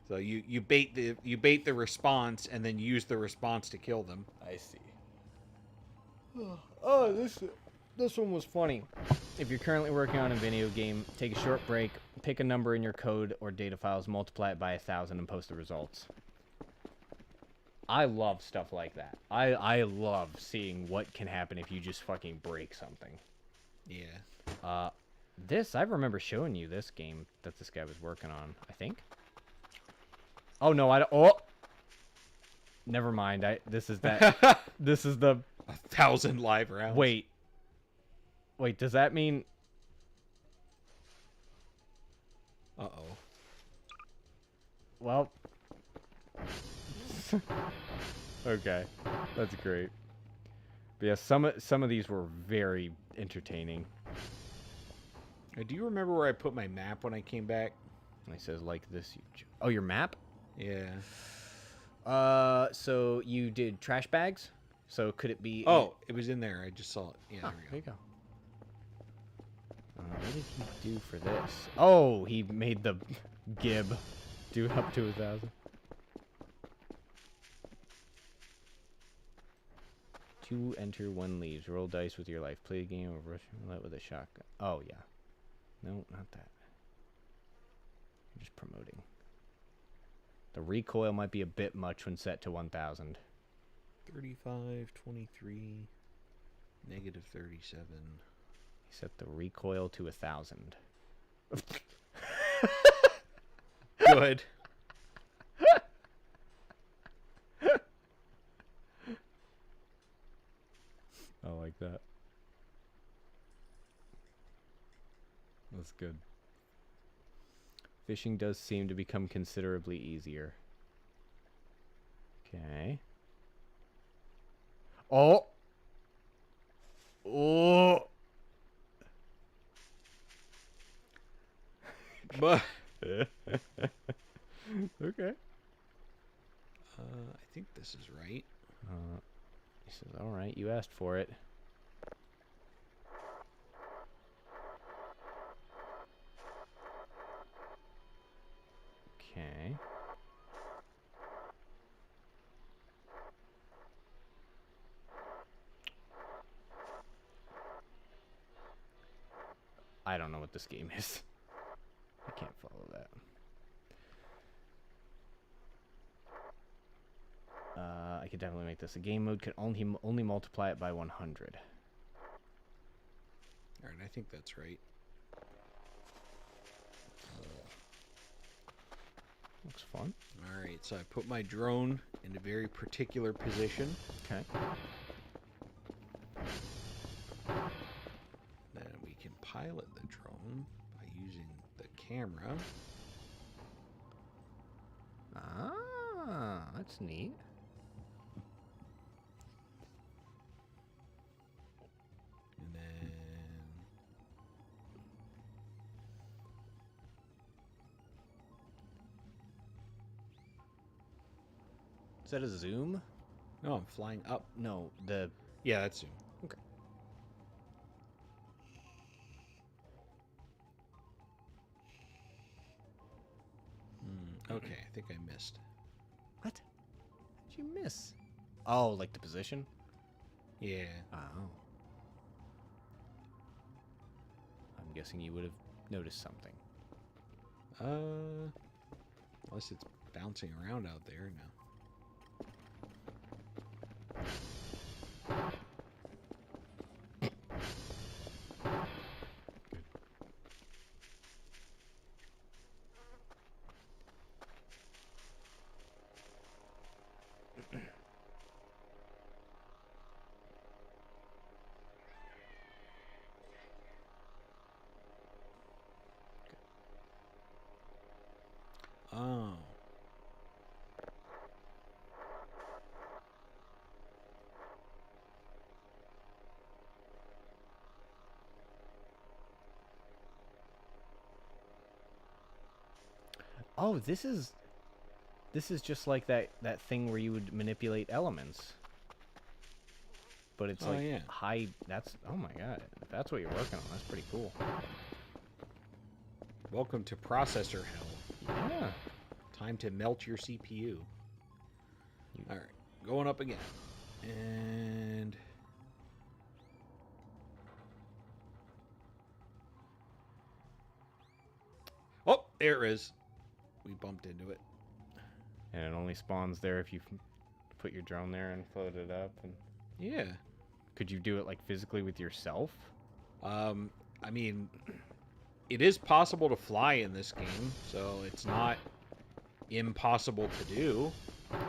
B: So you bait the response and then use the response to kill them.
A: I see. Oh, This one was funny. If you're currently working on a video game, take a short break, pick a number in your code or data files, multiply it by 1,000, and post the results. I love stuff like that. I love seeing what can happen if you just fucking break something.
B: Yeah.
A: I remember showing you this game that this guy was working on, I think. Oh, no, I don't. Oh! Never mind. This is that. This is the.
B: 1,000 live rounds.
A: Wait. Wait, does that mean.
B: Uh-oh.
A: Well. Okay. That's great. But yeah, some of these were very entertaining.
B: Do you remember where I put my map when I came back?
A: And he says, like this. Oh, your map?
B: Yeah.
A: So you did trash bags? So could it be...
B: Oh, it was in there. I just saw it. Yeah,
A: Oh,
B: there
A: there
B: we
A: you
B: go.
A: go. What did he do for this? Oh, he made the gib do up to 1,000. 2 enter, 1 leaves. Roll dice with your life. Play a game of Russian roulette with a shotgun. Oh, yeah. No, not that. I'm just promoting. The recoil might be a bit much when set to 1,000.
B: 35, 23, negative 37.
A: He set the recoil to 1,000.
B: Good.
A: I like that. That's good. Fishing does seem to become considerably easier. Okay. Oh! Oh!
B: But
A: Okay.
B: I think this is right.
A: He says, alright, you asked for it. Okay. I don't know what this game is. I can't follow that. I could definitely make this. A game mode can only multiply it by 100.
B: All right, I think that's right.
A: Looks fun.
B: All right, so I put my drone in a very particular position.
A: Okay.
B: Then we can pilot the drone by using the camera.
A: Ah, that's neat.
B: And then
A: Is that a zoom?
B: no, I'm flying up.
A: No, the...
B: Yeah, that's zoom.
A: Okay.
B: Okay, I think I missed.
A: What? How'd you miss? Oh, like the position?
B: Yeah.
A: Oh. I'm guessing you would have noticed something.
B: Unless it's bouncing around out there now. Oh.
A: Oh, this is just like that thing where you would manipulate elements. But it's
B: Oh,
A: like
B: yeah.
A: high. That's, oh my god. If that's what you're working on, that's pretty cool.
B: Welcome to processor hell.
A: Yeah.
B: Time to melt your CPU. All right, going up again. And There it is. We bumped into it.
A: And it only spawns there if you put your drone there and float it up. And
B: Yeah.
A: could you do it like physically with yourself?
B: I mean, it is possible to fly in this game, so it's not impossible to do.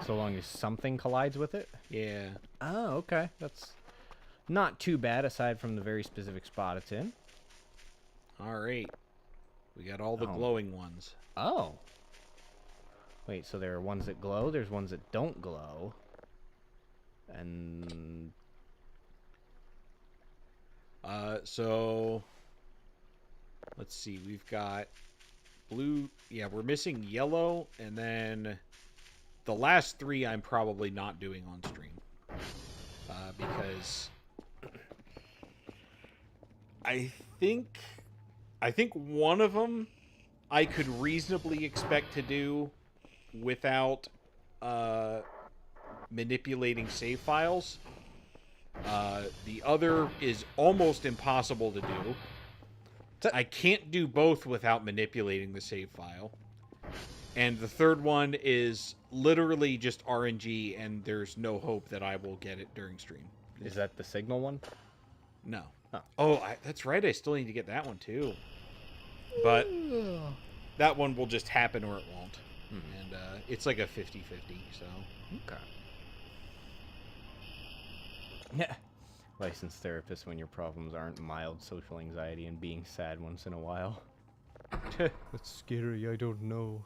A: So long as something collides with it?
B: Yeah.
A: Oh, okay. That's not too bad aside from the very specific spot it's in.
B: All right. We got all the
A: Oh.
B: glowing ones.
A: Oh. Wait, so there are ones that glow, there's ones that don't glow. And
B: So let's see. We've got blue. Yeah, we're missing yellow, and then the last three I'm probably not doing on stream because I think one of them I could reasonably expect to do without manipulating save files. The other is almost impossible to do. I can't do both without manipulating the save file. And the third one is literally just RNG, and there's no hope that I will get it during stream.
A: is that the signal one?
B: No.
A: Oh.
B: That's right. I still need to get that one, too. But that one will just happen or it won't. And it's like a 50-50, so...
A: Okay. Yeah. Licensed therapist when your problems aren't mild social anxiety and being sad once in a while. That's scary, I don't know.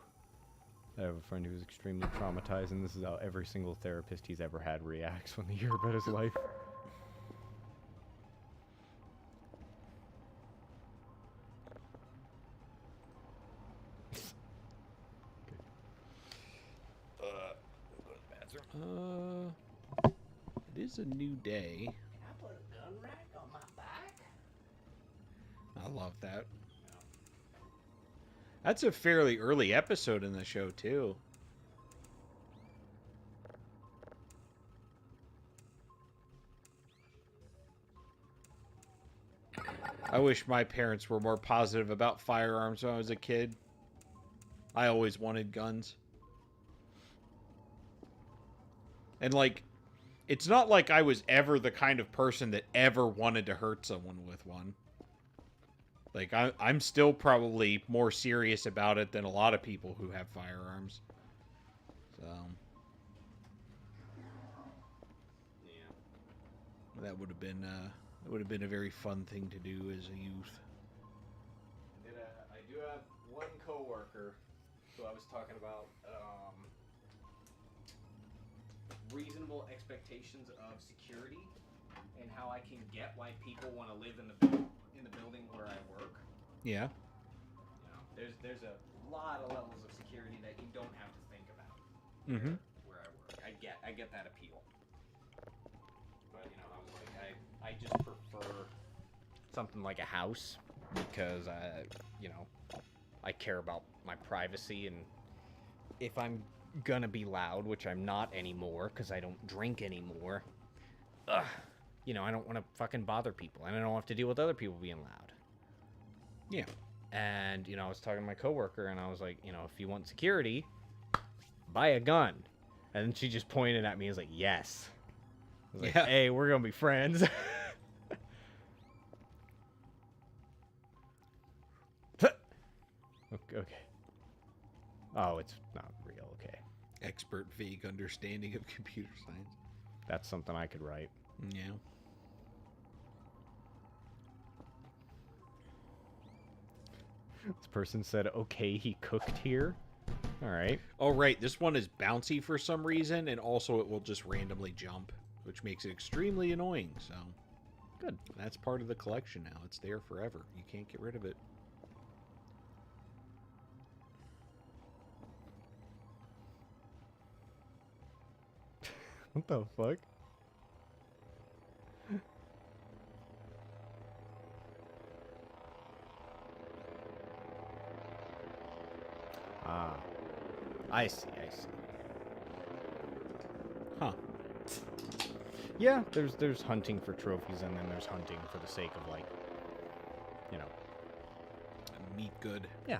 A: I have a friend who's extremely traumatized, and this is how every single therapist he's ever had reacts when they hear about his life.
B: It is a new day.
A: I put a gun rack on my back?
B: I love that. That's a fairly early episode in the show, too. I wish my parents were more positive about firearms when I was a kid. I always wanted guns. And, like, it's not like I was ever the kind of person that ever wanted to hurt someone with one. Like, I'm still probably more serious about it than a lot of people who have firearms. So... yeah. That would have been a very fun thing to do as a youth.
A: I do have one coworker who I was talking about reasonable expectations of security and how I can get why people want to live in the building where I work.
B: Yeah.
A: You know, there's a lot of levels of security that you don't have to think about.
B: Mm-hmm.
A: Where I work, I get that appeal. But you know, I was like, I just prefer something like a house because I care about my privacy, and if I'm gonna be loud, which I'm not anymore because I don't drink anymore, I don't want to fucking bother people, and I don't have to deal with other people being loud.
B: Yeah.
A: And I was talking to my coworker, and I was like, if you want security, buy a gun. And then she just pointed at me and was like, yes. I was like,
B: Yeah.
A: hey, we're gonna be friends. Okay. Oh, it's not real. Okay.
B: Expert vague understanding of computer science.
A: That's something I could write.
B: Yeah.
A: This person said, okay, he cooked here. All right.
B: Oh, right. This one is bouncy for some reason, and also it will just randomly jump, which makes it extremely annoying, so...
A: Good.
B: That's part of the collection now. It's there forever. You can't get rid of it.
A: What the fuck? Ah. I see.
B: Huh.
A: Yeah, there's hunting for trophies, and then there's hunting for the sake of, like,
B: Meat good.
A: Yeah.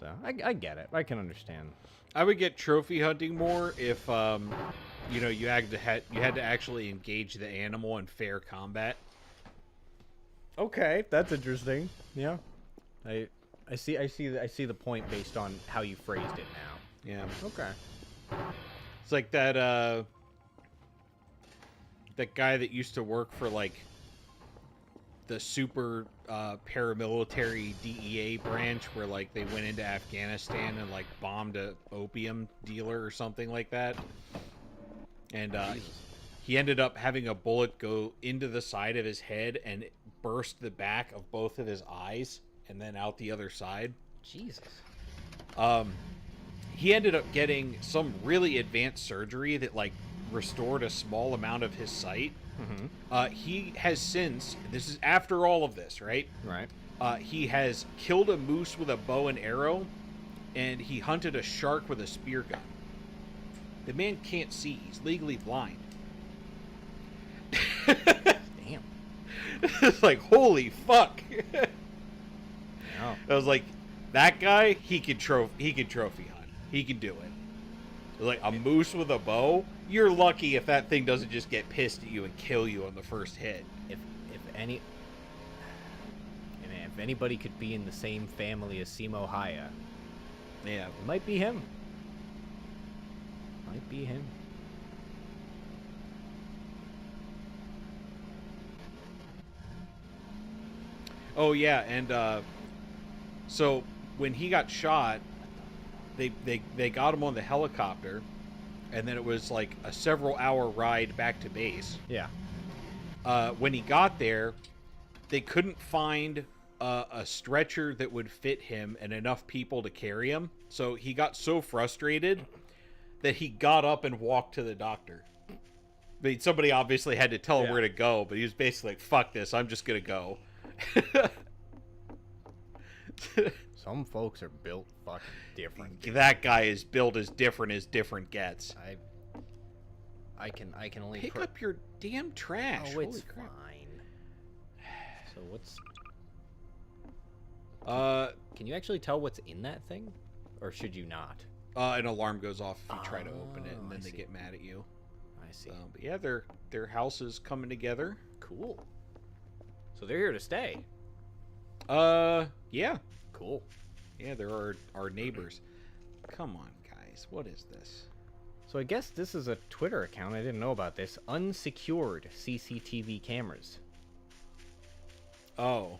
A: So I get it. I can understand.
B: I would get trophy hunting more if you know, you had to actually engage the animal in fair combat.
A: Okay, that's interesting. Yeah, I see the point based on how you phrased it now.
B: Yeah.
A: Okay.
B: It's like that guy that used to work for like the super paramilitary DEA branch where like they went into Afghanistan and like bombed a opium dealer or something like that. And he ended up having a bullet go into the side of his head and burst the back of both of his eyes and then out the other side.
A: Jesus.
B: He ended up getting some really advanced surgery that like restored a small amount of his sight.
A: Mm-hmm.
B: He has since, this is after all of this, right?
A: Right.
B: He has killed a moose with a bow and arrow, and he hunted a shark with a spear gun. The man can't see. He's legally blind.
A: Damn.
B: It's like, holy fuck.
A: No.
B: I was like, that guy, he can trophy hunt. He can do it. Like a moose with a bow, you're lucky if that thing doesn't just get pissed at you and kill you on the first hit.
A: If anybody could be in the same family as Simo Haya,
B: Yeah.
A: it might be him. Might be him.
B: Oh yeah, and so when he got shot, they got him on the helicopter, and then it was like a several hour ride back to base.
A: Yeah.
B: When he got there, they couldn't find a stretcher that would fit him and enough people to carry him. So he got so frustrated that he got up and walked to the doctor. I mean, somebody obviously had to tell him
A: Yeah.
B: where to go, but he was basically like, fuck this, I'm just gonna go.
A: Some folks are built fucking different.
B: That guy is built as different gets.
A: I can only
B: Pick up your damn trash.
A: Oh, it's
B: Holy crap.
A: fine. So what's? Can you actually tell what's in that thing, or should you not?
B: An alarm goes off if you try to open it,
A: Oh,
B: and then
A: I
B: they
A: see.
B: get mad at you.
A: I see.
B: But yeah, their house is coming together.
A: Cool. So they're here to stay.
B: Yeah,
A: Cool.
B: yeah, they're our neighbors. Come on, guys, what is this?
A: So I guess this is a Twitter account. I didn't know about this. Unsecured CCTV cameras.
B: Oh,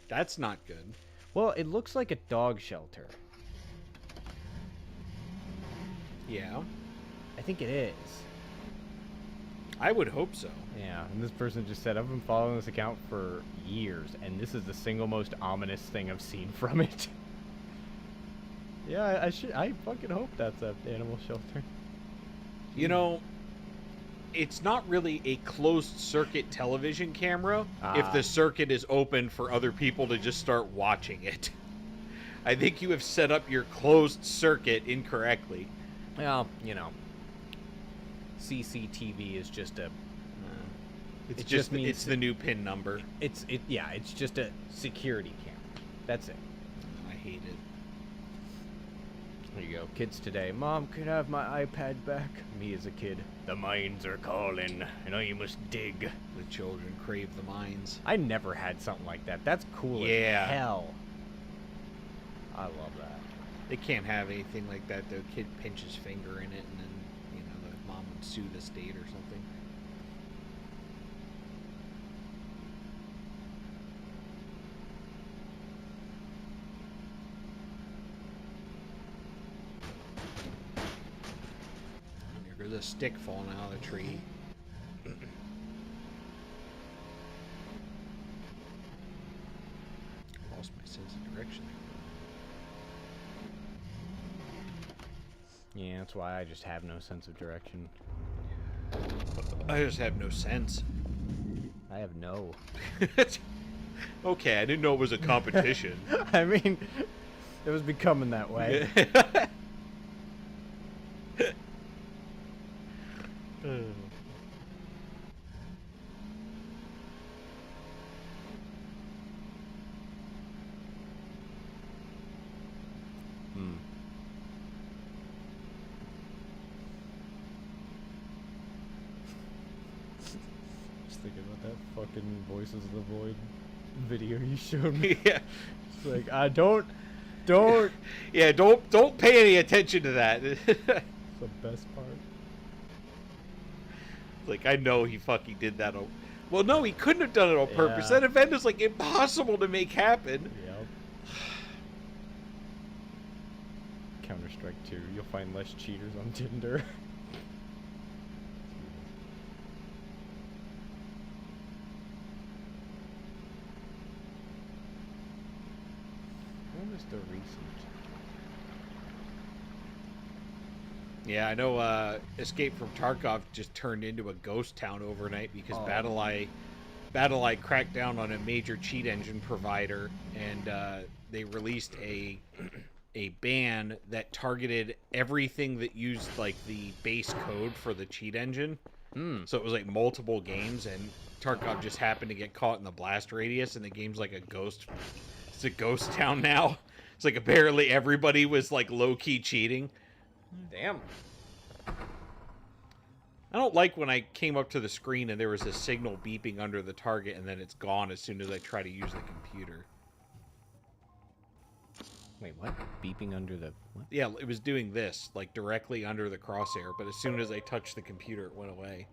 B: that's not good.
A: Well, it looks like a dog shelter.
B: Yeah,
A: I think it is.
B: I would hope so.
A: Yeah, and this person just said, I've been following this account for years, and this is the single most ominous thing I've seen from it. Yeah, I fucking hope that's an animal shelter.
B: You know, it's not really a closed circuit television camera if
A: Ah.
B: the circuit is open for other people to just start watching it. I think you have set up your closed circuit incorrectly.
A: Well, you know, CCTV is just a.
B: It's
A: It
B: just
A: just means
B: it's the new PIN number.
A: It's just a security camera. That's it.
B: I hate it.
A: There you go. Kids today. Mom, could I have my iPad back? Me as a kid. The mines are calling, and I must dig.
B: The children crave the mines.
A: I never had something like that. That's cool
B: Yeah.
A: as hell. I love that.
B: They can't have anything like that. The kid pinch his finger in it, and then the mom would sue the state or something. There goes a stick falling out of the tree. Lost my sense of direction.
A: Yeah, that's why I just have no sense of direction.
B: I just have no sense.
A: I have no.
B: Okay, I didn't know it was a competition.
A: I mean, it was becoming that way. thinking about that fucking Voices of the Void video you showed me.
B: Yeah.
A: It's like, don't.
B: Yeah, don't pay any attention to that.
A: It's the best part.
B: Like, I know he fucking did that. Well, no, he couldn't have done it on purpose.
A: Yeah.
B: That event is, like, impossible to make happen.
A: Yep. Counter-Strike 2. You'll find less cheaters on Tinder. What was the recent?
B: Yeah, I know Escape from Tarkov just turned into a ghost town overnight because BattleEye cracked down on a major cheat engine provider, and they released a ban that targeted everything that used, like, the base code for the cheat engine. So it was, like, multiple games, and Tarkov just happened to get caught in the blast radius, and the game's like a ghost... It's a ghost town now. It's like apparently everybody was, like, low-key cheating.
A: Damn.
B: I don't like when I came up to the screen and there was a signal beeping under the target and then it's gone as soon as I try to use the computer.
A: Wait, what? Beeping under the what?
B: Yeah, it was doing this, like directly under the crosshair, but as soon as I touched the computer, it went away.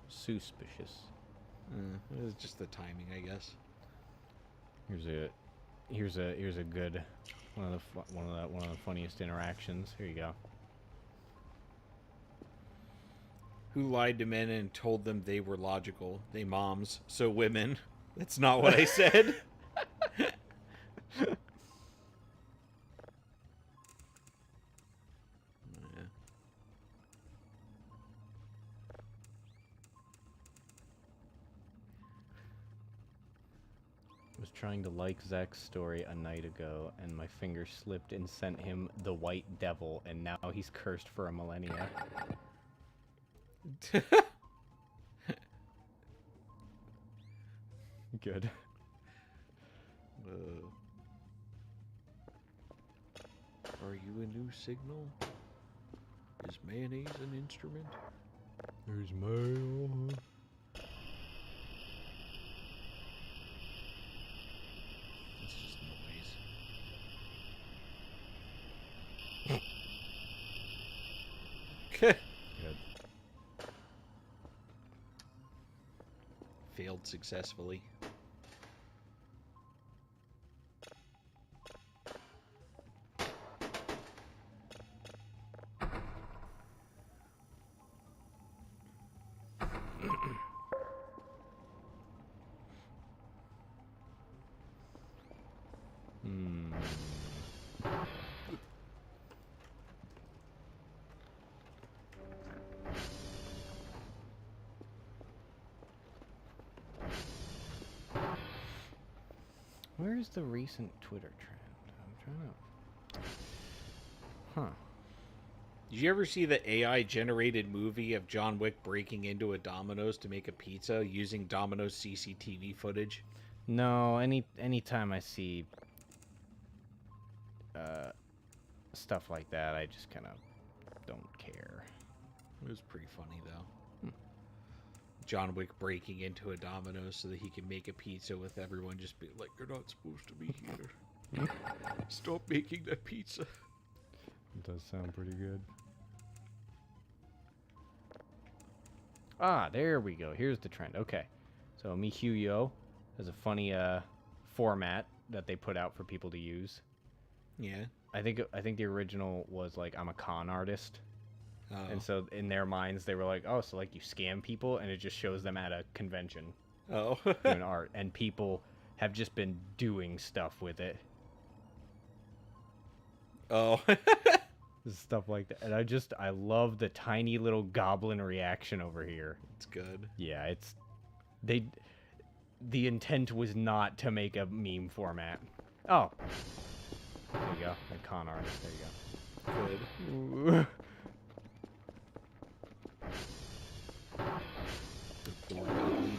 A: Suspicious.
B: It was just the timing, I guess.
A: Here's a good one of the funniest interactions. Here you go.
B: Who lied to men and told them they were logical? They moms, so women. That's not what I said.
A: Was trying to like Zach's story a night ago, and my finger slipped and sent him the white devil, and now he's cursed for a millennia. Good.
B: Are you a new signal? Is mayonnaise an instrument?
A: There's mail.
B: It's just noise.
A: Good.
B: Failed successfully.
A: Where's the recent Twitter trend? I'm trying to... Huh.
B: Did you ever see the AI-generated movie of John Wick breaking into a Domino's to make a pizza using Domino's CCTV footage?
A: No, anytime I see stuff like that, I just kind of don't care.
B: It was pretty funny, though. John Wick breaking into a Domino's so that he can make a pizza with everyone just being like, "You're not supposed to be here. Stop making that pizza."
A: It does sound pretty good. Ah, there we go. Here's the trend. Okay. So MiHuYo has a funny format that they put out for people to use.
B: Yeah.
A: I think the original was like, I'm a con artist.
B: Oh.
A: And so in their minds they were like, oh, so like you scam people, and it just shows them at a convention
B: Oh.
A: doing art, and people have just been doing stuff with it.
B: Oh.
A: Stuff like that. And I love the tiny little goblin reaction over here.
B: It's good.
A: Yeah, the intent was not to make a meme format. Oh. There you go. A con artist. There you
B: Good.
A: go. Ooh.
B: The poor Goblino.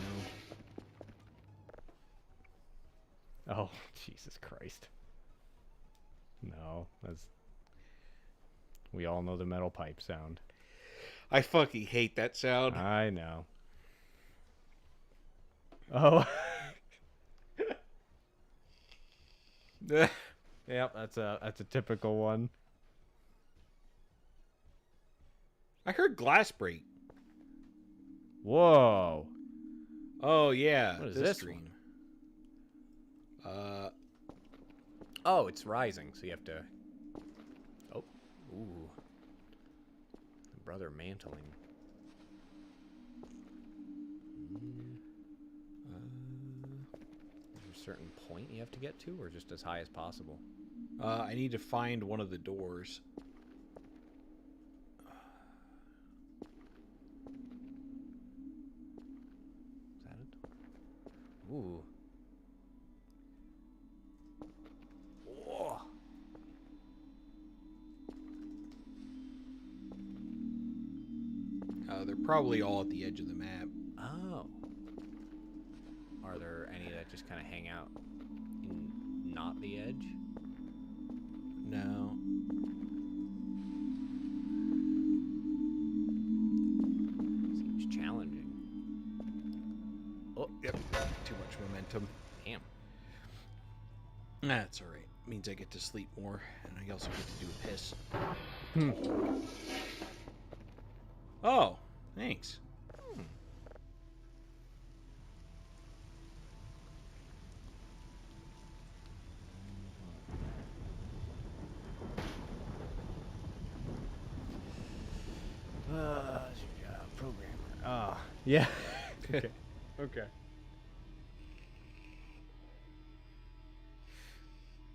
A: Oh, Jesus Christ. No, we all know the metal pipe sound.
B: I fucking hate that sound.
A: I know. Oh. Yep, that's a typical one.
B: I heard glass break.
A: Whoa.
B: Oh yeah,
A: What is
B: this
A: this
B: stream.
A: Oh, it's rising, so you have to. Oh, ooh. Brother mantling. Is there a certain point you have to get to, or just as high as possible?
B: I need to find one of the doors.
A: Is that it? Ooh. Whoa.
B: They're probably all at the edge of the map.
A: Oh. Are there any that just kind of hang out in not the edge?
B: No.
A: Seems challenging. Oh,
B: Yep. Too much momentum.
A: damn.
B: That's all right. Means I get to sleep more, and I also get to do a piss. Oh, thanks.
A: Programmer. Ah, yeah. Okay. Okay.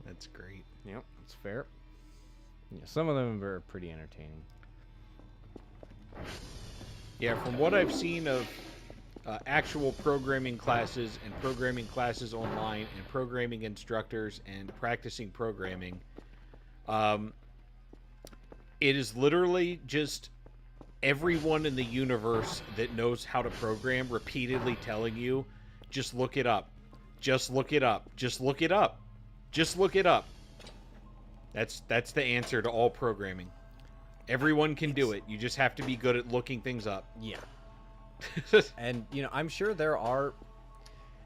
B: That's great.
A: Yep, that's fair. Yeah, some of them are pretty entertaining.
B: Yeah, from what I've seen of actual programming classes and programming classes online and programming instructors and practicing programming, it is literally just everyone in the universe that knows how to program repeatedly telling you, just look it up. Just look it up. Just look it up. Just look it up. That's the answer to all programming. Everyone can do it. You just have to be good at looking things up.
A: Yeah. And, you know, I'm sure there are...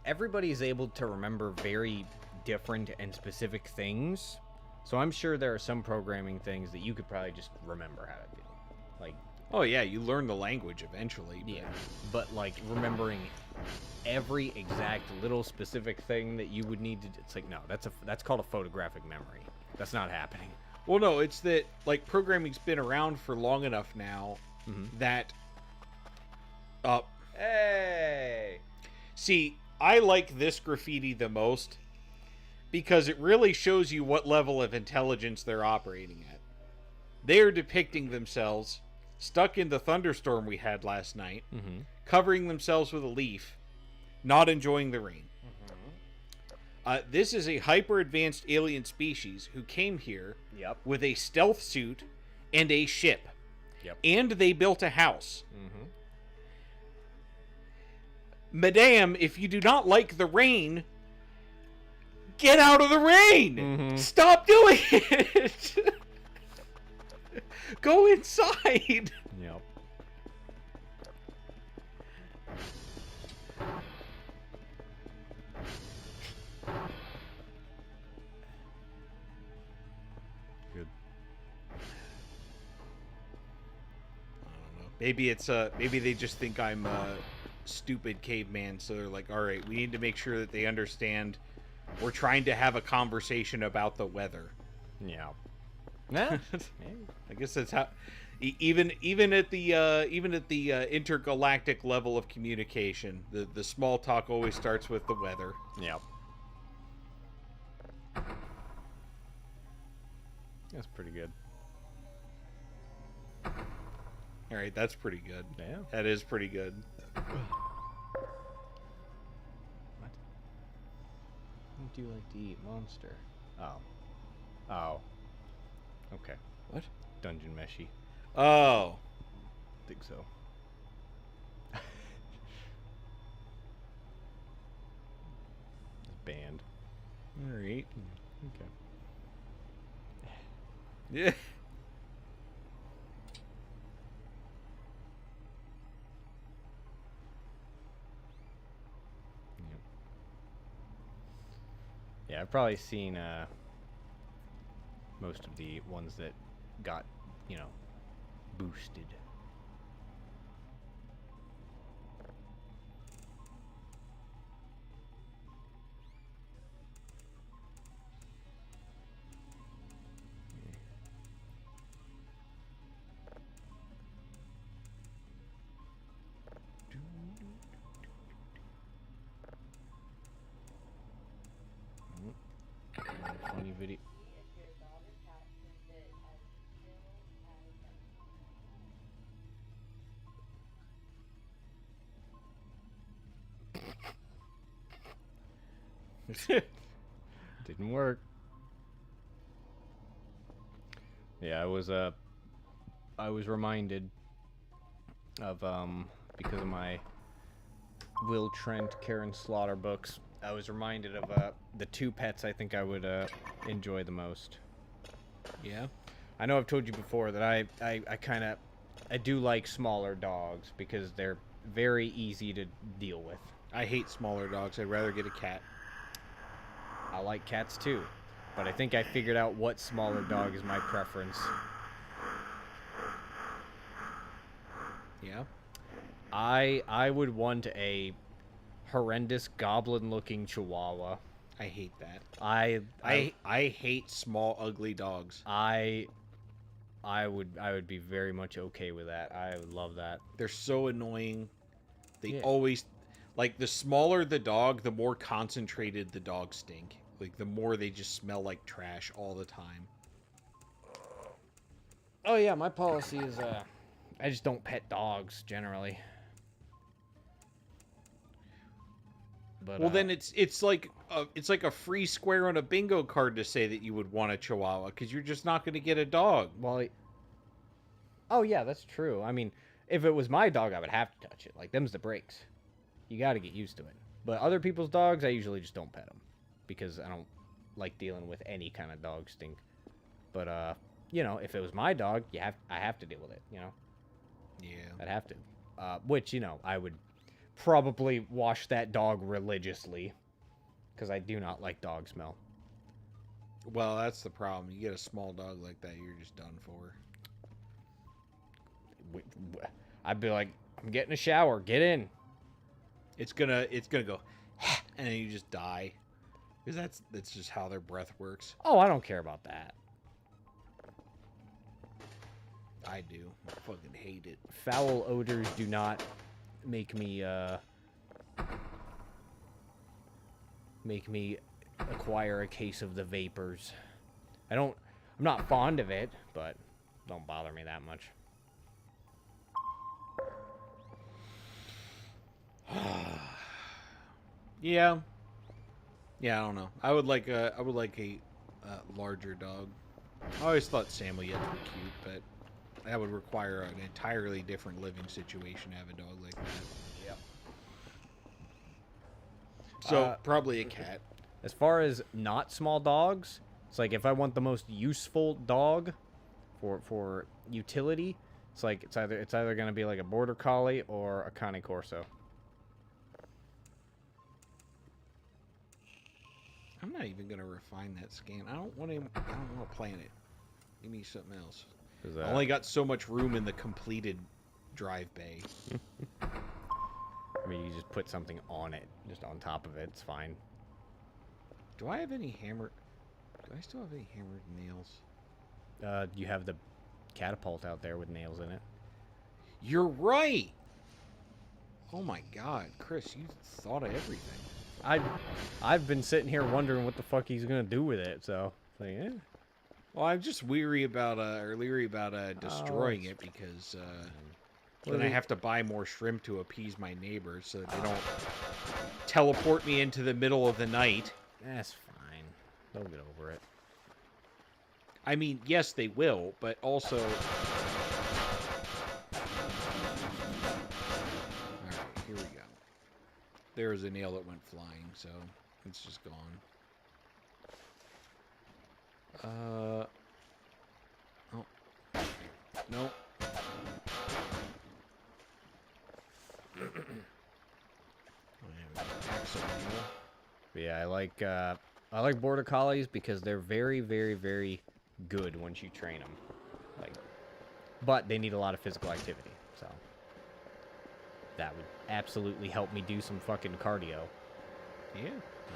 A: Everybody's able to remember very different and specific things. So I'm sure there are some programming things that you could probably just remember how to do. Like...
B: Oh, yeah, you learn the language eventually. But...
A: Yeah. But, like, remembering every exact little specific thing that you would need to... It's like, no, that's called a photographic memory. That's not happening.
B: Well, no, it's that, like, programming's been around for long enough now that...
A: Hey!
B: See, I like this graffiti the most because it really shows you what level of intelligence they're operating at. They are depicting themselves stuck in the thunderstorm we had last night, covering themselves with a leaf, not enjoying the rain. This is a hyper-advanced alien species who came here with a stealth suit and a ship. And they built a house. Madame, if you do not like the rain, get out of the rain! Stop doing it! Go inside!
A: Yep. Good.
B: Maybe it's maybe they just think I'm a stupid caveman, so they're like, all right, we need to make sure that they understand we're trying to have a conversation about the weather.
A: Yeah. Nah.
B: I guess that's how. Even at the intergalactic level of communication, the small talk always starts with the weather.
A: Yep. That's pretty good.
B: All right, that's pretty good.
A: Yeah.
B: That is pretty good.
A: What? What do you like to eat, monster? Oh. Oh. Okay.
B: What?
A: Dungeon meshy.
B: Oh.
A: Think so. It's banned.
B: All right.
A: Okay.
B: Yeah.
A: probably seen most of the ones that got, you know, boosted. Funny video. Didn't work. Yeah, I was reminded of because of my Will Trent, Karen Slaughter books. I was reminded of the two pets I think I would enjoy the most.
B: Yeah.
A: I know I've told you before that I do like smaller dogs because they're very easy to deal with.
B: I hate smaller dogs. I'd rather get a cat.
A: I like cats too, but I think I figured out what smaller dog is my preference.
B: Yeah.
A: I would want a horrendous goblin-looking Chihuahua.
B: I hate that.
A: I
B: hate small ugly dogs.
A: I would be very much okay with that. I would love that.
B: They're so annoying. They
A: Yeah.
B: always, like, the smaller the dog, the more concentrated the dogs stink. Like, the more they just smell like trash all the time.
A: Oh yeah, my policy is I just don't pet dogs generally. But
B: Well, then it's like a free square on a bingo card to say that you would want a Chihuahua, because you're just not going to get a dog.
A: well, oh yeah, that's true. I mean, if it was my dog, I would have to touch it. Like them's the breaks. You got to get used to it. But other people's dogs, I usually just don't pet them because I don't like dealing with any kind of dog stink. But you know, if it was my dog, I have to deal with it. You know,
B: Yeah.
A: I'd have to. Which, you know, I would probably wash that dog religiously because I do not like dog smell.
B: Well, that's the problem. You get a small dog like that, you're just done for.
A: I'd be like, I'm getting a shower. Get in.
B: It's gonna go, and then you just die, because that's just how their breath works.
A: Oh, I don't care about that.
B: I do. I fucking hate it.
A: Foul odors do not make me acquire a case of the vapors. I'm not fond of it, but don't bother me that much.
B: Yeah. Yeah, I don't know. I would like a larger dog. I always thought Samuel Yet were cute, but that would require an entirely different living situation to have a dog like that.
A: Yep.
B: So probably a cat.
A: As far as not small dogs, it's like if I want the most useful dog for utility, it's like it's either gonna be like a border collie or a Cane Corso.
B: I'm not even gonna refine that scan. I don't want to plan it. Give me something else. I only got so much room in the completed drive bay.
A: I mean, you just put something on it, just on top of it. It's fine.
B: Do I have any hammered? Do I still have any hammered nails?
A: You have the catapult out there with nails in it.
B: You're right. Oh my God, Chris, you thought of everything.
A: I've been sitting here wondering what the fuck he's gonna do with it. So, it's like, eh.
B: Well, I'm just leery about destroying it because then I have to buy more shrimp to appease my neighbors so that they don't teleport me into the middle of the night.
A: That's fine. They'll get over it.
B: I mean, yes, they will, but also... Alright, here we go. There was a nail that went flying, so it's just gone. Oh. No.
A: But yeah, I like I like border collies because they're very, very, very good once you train them. Like, but they need a lot of physical activity, so that would absolutely help me do some fucking cardio.
B: Yeah.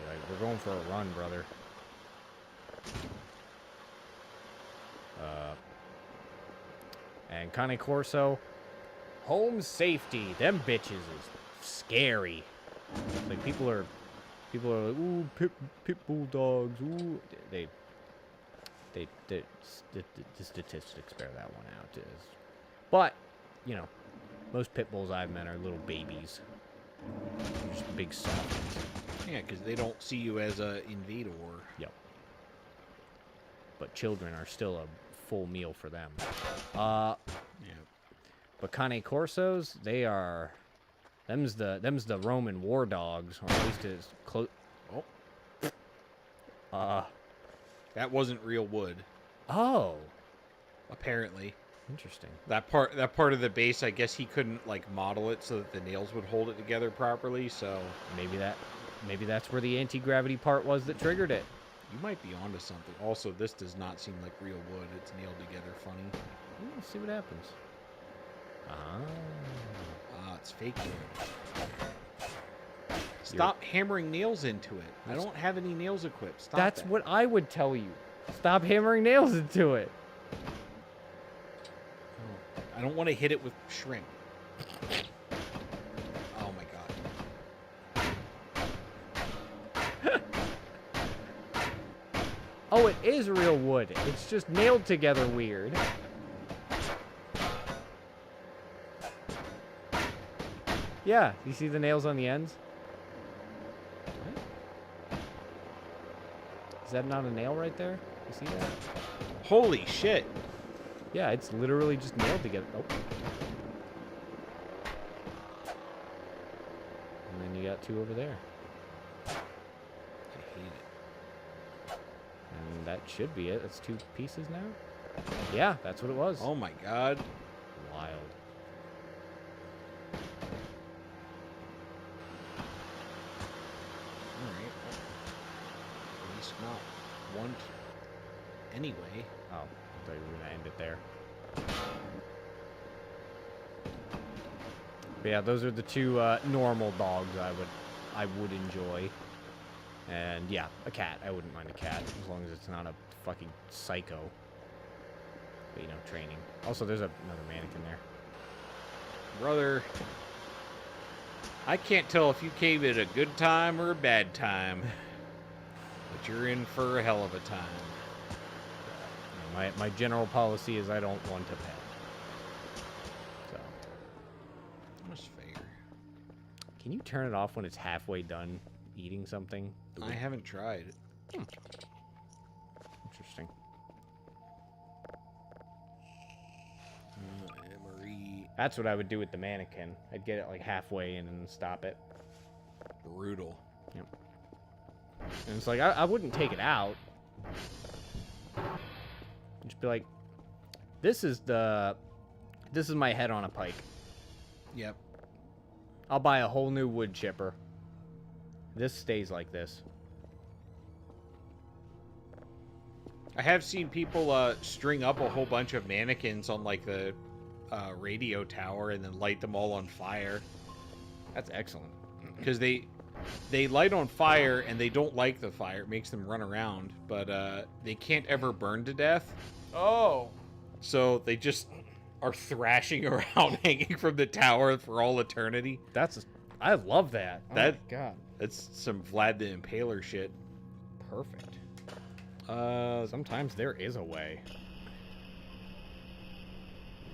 A: Like, we're going for a run, brother. And Cane Corso, home safety. Them bitches is scary. Like people are like, ooh, pit bull dogs. Ooh, the statistics bear that one out. But you know, most pit bulls I've met are little babies. They're just big softies.
B: Yeah, because they don't see you as a invader.
A: Yep. But children are still a full meal for them. Yeah. But Cane Corsos, they are, them's the Roman war dogs, or at least as close. Oh.
B: That wasn't real wood,
A: Oh.
B: apparently.
A: Interesting.
B: That part of the base, I guess he couldn't like model it so that the nails would hold it together properly. So
A: Maybe that's where the anti-gravity part was that triggered it.
B: you might be onto something. Also, this does not seem like real wood. It's nailed together funny.
A: Let's see what happens.
B: It's fake wood. Stop hammering nails into it. I don't have any nails equipped. Stop
A: That's
B: that.
A: what I would tell you. Stop hammering nails into it.
B: I don't want to hit it with shrimp. Oh my god.
A: Oh, it is real wood. It's just nailed together weird. Yeah, you see the nails on the ends? Is that not a nail right there? You see that?
B: Holy shit.
A: Yeah, it's literally just nailed together. Oh. And then you got two over there.
B: I hate it.
A: And that should be it. That's two pieces now? Yeah, that's what it was.
B: Oh my god.
A: Wild.
B: Alright. At least not one anyway.
A: Oh, I thought you were going to end it there. But yeah, those are the two normal dogs I would enjoy. And yeah, a cat. I wouldn't mind a cat as long as it's not a fucking psycho. But you know, training. Also, there's another mannequin there.
B: Brother, I can't tell if you came at a good time or a bad time. But you're in for a hell of a time.
A: You know, my general policy is I don't want to pet. So,
B: That's fair.
A: can you turn it off when it's halfway done eating something?
B: I haven't tried.
A: Interesting.
B: Emery.
A: That's what I would do with the mannequin. I'd get it like halfway in and stop it.
B: Brutal.
A: Yep. And it's like, I wouldn't take it out. Just be like, this is my head on a pike.
B: Yep.
A: I'll buy a whole new wood chipper. This stays like this.
B: I have seen people string up a whole bunch of mannequins on like the radio tower and then light them all on fire.
A: That's excellent.
B: Because they light on fire and they don't like the fire. It makes them run around, but they can't ever burn to death.
A: Oh.
B: So they just are thrashing around hanging from the tower for all eternity.
A: I love that. Oh my God.
B: That's some Vlad the Impaler shit.
A: Perfect.
B: Sometimes
A: Sometimes there is a way.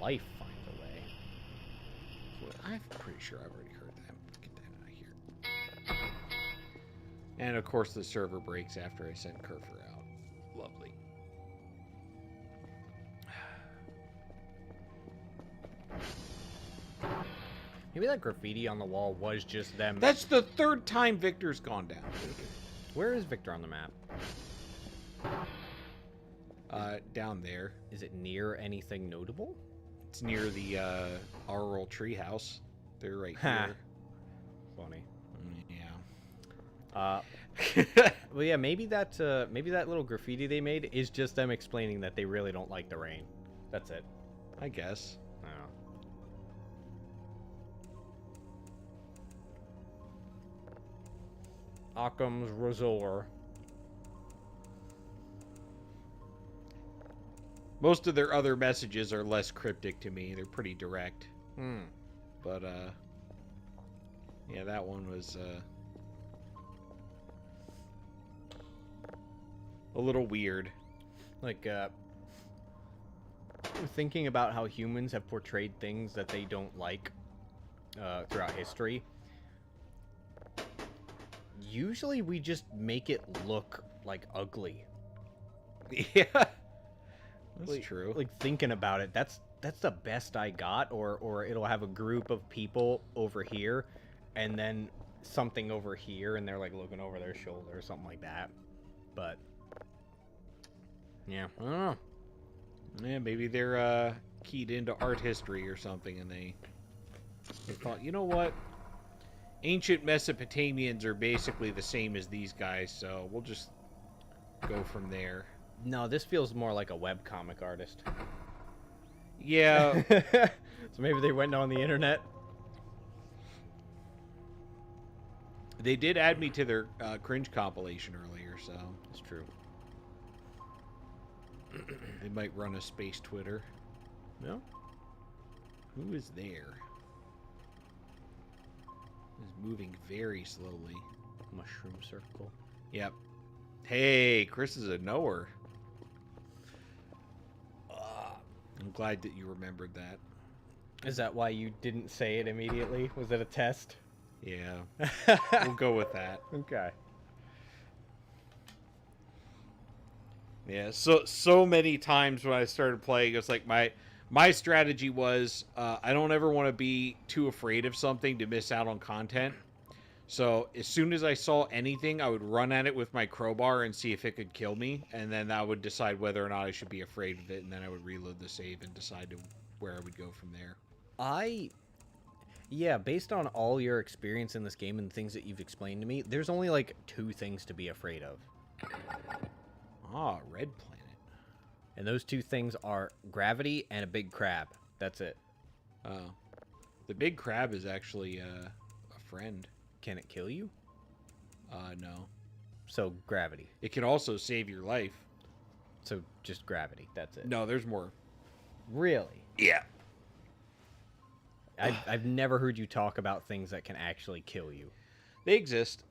A: Life finds a way.
B: I'm pretty sure I've already heard that. Get that out of here. And of course the server breaks after I sent Kerfur out. Lovely.
A: Maybe that graffiti on the wall was just them.
B: That's the third time Victor's gone down.
A: Where is Victor on the map?
B: Down there.
A: Is it near anything notable?
B: It's near the Aural Treehouse. They're right
A: Ha.
B: here.
A: Funny.
B: Yeah.
A: Well, yeah, maybe that little graffiti they made is just them explaining that they really don't like the rain. That's it.
B: I guess.
A: I don't know. Occam's Razor.
B: Most of their other messages are less cryptic to me. They're pretty direct.
A: Hmm.
B: But, yeah, that one was, a little weird.
A: Like, thinking about how humans have portrayed things that they don't like throughout history. Usually we just make it look like ugly.
B: Yeah. That's
A: Like,
B: true.
A: Like thinking about it, that's the best I got, or it'll have a group of people over here and then something over here and they're like looking over their shoulder or something like that. But yeah, I don't know.
B: Yeah, maybe they're keyed into art history or something, and they thought, you know what? Ancient Mesopotamians are basically the same as these guys, so we'll just go from there.
A: No, this feels more like a webcomic artist.
B: Yeah,
A: So maybe they went on the internet.
B: they did add me to their cringe compilation earlier, so
A: It's true.
B: they might run a space Twitter.
A: No?
B: Who is there? Is moving very slowly.
A: Mushroom circle.
B: Yep. Hey, Chris is a knower. I'm glad that you remembered that.
A: Is that why you didn't say it immediately? Was it a test?
B: Yeah, we'll go with that.
A: Okay.
B: Yeah, so many times when I started playing, it's like my strategy was I don't ever want to be too afraid of something to miss out on content. So as soon as I saw anything, I would run at it with my crowbar and see if it could kill me, and then I would decide whether or not I should be afraid of it, and then I would reload the save and decide where I would go from there.
A: Yeah, based on all your experience in this game and the things that you've explained to me, there's only like 2 things to be afraid of.
B: Ah, red planet.
A: And those 2 things are gravity and a big crab. That's it.
B: The big crab is actually a friend.
A: Can it kill you?
B: No.
A: So gravity.
B: It can also save your life.
A: So just gravity. That's it.
B: No, there's more.
A: Really?
B: Yeah.
A: I've never heard you talk about things that can actually kill you.
B: They exist.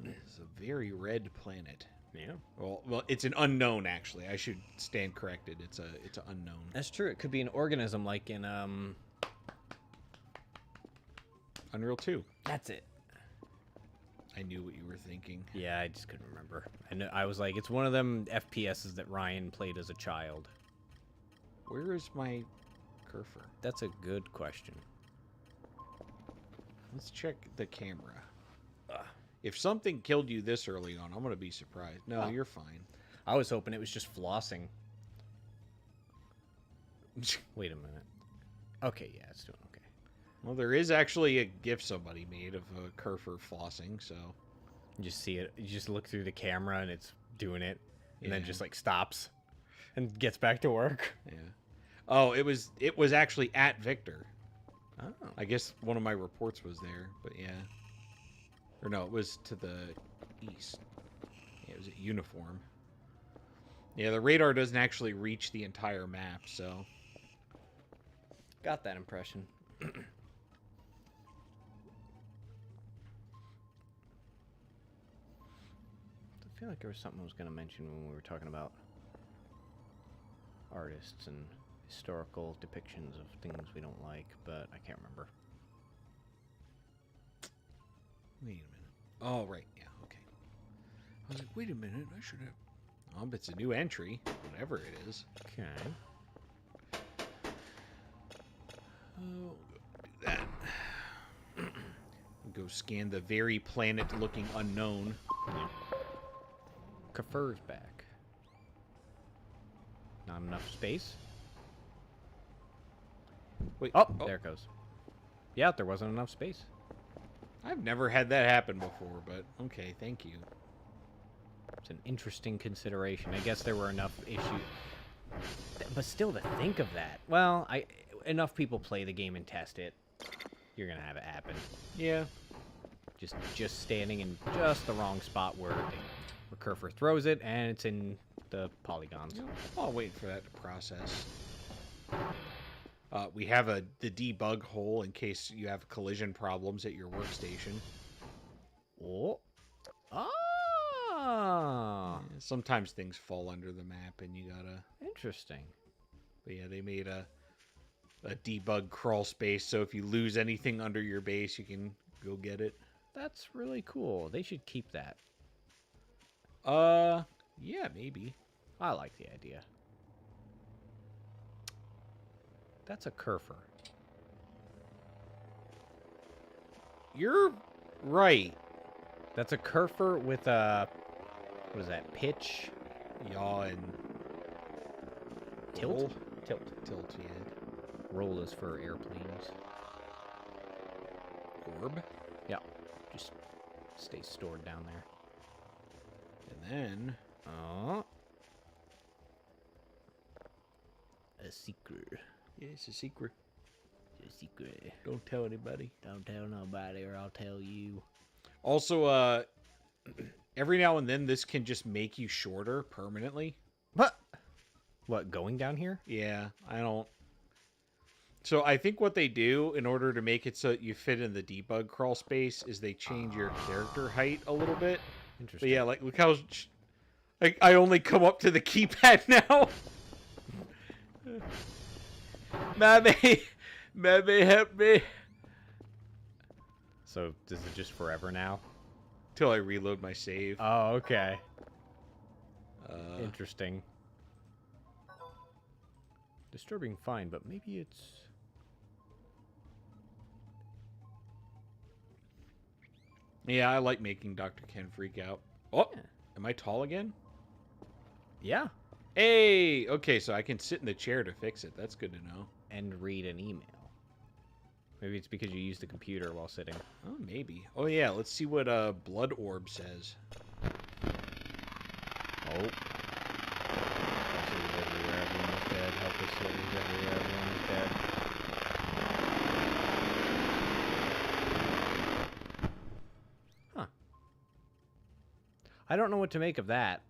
B: It's a very red planet.
A: Yeah.
B: Well, it's an unknown. Actually, I should stand corrected. It's an unknown.
A: That's true. It could be an organism like in
B: Unreal 2.
A: That's it.
B: I knew what you were thinking.
A: Yeah, I just couldn't remember. I was like, it's one of them FPSs that Ryan played as a child.
B: Where is my kerfur?
A: That's a good question.
B: Let's check the camera. If something killed you this early on, I'm gonna be surprised. No, you're fine.
A: I was hoping it was just flossing. Wait a minute. Okay, yeah, it's doing okay.
B: Well, there is actually a GIF somebody made of a kerfur flossing, so
A: You just see it. You just look through the camera and it's doing it, and then
B: Yeah.
A: just like stops and gets back to work.
B: yeah. Oh, it was actually at Victor.
A: Oh.
B: I guess one of my reports was there, but yeah. Or no, it was to the east. Yeah, it was at Uniform. Yeah, the radar doesn't actually reach the entire map, so...
A: Got that impression. I feel like there was something I was going to mention when we were talking about artists and historical depictions of things we don't like, but I can't remember.
B: Wait a minute. Oh, right. Yeah, okay. I was like, wait a minute. I should have... Oh, it's a new entry. Whatever it is.
A: Okay.
B: Oh, do that. Go scan the very planet-looking unknown.
A: Kerfur's back. Not enough space?
B: Wait.
A: Oh, there it goes. Yeah, there wasn't enough space.
B: I've never had that happen before, but okay, thank you.
A: It's an interesting consideration. I guess there were enough issues. But still, to think of that. Well, enough people play the game and test it. You're going to have it happen.
B: Yeah.
A: Just standing in just the wrong spot where kerfur throws it, and it's in the polygons.
B: You know, I'll wait for that to process. We have the debug hole in case you have collision problems at your workstation.
A: Oh. Ah.
B: Yeah, sometimes things fall under the map, and you gotta.
A: Interesting.
B: But yeah, they made a debug crawl space, so if you lose anything under your base, you can go get it.
A: That's really cool. They should keep that.
B: Yeah, maybe.
A: I like the idea. That's a kerfur.
B: You're right.
A: That's a kerfur with a... What is that? Pitch?
B: Yaw and
A: Tilt?
B: roll.
A: Tilt.
B: Tilt, yeah.
A: Roll is for airplanes.
B: Orb.
A: Yeah. Just stay stored down there.
B: And then...
A: Oh. A secret.
B: Yeah, it's a secret.
A: A secret.
B: Don't tell anybody.
A: Don't tell nobody or I'll tell you.
B: Also, every now and then this can just make you shorter permanently.
A: What, going down here?
B: Yeah, I don't... So I think what they do in order to make it so you fit in the debug crawl space is they change your character height a little bit.
A: Interesting.
B: But yeah, like, look how... I only come up to the keypad now. Mommy! Mommy, help me!
A: So, is it just forever now?
B: Till I reload my save.
A: Oh, okay.
B: Interesting.
A: Interesting. Disturbing fine, but maybe it's...
B: Yeah, I like making Dr. Ken freak out. Oh,
A: Yeah.
B: am I tall again?
A: Yeah.
B: Hey! Okay, so I can sit in the chair to fix it. That's good to know.
A: And read an email. Maybe it's because you use the computer while sitting.
B: Oh, maybe. Oh, yeah, let's see what Blood Orb says.
A: Oh. Soldiers everywhere, everyone is dead. Helpless soldiers everywhere, everyone is dead. Huh. I don't know what to make of that.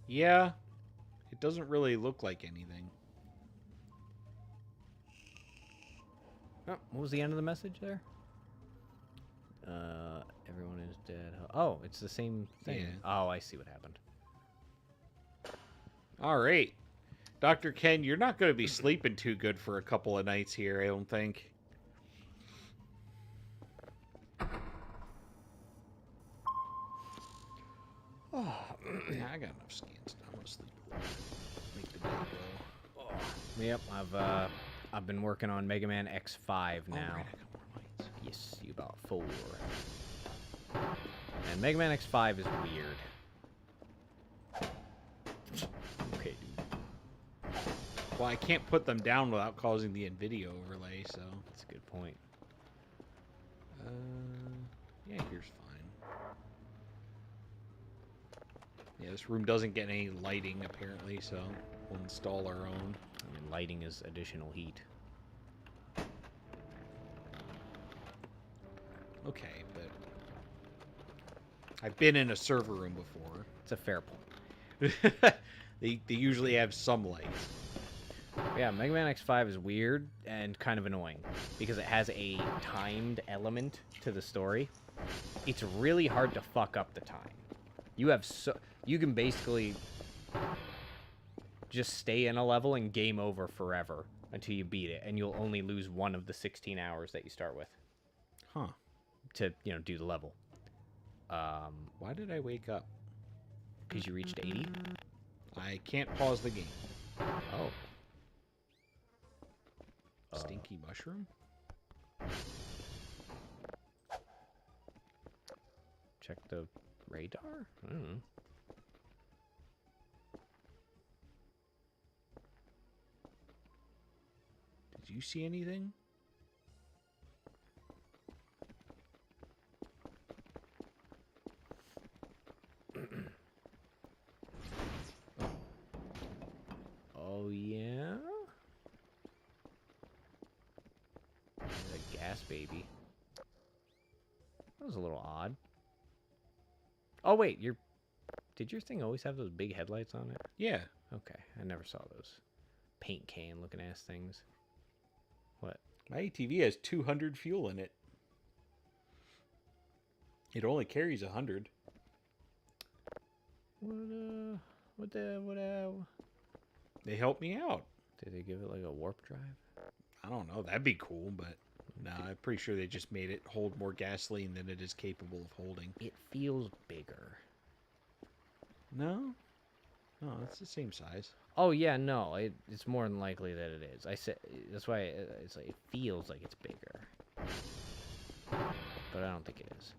B: Yeah, it doesn't really look like anything.
A: Oh, what was the end of the message there? Everyone is dead. Oh, it's the same thing.
B: Yeah.
A: Oh, I see what happened.
B: All right. Dr. Ken, you're not going to be sleeping too good for a couple of nights here, I don't think. Oh, yeah, I got enough scans. I'm going to sleep a little bit. Make the day go. Oh.
A: Yep, I've been working on Mega Man X5 now.
B: Oh, right, I got more lights.
A: Yes, you got 4. And Mega Man X5 is weird. Okay, dude.
B: Well, I can't put them down without causing the NVIDIA overlay, so...
A: That's a good point.
B: Yeah, here's fine. Yeah, this room doesn't get any lighting, apparently, so we'll install our own.
A: I mean, lighting is additional heat.
B: Okay, but... I've been in a server room before.
A: It's a fair point.
B: They usually have some light.
A: Yeah, Mega Man X5 is weird and kind of annoying because it has a timed element to the story. It's really hard to fuck up the time. You can basically just stay in a level and game over forever until you beat it, and you'll only lose one of the 16 hours that you start with.
B: Huh.
A: To, do the level.
B: Why did I wake up?
A: Because you reached 80?
B: I can't pause the game.
A: Oh.
B: Stinky mushroom?
A: Check the radar? I don't know.
B: Did you see anything?
A: baby. That was a little odd. Oh, wait, did your thing always have those big headlights on it?
B: Yeah.
A: Okay, I never saw those paint can looking ass things. What?
B: My ATV has 200 fuel in it. It only carries 100.
A: What
B: They helped me out.
A: did they give it like a warp drive?
B: I don't know. That'd be cool, but no, I'm pretty sure they just made it hold more gasoline than it is capable of holding.
A: It feels bigger.
B: No? No, it's the same size.
A: Oh yeah, no, it's more than likely that it is. I said that's why it's like it feels like it's bigger, but I don't think it is.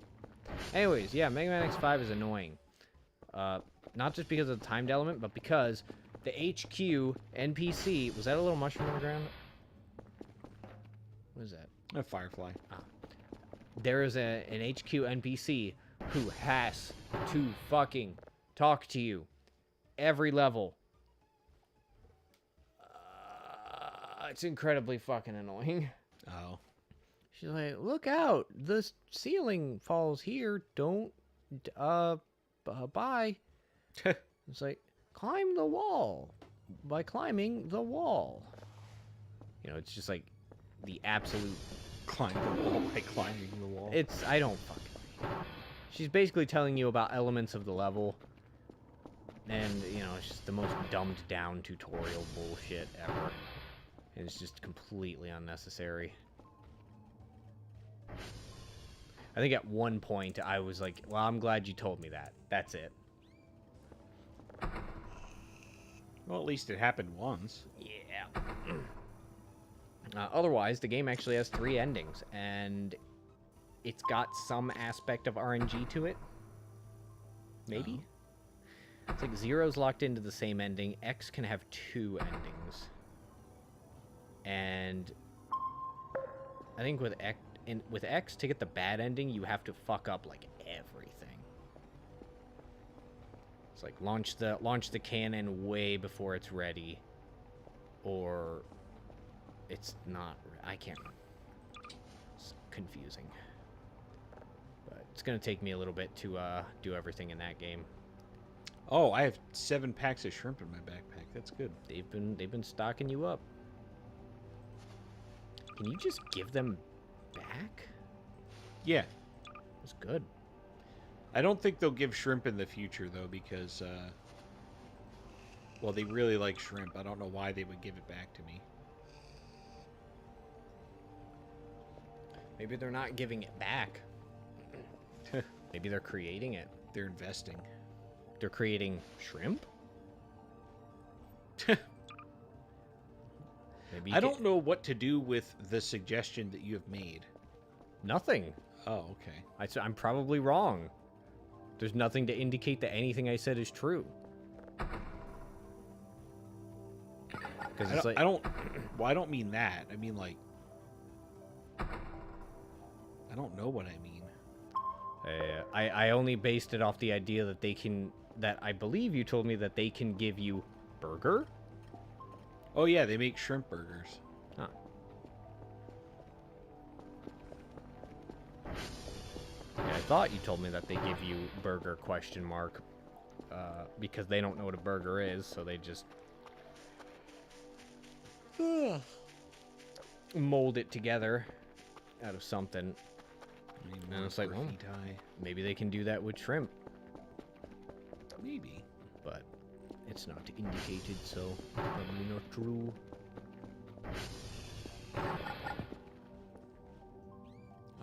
A: Anyways, yeah, Mega Man X5 is annoying. Not just because of the timed element, but because the HQ NPC was that a little mushroom on the ground? What is that?
B: A firefly.
A: There is an HQ NPC who has to fucking talk to you every level. It's incredibly fucking annoying.
B: Oh.
A: She's like, look out, the ceiling falls here, don't, bye. It's like, climb the wall by climbing the wall. You know, it's just like the absolute...
B: Climb the wall by climbing the wall.
A: I don't fucking... She's basically telling you about elements of the level. And, you know, it's just the most dumbed down tutorial bullshit ever. And it's just completely unnecessary. I think at one point I was like, well, I'm glad you told me that. That's it.
B: Well, at least it happened once.
A: Yeah. Otherwise, the game actually has 3 endings, and it's got some aspect of RNG to it. Maybe? It's like Zero's locked into the same ending. X can have 2 endings. And I think with X, to get the bad ending, you have to fuck up like everything. It's like launch the cannon way before it's ready, or it's not. I can't. It's confusing, but it's gonna take me a little bit to do everything in that game.
B: Oh, I have 7 packs of shrimp in my backpack. That's good.
A: They've been stocking you up. Can you just give them back?
B: Yeah.
A: That's good.
B: I don't think they'll give shrimp in the future, though, because, well, they really like shrimp. I don't know why they would give it back to me.
A: Maybe they're not giving it back. Maybe they're creating it.
B: They're investing.
A: They're creating shrimp? Maybe
B: I don't know what to do with the suggestion that you have made.
A: Nothing.
B: Oh, okay.
A: I'm probably wrong. There's nothing to indicate that anything I said is true. Because it's like
B: well, I don't mean that. I mean, like, I don't know what I mean.
A: I only based it off the idea that that I believe you told me that they can give you burger?
B: Oh, yeah, they make shrimp burgers.
A: Huh. Yeah, I thought you told me that they give you burger ? Because they don't know what a burger is, so they just mold it together out of something. And it's like, well, maybe they can do that with shrimp.
B: Maybe.
A: But it's not indicated, so probably not true.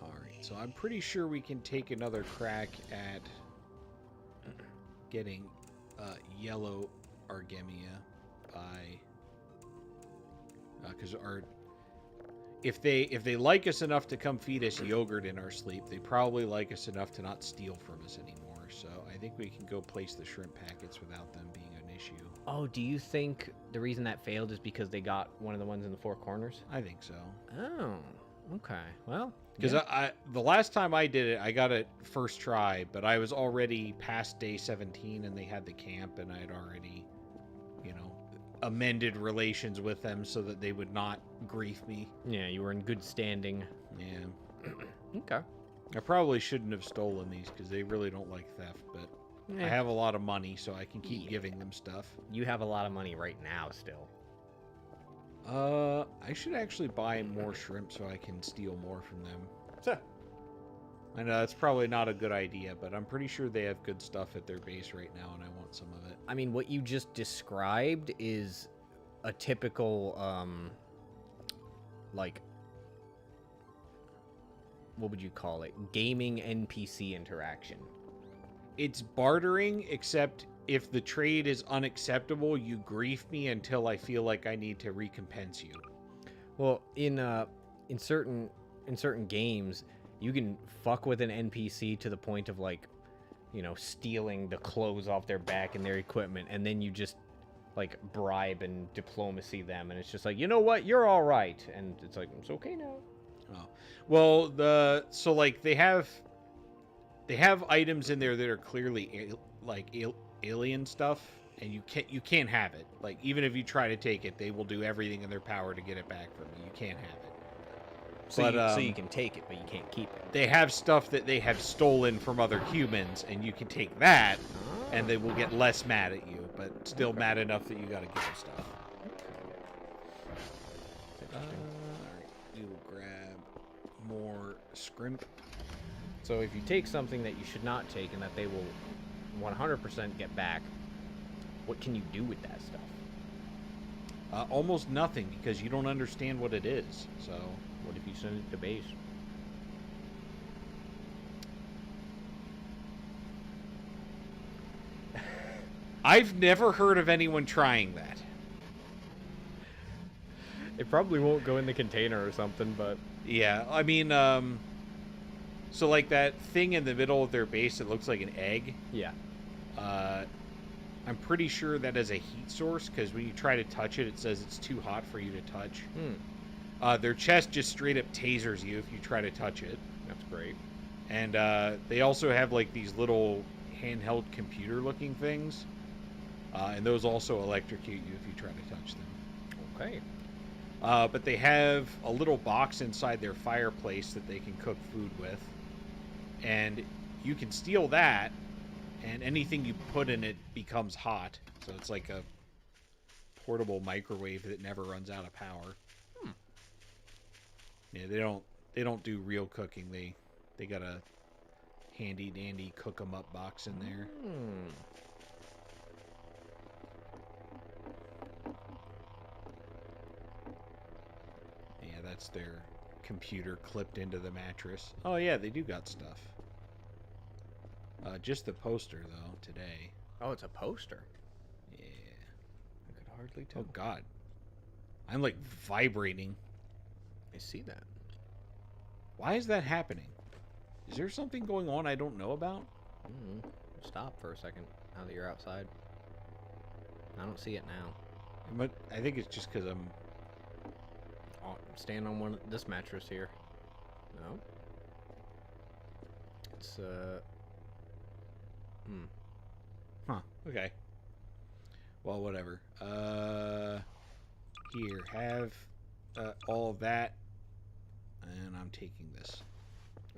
B: Alright, so I'm pretty sure we can take another crack at getting yellow Argemia by... Because if they like us enough to come feed us yogurt in our sleep, they probably like us enough to not steal from us anymore. So I think we can go place the shrimp packets without them being an issue.
A: Oh, do you think the reason that failed is because they got one of the ones in the 4 corners?
B: I think so.
A: Oh, okay. Well,
B: because
A: yeah.
B: the last time I did it, I got it first try, but I was already past day 17 and they had the camp, and I had already, you know, amended relations with them so that they would not grief me.
A: Yeah, you were in good standing.
B: Yeah.
A: Okay.
B: I probably shouldn't have stolen these because they really don't like theft, but I have a lot of money, so I can keep giving them stuff.
A: You have a lot of money right now still.
B: I should actually buy more shrimp so I can steal more from them.
A: So,
B: I know that's probably not a good idea, but I'm pretty sure they have good stuff at their base right now, and I want some of it.
A: I mean, what you just described is a typical, like, what would you call it? Gaming NPC interaction.
B: It's bartering, except if the trade is unacceptable, you grief me until I feel like I need to recompense you.
A: Well, in certain games, you can fuck with an NPC to the point of, like, you know, stealing the clothes off their back and their equipment, and then you just, like, bribe and diplomacy them, and it's just like, you know what, you're all right, and it's like, it's okay now.
B: Oh, well, so like they have items in there that are clearly alien stuff, and you can't have it. Like, even if you try to take it, they will do everything in their power to get it back from you. You can't have it.
A: So you can take it, but you can't keep it.
B: They have stuff that they have stolen from other humans, and you can take that, and they will get less mad at you, but still mad enough that you got to give them stuff. Alright, you will grab more scrimp.
A: So if you take something that you should not take and that they will 100% get back, what can you do with that stuff?
B: Almost nothing, because you don't understand what it is. So,
A: What if you send it to base?
B: I've never heard of anyone trying that.
A: It probably won't go in the container or something, but...
B: Yeah, I mean, so like that thing in the middle of their base that looks like an egg,
A: Yeah.
B: I'm pretty sure that is a heat source, because when you try to touch it, it says it's too hot for you to touch. Their chest just straight up tasers you if you try to touch it.
A: That's great.
B: And they also have like these little handheld computer looking things. And those also electrocute you if you try to touch them.
A: Okay.
B: But they have a little box inside their fireplace that they can cook food with. And you can steal that, and anything you put in it becomes hot. So it's like a portable microwave that never runs out of power. Yeah, they don't do real cooking. They got a handy dandy cook 'em up box in there. Yeah, that's their computer clipped into the mattress. Oh yeah, they do got stuff. Just the poster though today.
A: Oh, it's a poster.
B: Yeah.
A: I could hardly tell.
B: Oh god. I'm like vibrating.
A: I see that.
B: Why is that happening? Is there something going on I don't know about?
A: Stop for a second now that you're outside. I don't see it now.
B: But I think it's just because I'm...
A: Oh, stand on this mattress here. No. It's
B: Huh. Okay. Well, whatever. Here, have all of that, and I'm taking this.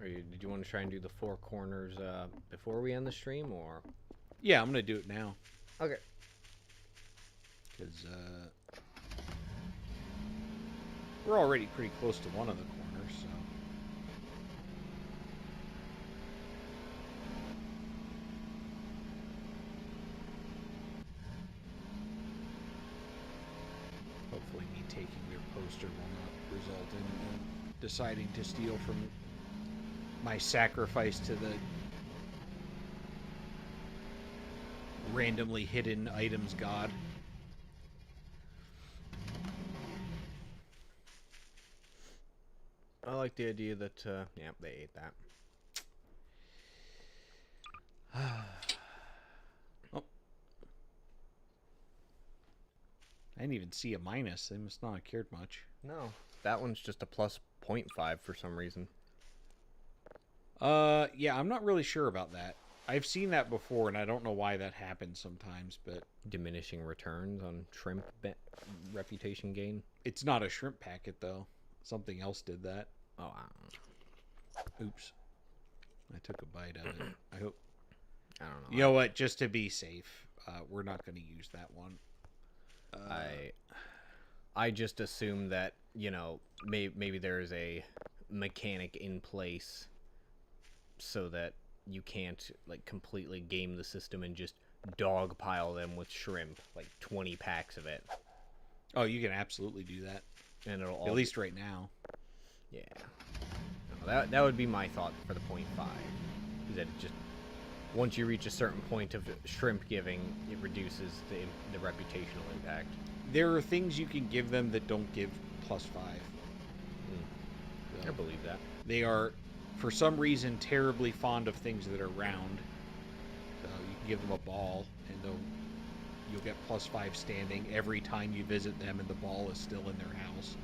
A: Did you want to try and do the four corners before we end the stream, or?
B: Yeah, I'm gonna do it now.
A: Okay.
B: Because we're already pretty close to one of the corners, so. Hopefully me taking their poster will not result in them deciding to steal from my sacrifice to the randomly hidden items god.
A: I like the idea that, yeah, they ate that.
B: Oh. I didn't even see a minus. They must not have cared much.
A: No, that one's just a plus 0.5 for some reason.
B: Yeah, I'm not really sure about that. I've seen that before, and I don't know why that happens sometimes, but...
A: Diminishing returns on shrimp reputation gain.
B: It's not a shrimp packet, though. Something else did that.
A: Oh,
B: Oops. I took a bite of it. I hope.
A: I don't know.
B: You know what? Just to be safe, we're not going to use that one.
A: I just assume that, you know, maybe there's a mechanic in place so that you can't, like, completely game the system and just dogpile them with shrimp, like 20 packs of it.
B: Oh, you can absolutely do that.
A: And it'll all
B: At least right now.
A: Yeah. No, that would be my thought for the 0.5. Is that it just, once you reach a certain point of shrimp giving, it reduces the reputational impact.
B: There are things you can give them that don't give +5.
A: I believe that.
B: They are, for some reason, terribly fond of things that are round. So you can give them a ball, and you'll get +5 standing every time you visit them, and the ball is still in their house.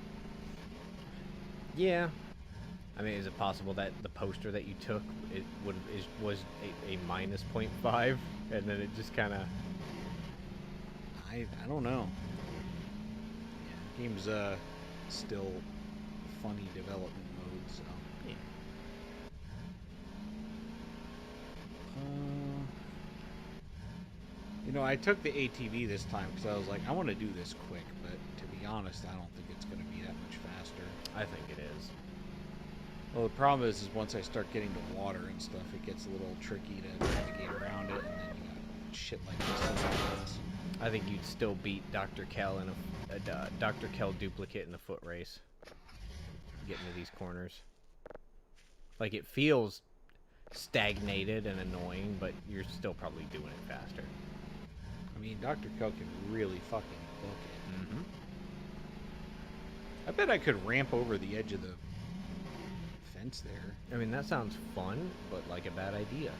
A: Yeah. I mean, is it possible that the poster that you took was a minus 0.5, and then it just kind of...
B: I don't know. Yeah, game's still funny development mode, so
A: Yeah.
B: You know, I took the ATV this time because I was like, I want to do this quick, but to be honest, I don't think it's going to be that much faster.
A: I think it is.
B: Well, the problem is once I start getting to water and stuff, it gets a little tricky to navigate around it, and then you got shit like this that happens.
A: I think you'd still beat Dr. Kell in a Dr. Kell duplicate in a foot race. Getting to these corners. Like, it feels stagnated and annoying, but you're still probably doing it faster.
B: I mean, Dr. Kell can really fucking book it.
A: Mm-hmm.
B: I bet I could ramp over the edge of the fence there.
A: I mean, that sounds fun, but like a bad idea.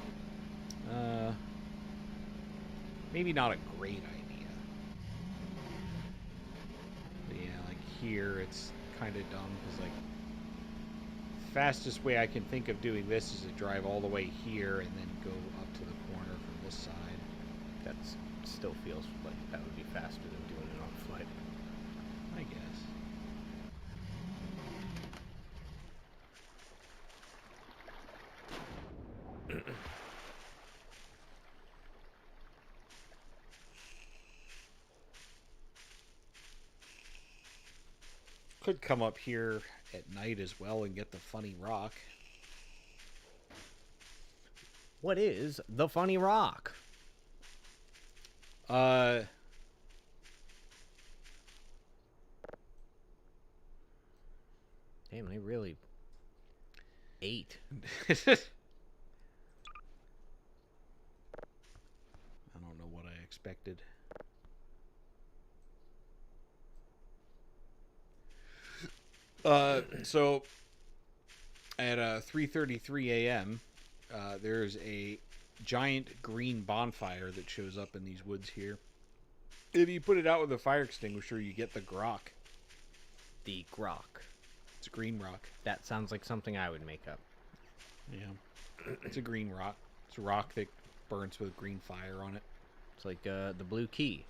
B: Maybe not a great idea. But yeah, like here, it's kind of dumb because like fastest way I can think of doing this is to drive all the way here and then go up to the corner from this side.
A: That still feels like that would be faster than doing it on foot.
B: I guess. Could come up here at night as well and get the funny rock.
A: What is the funny rock?
B: Damn,
A: they really ate.
B: I don't know what I expected. So at 3:33 a.m., there's a giant green bonfire that shows up in these woods here. If you put it out with a fire extinguisher, you get the grok.
A: The grok.
B: It's a green rock.
A: That sounds like something I would make up.
B: Yeah. It's a green rock. It's a rock that burns with green fire on it.
A: It's like the blue key.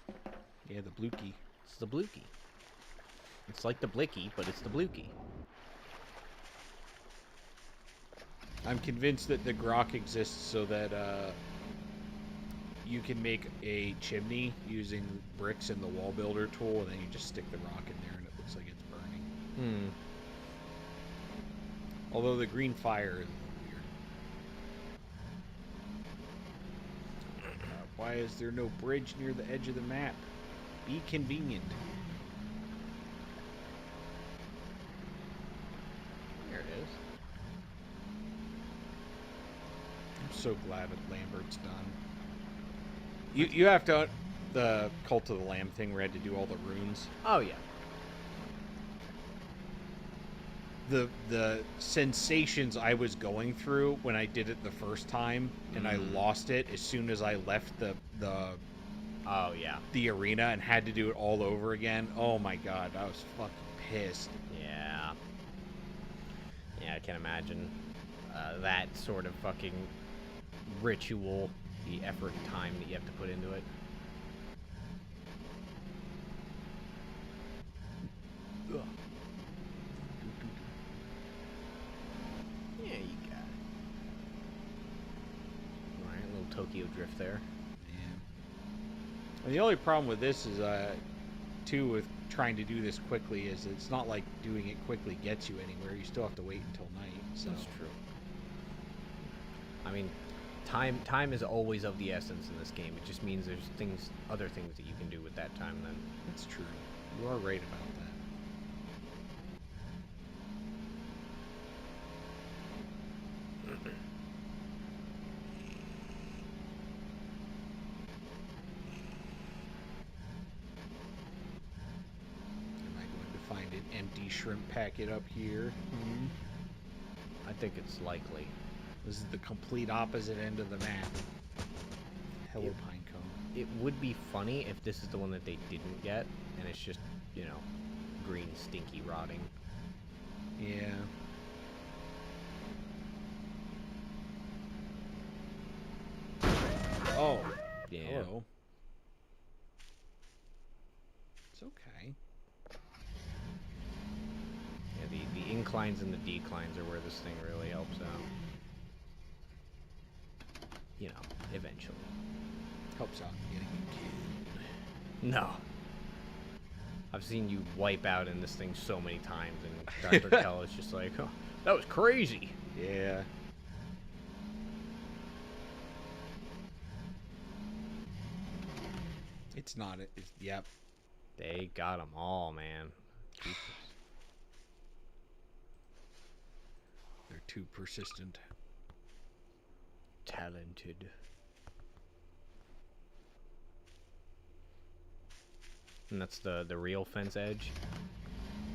B: Yeah, the blue key.
A: It's the blue key. It's like the blicky, but it's the blue key.
B: I'm convinced that the grok exists so that you can make a chimney using bricks and the wall builder tool, and then you just stick the rock in there and it looks like it's burning. Although the green fire is weird. Why is there no bridge near the edge of the map? Be convenient.
A: There it is.
B: I'm so glad that Lambert's done. You have to the Cult of the Lamb thing where I had to do all the runes.
A: Oh yeah.
B: The sensations I was going through when I did it the first time, and I lost it as soon as I left the
A: Oh yeah.
B: the arena and had to do it all over again. Oh my god, I was fucking pissed.
A: Yeah. Yeah, I can imagine that sort of fucking ritual, the effort and time that you have to put into it.
B: Ugh.
A: there.
B: Yeah. And the only problem with this is, too, with trying to do this quickly, is it's not like doing it quickly gets you anywhere. You still have to wait until night. So.
A: That's true. I mean, time is always of the essence in this game. It just means there's other things that you can do with that time then.
B: That's true. You are right about that. Am I going to find an empty shrimp packet up here?
A: I think it's likely.
B: This is the complete opposite end of the map. Hello, Pinecone.
A: It would be funny if this is the one that they didn't get, and it's just, you know, green, stinky, rotting.
B: Yeah. Oh.
A: Yeah.
B: Hello. It's okay.
A: Yeah, the inclines and the declines are where this thing really helps out. You know, eventually.
B: Helps out in getting a kid.
A: No. I've seen you wipe out in this thing so many times, and Dr. Kell is just like, oh, that was crazy.
B: Yeah. It's not. It's, yep.
A: They got them all, man. Jesus.
B: They're too persistent.
A: Talented. And that's the real fence edge?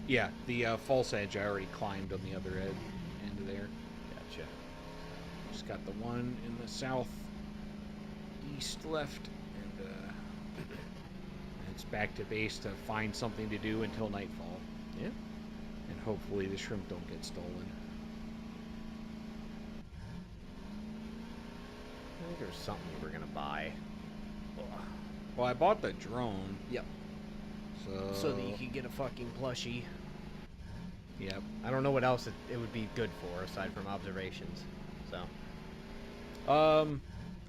B: Yeah, the false edge I already climbed on the other end of there.
A: Gotcha.
B: Just got the one in the south east left, and it's back to base to find something to do until nightfall.
A: Yeah.
B: And hopefully the shrimp don't get stolen.
A: I think there was something we were gonna buy.
B: Well, I bought the drone.
A: Yep. So that you could get a fucking plushie.
B: Yep.
A: I don't know what else it would be good for aside from observations. So.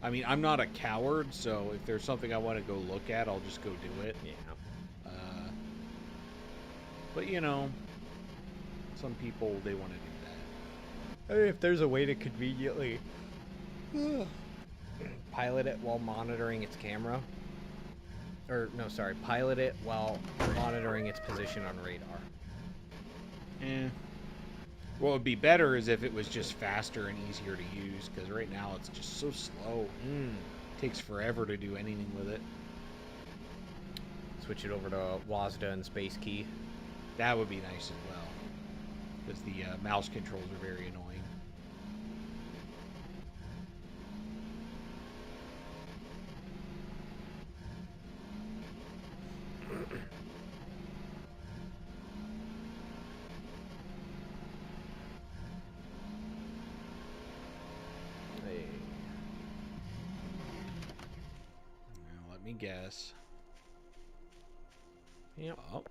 B: I mean, I'm not a coward, so if there's something I want to go look at, I'll just go do it.
A: Yeah.
B: But you know, some people, they want to do that.
A: I mean, if there's a way to conveniently pilot it while monitoring its camera. Or, no, sorry, pilot it while monitoring its position on radar.
B: Eh. What would be better is if it was just faster and easier to use, because right now it's just so slow. Takes forever to do anything with it.
A: Switch it over to WASDA and Space Key.
B: That would be nice as well, because the mouse controls are very annoying.
A: Hey.
B: Now, let me guess.
A: Yep.
B: Oh.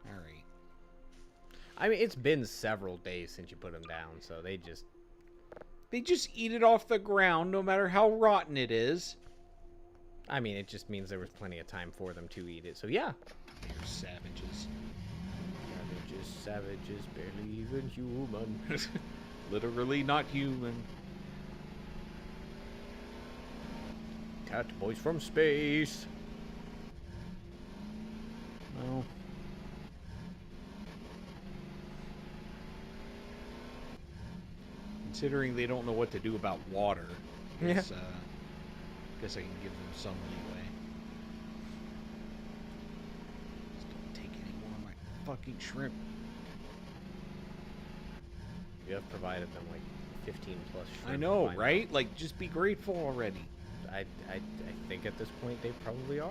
B: Alright.
A: I mean, it's been several days since you put them down, so they just
B: eat it off the ground, no matter how rotten it is.
A: I mean, it just means there was plenty of time for them to eat it, so yeah.
B: They're savages.
A: Savages, barely even human.
B: Literally not human.
A: Cat boys from space.
B: Well. Considering they don't know what to do about water, I guess, guess I can give them some leeway. Just don't take any more of my fucking shrimp.
A: You have provided them like 15 plus shrimp.
B: I know,
A: by now.
B: right? Like, just be grateful already.
A: I think at this point they probably are.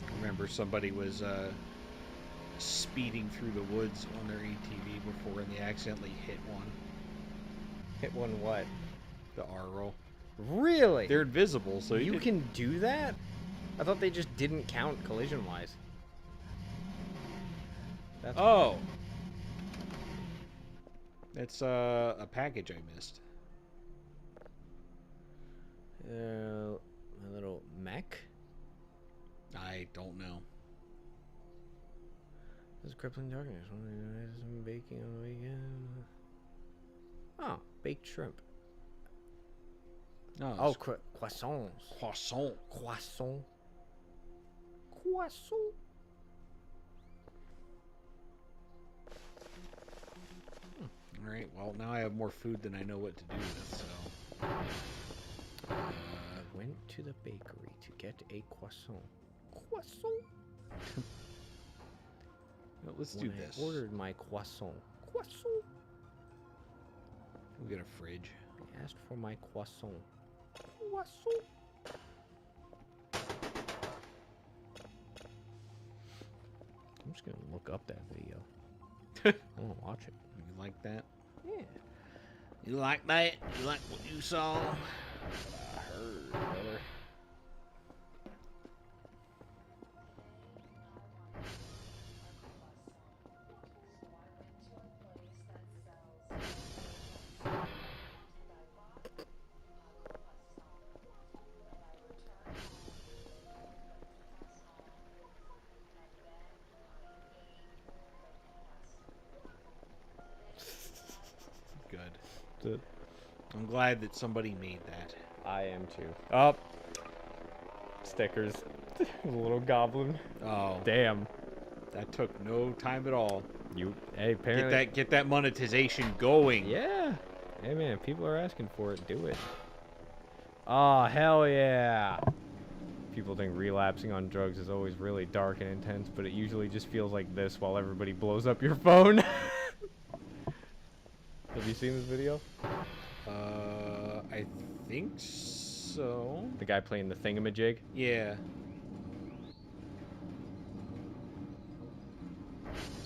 B: I remember somebody was speeding through the woods on their ATV before, and they accidentally hit one.
A: Hit one what?
B: The R roll.
A: Really?
B: They're invisible, so
A: You can do that? I thought they just didn't count collision-wise. That's
B: Oh. That's a package I missed.
A: My little mech?
B: I don't know.
A: This is crippling darkness. Some baking on the weekend. Oh, baked shrimp.
B: No.
A: Oh, croissants.
B: Croissant.
A: Croissant. Croissant.
B: All right. Well, now I have more food than I know what to do with. So.
A: I went to the bakery to get a croissant. Croissant.
B: No, let's
A: When
B: do this.
A: I ordered my croissant. Croissant.
B: We got a fridge.
A: I asked for my croissant. Croissant. I'm just gonna look up that video. I wanna watch it.
B: You like that?
A: Yeah.
B: You like that? You like what you saw?
A: I heard, brother.
B: Good. I'm glad that somebody made that.
A: I am too. Oh. Stickers. The little goblin.
B: Oh,
A: Damn.
B: that took no time at all.
A: Hey, apparently.
B: Get that monetization going.
A: Yeah. Hey, man, people are asking for it. Do it. Oh, hell yeah. People think relapsing on drugs is always really dark and intense, but it usually just feels like this while everybody blows up your phone. Have you seen this video?
B: I think so.
A: The guy playing the thingamajig?
B: Yeah.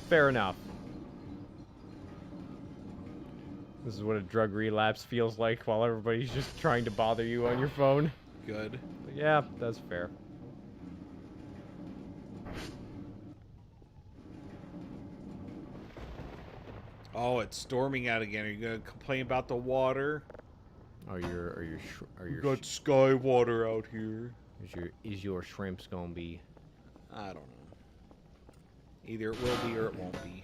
A: Fair enough. This is what a drug relapse feels like while everybody's just trying to bother you on your phone.
B: Good.
A: But yeah, that's fair.
B: Oh, it's storming out again. Are you gonna complain about the water?
A: Are your
B: We got sky water out here.
A: is your shrimps gonna be?
B: I don't know. Either it will be or it won't be.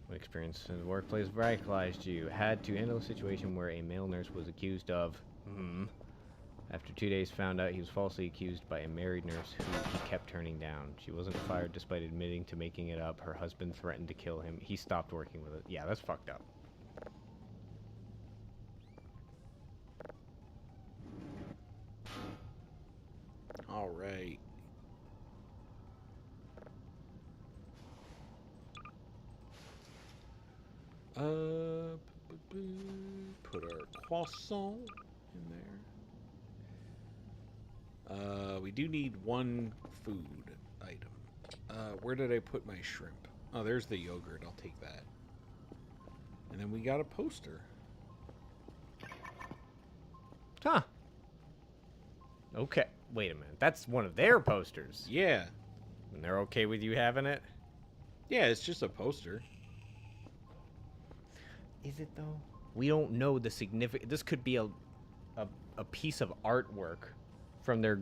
A: What experience in the workplace radicalized you? Had to handle a situation where a male nurse was accused of. After 2 days, found out he was falsely accused by a married nurse who he kept turning down. She wasn't fired despite admitting to making it up. Her husband threatened to kill him. He stopped working with it. Yeah, that's fucked up.
B: All right. Put our croissant in there. We do need one food item. Where did I put my shrimp? Oh, there's the yogurt. I'll take that. And then we got a poster.
A: Huh. Okay. Wait a minute. That's one of their posters.
B: Yeah.
A: And they're okay with you having it?
B: Yeah, it's just a poster.
A: Is it though? We don't know the significance. This could be a piece of artwork from their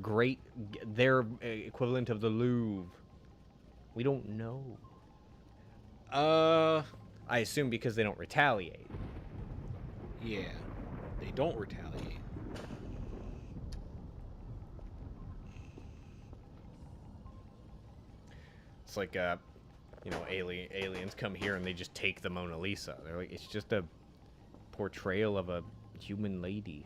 A: equivalent of the Louvre. We don't know. I assume because they don't retaliate.
B: Yeah. They don't retaliate.
A: It's like aliens come here and they just take the Mona Lisa. They're like, it's just a portrayal of a human lady.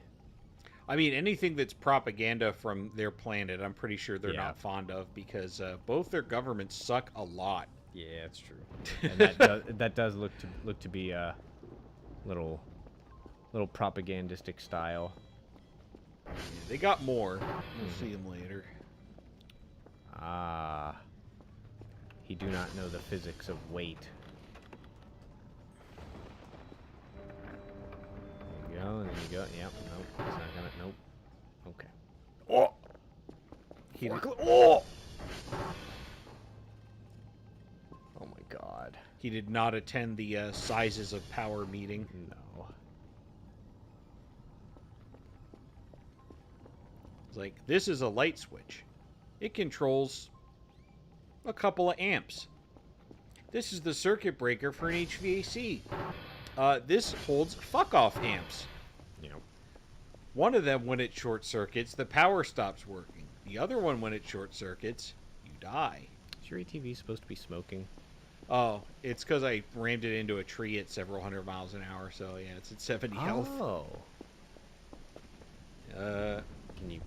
B: I mean, anything that's propaganda from their planet, I'm pretty sure they're
A: Yeah.
B: not fond of because both their governments suck a lot.
A: Yeah, that's true. And that does look to be a little propagandistic style.
B: Yeah, they got more. We'll see them later.
A: Ah. He do not know the physics of weight. go, and then you go. Yep. Nope. It's not gonna. Nope. Okay. Oh.
B: He did,
A: Oh. Oh my God.
B: he did not attend the sizes of power meeting.
A: No.
B: It's like, this is a light switch. It controls a couple of amps. This is the circuit breaker for an HVAC. This holds fuck-off amps.
A: You know.
B: One of them, when it short circuits, the power stops working. The other one, when it short circuits, you die.
A: Is your ATV supposed to be smoking?
B: Oh, it's because I rammed it into a tree at several hundred miles an hour, so yeah, it's at 70 health.
A: Oh.
B: Can
A: you?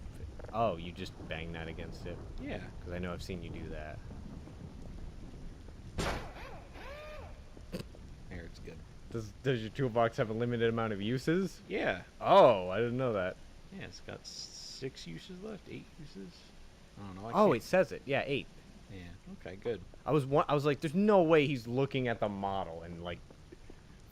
A: Oh, you just bang that against it?
B: Yeah.
A: Because I know I've seen you do that.
B: There, it's good.
A: Does your toolbox have a limited amount of uses?
B: Yeah.
A: Oh, I didn't know that.
B: Yeah, it's got 6 uses left, 8 uses. I don't know.
A: Oh, it says it. Yeah, 8.
B: Yeah. Okay, good.
A: I was like, there's no way he's looking at the model and like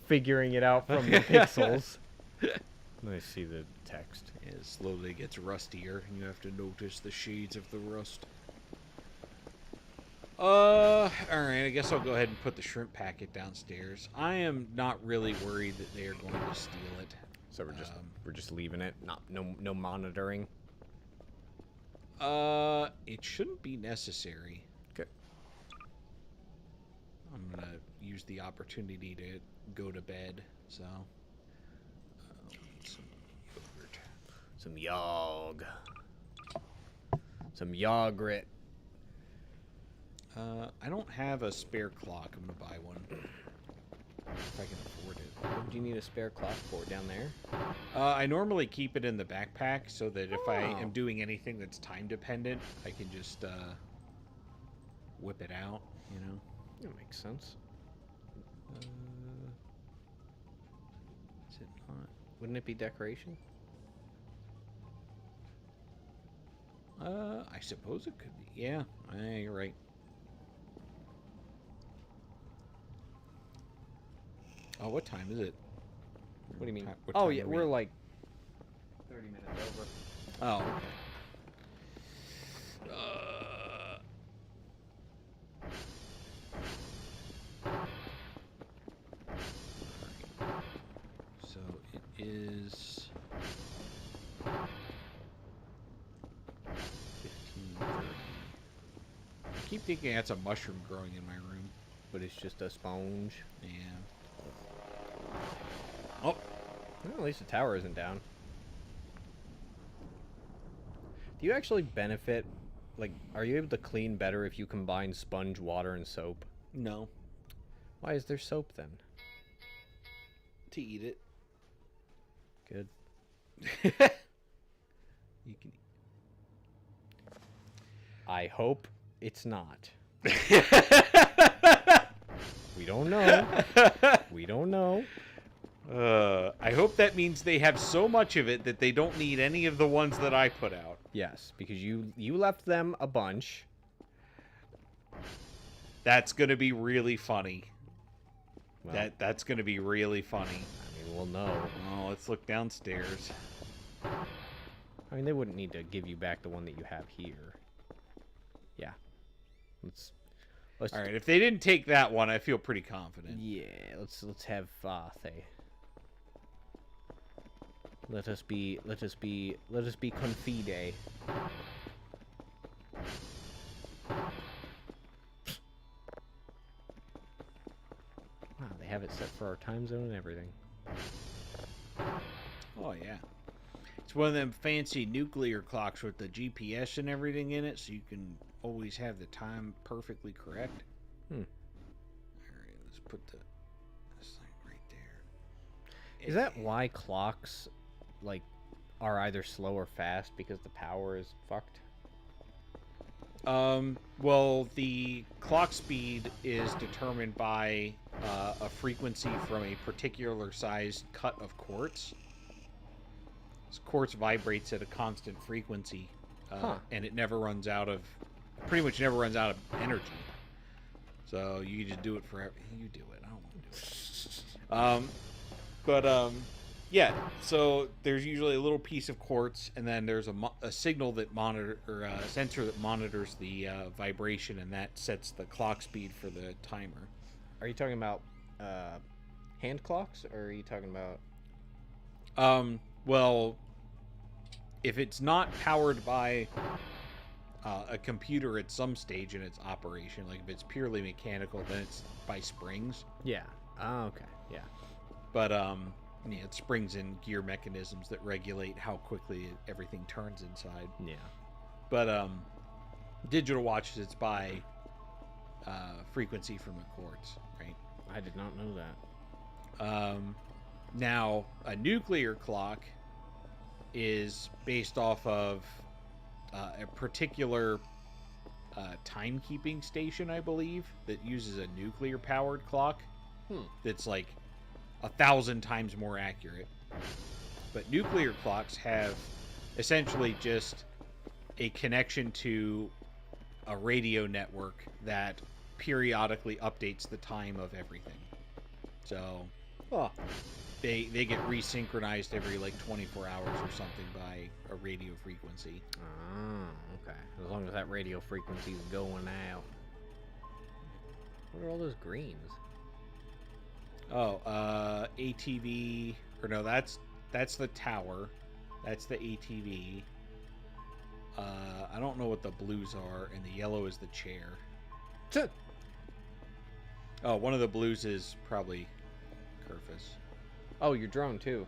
A: figuring it out from the pixels. Let me see the text.
B: It slowly gets rustier, and you have to notice the shades of the rust. Alright, I guess I'll go ahead and put the shrimp packet downstairs. I am not really worried that they are going to steal it.
A: So we're just leaving it. No monitoring.
B: It shouldn't be necessary.
A: Okay.
B: I'm gonna use the opportunity to go to bed, so some yogurt.
A: Some yog. Some yogurt.
B: I don't have a spare clock. I'm gonna buy one. If I can afford it.
A: What do you need a spare clock for down there?
B: I normally keep it in the backpack so that if I
A: Oh.
B: am doing anything that's time dependent, I can just whip it out, you know?
A: That makes sense.
B: Is it not?
A: Wouldn't it be decoration?
B: I suppose it could be. Yeah, you're right. Oh, what time is it?
A: What do you mean?
B: What
A: Oh
B: time
A: yeah,
B: are we
A: we're
B: at?
A: like 30 minutes over.
B: Oh, okay. So it is 15:30. I keep thinking that's a mushroom growing in my room.
A: But it's just a sponge.
B: Yeah. Oh,
A: Well, at least the tower isn't down. Do you actually benefit? Like, are you able to clean better if you combine sponge, water, and soap?
B: no.
A: Why is there soap then?
B: To eat it.
A: Good.
B: You can.
A: I hope it's not. We don't know. We don't know.
B: I hope that means they have so much of it that they don't need any of the ones that I put out.
A: Yes, because you left them a bunch.
B: That's gonna be really funny.
A: Well,
B: That's gonna be really funny.
A: I mean, we'll know.
B: Oh, let's look downstairs.
A: I mean, they wouldn't need to give you back the one that you have here. Yeah. Let's
B: All right, if they didn't take that one, I feel pretty confident.
A: Yeah, let's have they. Let us be confide. Wow, they have it set for our time zone and everything.
B: Oh yeah, it's one of them fancy nuclear clocks with the GPS and everything in it, so you can always have the time perfectly correct.
A: Hmm.
B: All right, let's put this thing right there.
A: Is that why clocks, like, are either slow or fast because the power is fucked?
B: Well, the clock speed is determined by a frequency from a particular sized cut of quartz. This quartz vibrates at a constant frequency, and it never runs out of, pretty much never runs out of energy. So you just do it forever. You do it. I don't want to do it. Yeah, so there's usually a little piece of quartz, and then there's a signal that monitor or a sensor that monitors the vibration, and that sets the clock speed for the timer.
A: Are you talking about hand clocks, or are you talking about?
B: Well, if it's not powered by a computer at some stage in its operation, like if it's purely mechanical, then it's by springs.
A: Yeah. Oh, okay. Yeah.
B: But yeah, it's springs and gear mechanisms that regulate how quickly everything turns inside.
A: Yeah.
B: But digital watches, it's by frequency from a quartz, right?
A: I did not know that.
B: Now, a nuclear clock is based off of a particular timekeeping station, I believe, that uses a nuclear-powered clock. That's like 1,000 times more accurate. But nuclear clocks have essentially just a connection to a radio network that periodically updates the time of everything. So they get resynchronized every like 24 hours or something by a radio frequency.
A: Oh, okay. As long as that radio frequency is going out. What are all those greens?
B: Oh, ATV, or no, that's the tower. That's the ATV. I don't know what the blues are, and the yellow is the chair. Oh, one of the blues is probably Kerfus.
A: Oh, your drone too.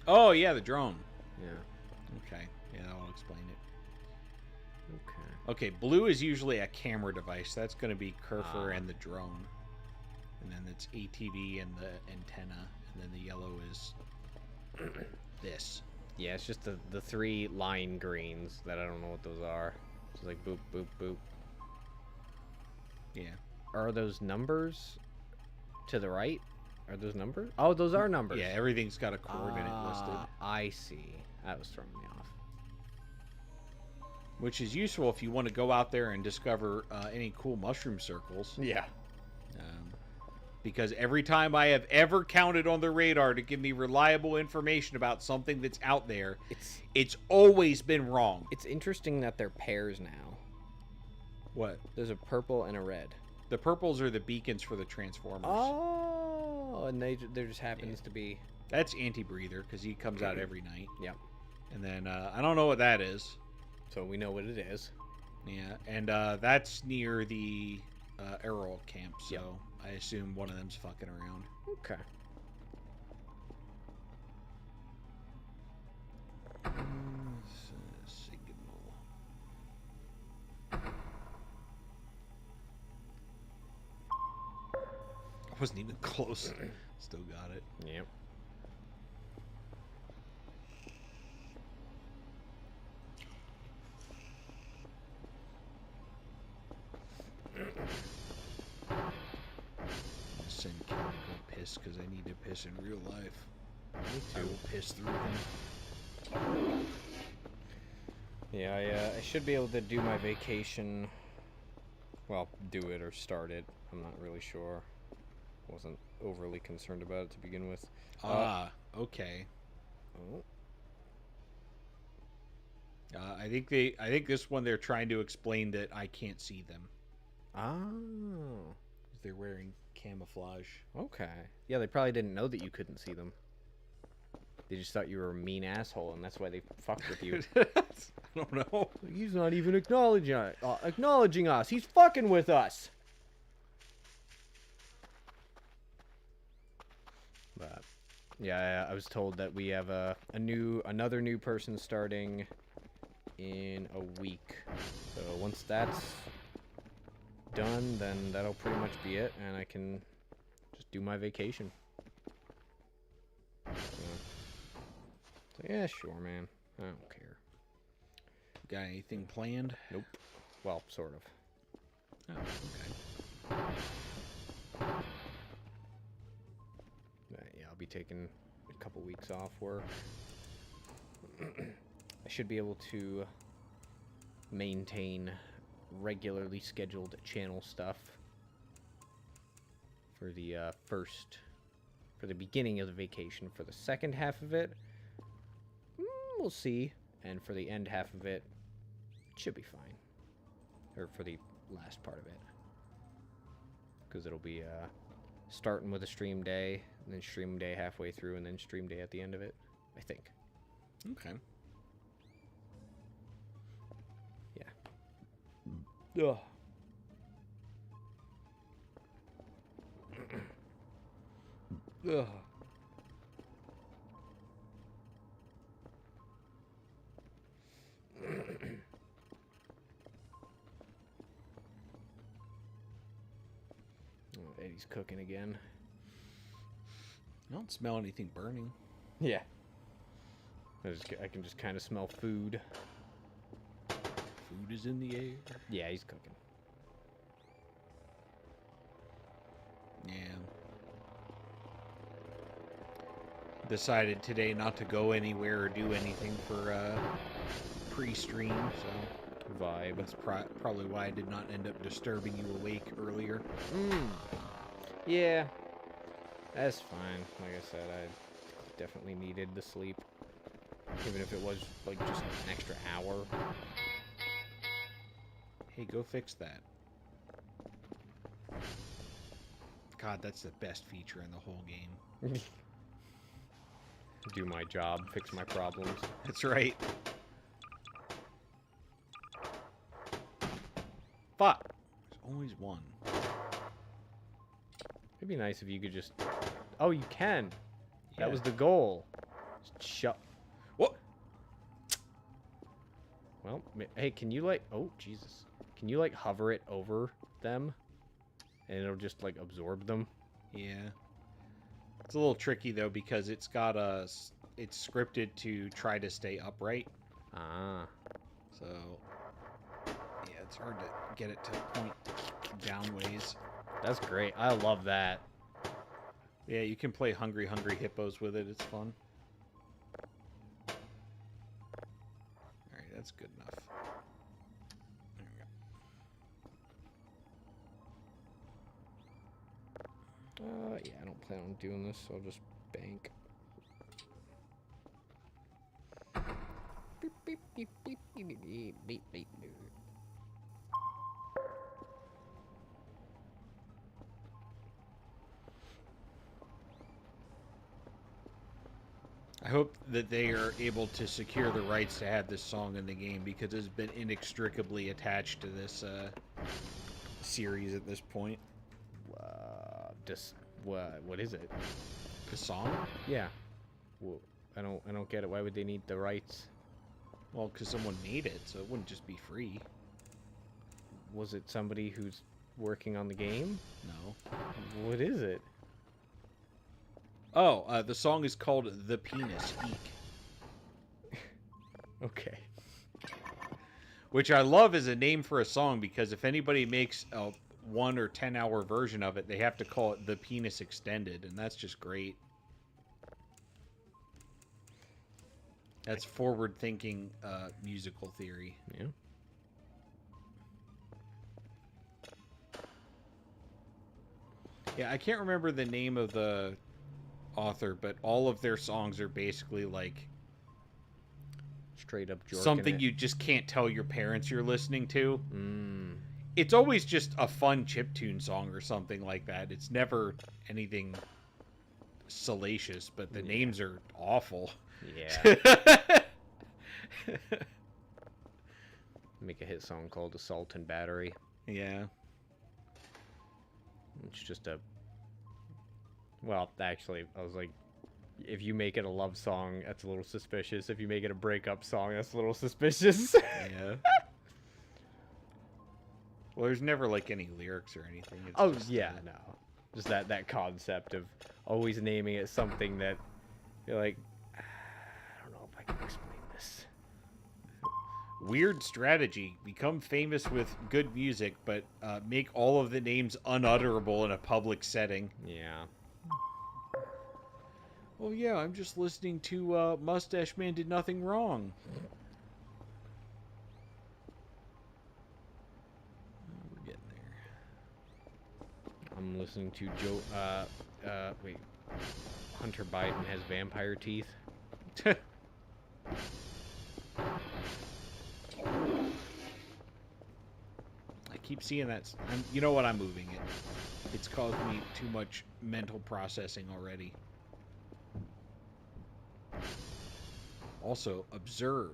B: Oh, yeah, the drone.
A: Yeah.
B: Okay, yeah, that will explain it.
A: Okay.
B: Okay, blue is usually a camera device. That's going to be kerfur and the drone. And then it's ATV and the antenna. And then the yellow is this.
A: Yeah, it's just the three line greens that I don't know what those are. It's like boop, boop, boop.
B: Yeah.
A: Are those numbers to the right? Are those numbers? Oh, those are numbers.
B: Yeah, everything's got a coordinate listed.
A: I see. That was throwing me off.
B: Which is useful if you want to go out there and discover any cool mushroom circles.
A: Yeah.
B: Because every time I have ever counted on the radar to give me reliable information about something that's out there, it's always been wrong.
A: It's interesting that they're pairs now.
B: What?
A: There's a purple and a red.
B: The purples are the beacons for the Transformers.
A: Oh, and there just happens to be...
B: That's Anti-Breather, because he comes out every night.
A: Yep.
B: And then, I don't know what that is.
A: So we know what it is.
B: Yeah, and that's near the Errol camp, so I assume one of them's fucking around.
A: Okay.
B: Signal. I wasn't even close. Still got it.
A: Yep.
B: Send Ken to go piss because I need to piss in real life.
A: Me
B: I
A: too.
B: will piss through him.
A: Yeah, I should be able to do my vacation. Well, do it or start it. I'm not really sure. Wasn't overly concerned about it to begin with.
B: Okay.
A: Oh.
B: I think this one they're trying to explain that I can't see them.
A: Oh.
B: They're wearing camouflage.
A: Okay. Yeah, they probably didn't know that you couldn't see them. They just thought you were a mean asshole, and that's why they fucked with you.
B: I don't know.
A: He's not even acknowledging us. He's fucking with us. But yeah, I was told that we have another new person starting in a week. So once that's done, then that'll pretty much be it, and I can just do my vacation. So yeah, sure, man. I don't care.
B: Got anything planned?
A: Nope. Well, sort of.
B: Oh, okay.
A: Yeah, I'll be taking a couple weeks off work. I should be able to maintain regularly scheduled channel stuff for the for the beginning of the vacation. For the second half of it, we'll see. And for the end half of it, it should be fine. Or for the last part of it. Because it'll be starting with a stream day, and then stream day halfway through, and then stream day at the end of it, I think.
B: Okay.
A: Yeah. Ugh. Ugh. Oh, Eddie's cooking again.
B: I don't smell anything burning.
A: Yeah. I can just kind of smell food.
B: Food is in the air.
A: Yeah, he's cooking.
B: Yeah. Decided today not to go anywhere or do anything for pre-stream, so
A: Vibe.
B: that's probably why I did not end up disturbing you awake earlier.
A: Yeah. That's fine. Like I said, I definitely needed the sleep. Even if it was, like, just an extra hour.
B: Hey, go fix that. God, that's the best feature in the whole game.
A: Do my job, fix my problems.
B: That's right. Fuck. There's always one.
A: It'd be nice if you could just... Oh, you can.
B: Yeah.
A: That was the goal. Just shut...
B: What?
A: Well, hey, can you, like... Oh, Jesus. Can you, like, hover it over them? And it'll just, like, absorb them?
B: Yeah. It's a little tricky, though, because it's got a... It's scripted to try to stay upright.
A: Ah.
B: So... Yeah, it's hard to get it to point down ways.
A: That's great. I love that.
B: Yeah, you can play Hungry Hungry Hippos with it. It's fun. Alright, that's good enough. There we go.
A: Yeah, I don't plan on doing this, so I'll just bank. Beep, beep, beep, beep, beep, beep, beep, beep, beep.
B: I hope that they are able to secure the rights to have this song in the game, because it's been inextricably attached to this series at this point.
A: Just what is it?
B: The song?
A: Yeah. Well, I don't get it. Why would they need the rights?
B: Well, because someone made it, so it wouldn't just be free.
A: Was it somebody who's working on the game?
B: No.
A: What is it?
B: Oh, the song is called The Penis Eek.
A: Okay.
B: Which I love as a name for a song, because if anybody makes a 1 or 10 hour version of it, they have to call it The Penis Extended, and that's just great. That's forward-thinking musical theory.
A: Yeah.
B: Yeah, I can't remember the name of the author, but all of their songs are basically like
A: Straight up jorking
B: something
A: it.
B: you just can't tell your parents you're listening to.
A: Mm.
B: It's always just a fun chiptune song or something like that. It's never anything salacious, but the names are awful.
A: Yeah. Make a hit song called Assault and Battery.
B: Yeah.
A: It's just a... Well, actually, I was like, if you make it a love song, that's a little suspicious. If you make it a breakup song, that's a little suspicious.
B: Yeah. Well, there's never like any lyrics or anything. It's
A: Oh,
B: just,
A: yeah, no. Just that concept of always naming it something that you're like, I don't know if I can explain this.
B: Weird strategy. Become famous with good music, but make all of the names unutterable in a public setting.
A: Yeah.
B: Oh yeah, I'm just listening to Mustache Man Did Nothing Wrong. We're getting there.
A: I'm listening to wait, Hunter Biden has vampire teeth.
B: I keep seeing that. You know what? I'm moving it. It's caused me too much mental processing already. Also, observe.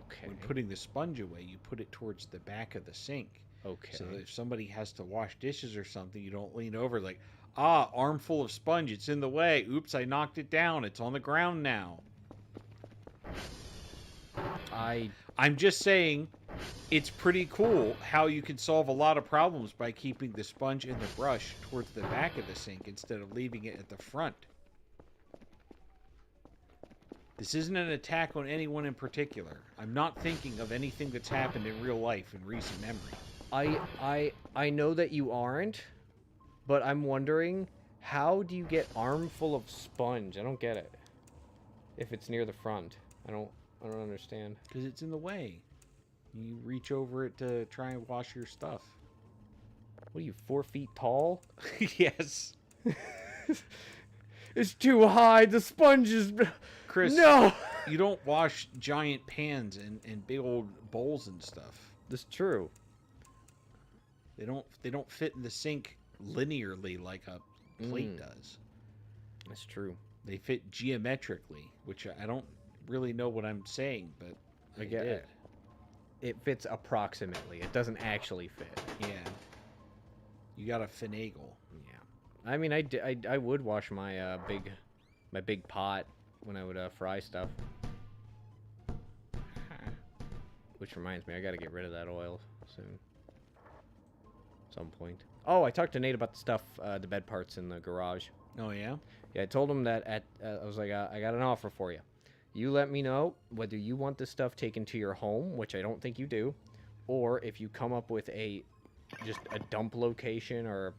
A: Okay.
B: When putting the sponge away, you put it towards the back of the sink.
A: Okay.
B: So that if somebody has to wash dishes or something, you don't lean over like, ah, armful of sponge, it's in the way. Oops, I knocked it down. It's on the ground now. I'm just saying, it's pretty cool how you can solve a lot of problems by keeping the sponge and the brush towards the back of the sink instead of leaving it at the front. This isn't an attack on anyone in particular. I'm not thinking of anything that's happened in real life in recent memory.
A: I know that you aren't, but I'm wondering, how do you get armful of sponge? I don't get it. If it's near the front, I don't understand.
B: Because it's in the way. You reach over it to try and wash your stuff.
A: What are you, 4 feet tall?
B: Yes.
A: It's too high. The sponge is...
B: Chris,
A: no!
B: You don't wash giant pans and big old bowls and stuff.
A: That's true.
B: They don't fit in the sink linearly like a plate does.
A: That's true.
B: They fit geometrically, which I don't really know what I'm saying, but
A: I get it. It fits approximately. It doesn't actually fit.
B: Yeah. You gotta finagle.
A: Yeah. I mean, I would wash my big pot when I would fry stuff. Which reminds me, I gotta get rid of that oil soon. Some point. Oh, I talked to Nate about the stuff, the bed parts in the garage.
B: Oh, yeah?
A: Yeah, I told him that I was like, I got an offer for you. You let me know whether you want this stuff taken to your home, which I don't think you do, or if you come up with just a dump location or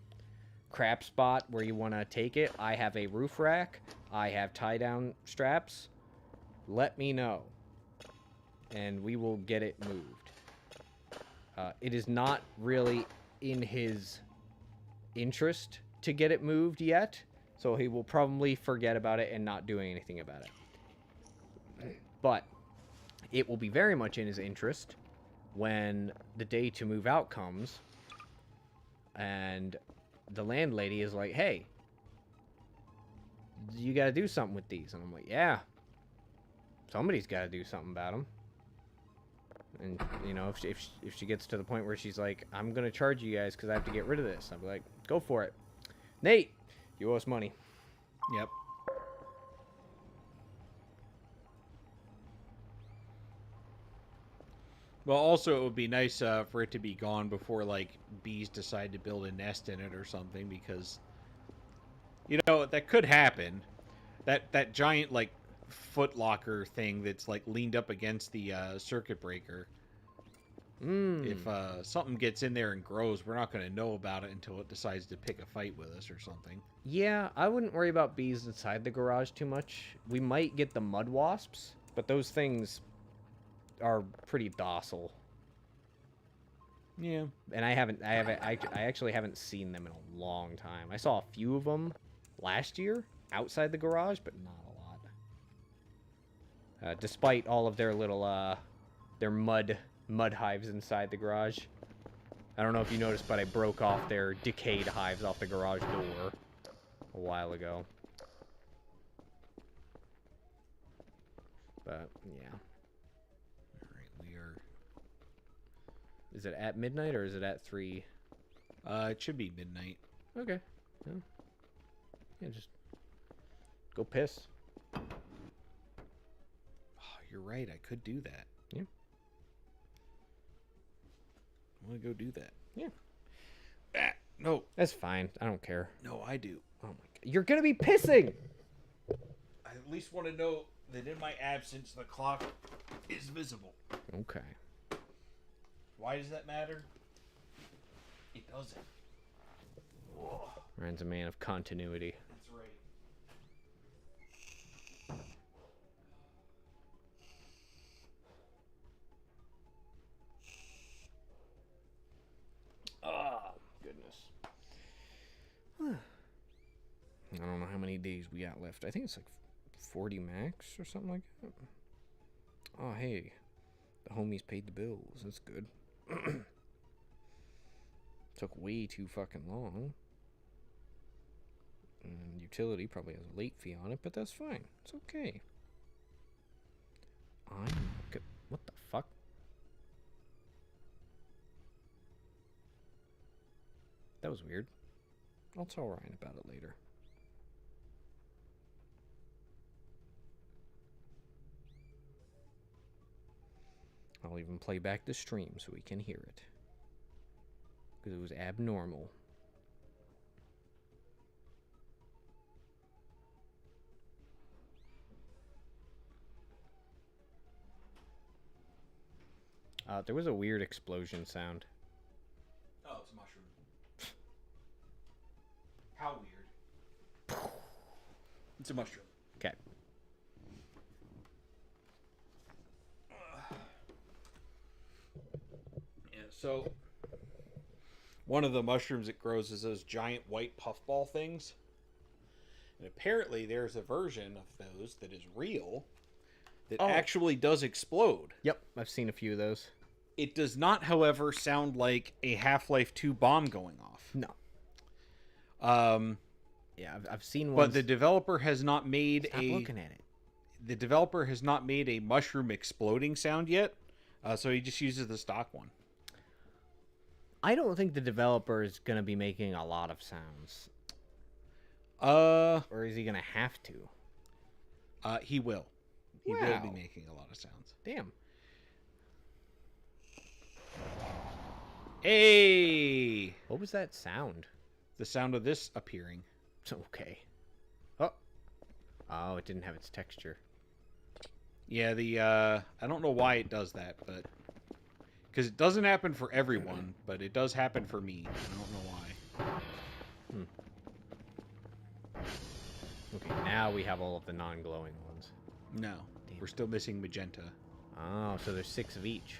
A: crap spot where you want to take it. I have a roof rack. I have tie-down straps. Let me know, and we will get it moved. It is not really in his interest to get it moved yet, so he will probably forget about it and not doing anything about it. But it will be very much in his interest when the day to move out comes and the landlady is like, hey, you got to do something with these. And I'm like, yeah, somebody's got to do something about them. And, you know, if she gets to the point where she's like, I'm going to charge you guys because I have to get rid of this, I'll be like, go for it. Nate, you owe us money.
B: Yep. Well, also, it would be nice for it to be gone before, like, bees decide to build a nest in it or something, because, you know, that could happen. That giant, like, foot locker thing that's, like, leaned up against the circuit breaker. If something gets in there and grows, we're not going to know about it until it decides to pick a fight with us or something.
A: Yeah, I wouldn't worry about bees inside the garage too much. We might get the mud wasps, but those things are pretty docile.
B: Yeah. And
A: I actually haven't seen them in a long time. I saw a few of them last year outside the garage, but not a lot. Despite all of their little their mud hives inside the garage. I don't know if you noticed, but I broke off their decayed hives off the garage door a while ago. But yeah.
B: We are.
A: Is it at midnight or is it at 3?
B: It should be midnight.
A: Okay. Yeah, just go piss.
B: Oh, you're right. I could do that.
A: Yeah.
B: I want to go do that.
A: Yeah.
B: No.
A: That's fine. I don't care.
B: No, I do.
A: Oh my god. You're gonna be pissing!
B: I at least want to know that in my absence, the clock is visible.
A: Okay.
B: Why does that matter? It doesn't. Whoa.
A: Ryan's a man of continuity.
B: That's right.
A: Oh, goodness. I don't know how many days we got left. I think it's like 40 max or something like that. Oh, hey. The homies paid the bills. That's good. Took way too fucking long. And utility probably has a late fee on it, but that's fine. It's okay. What the fuck? That was weird. I'll tell Ryan about it later. I'll even play back the stream so we can hear it. Because it was abnormal. There was a weird explosion sound.
B: Oh, it's a mushroom. How weird. It's a mushroom.
A: Okay.
B: Yeah, so one of the mushrooms that grows is those giant white puffball things. And apparently there's a version of those that is real that actually does explode.
A: Yep, I've seen a few of those.
B: It does not, however, sound like a Half-Life 2 bomb going off.
A: No. Yeah, I've seen one.
B: But the developer has not made
A: Stop looking at it.
B: The developer has not made a mushroom exploding sound yet, so he just uses the stock one.
A: I don't think the developer is going to be making a lot of sounds. Or is he going to have to?
B: He will. He will
A: Wow.
B: be making a lot of sounds.
A: Damn.
B: Hey!
A: What was that sound?
B: The sound of this appearing.
A: It's okay. Oh. Oh, it didn't have its texture.
B: Yeah, I don't know why it does that, but... Because it doesn't happen for everyone, but it does happen for me. I don't know why.
A: Okay, now we have all of the non-glowing ones.
B: No.
A: Damn.
B: We're still missing magenta.
A: Oh, so there's 6 of each.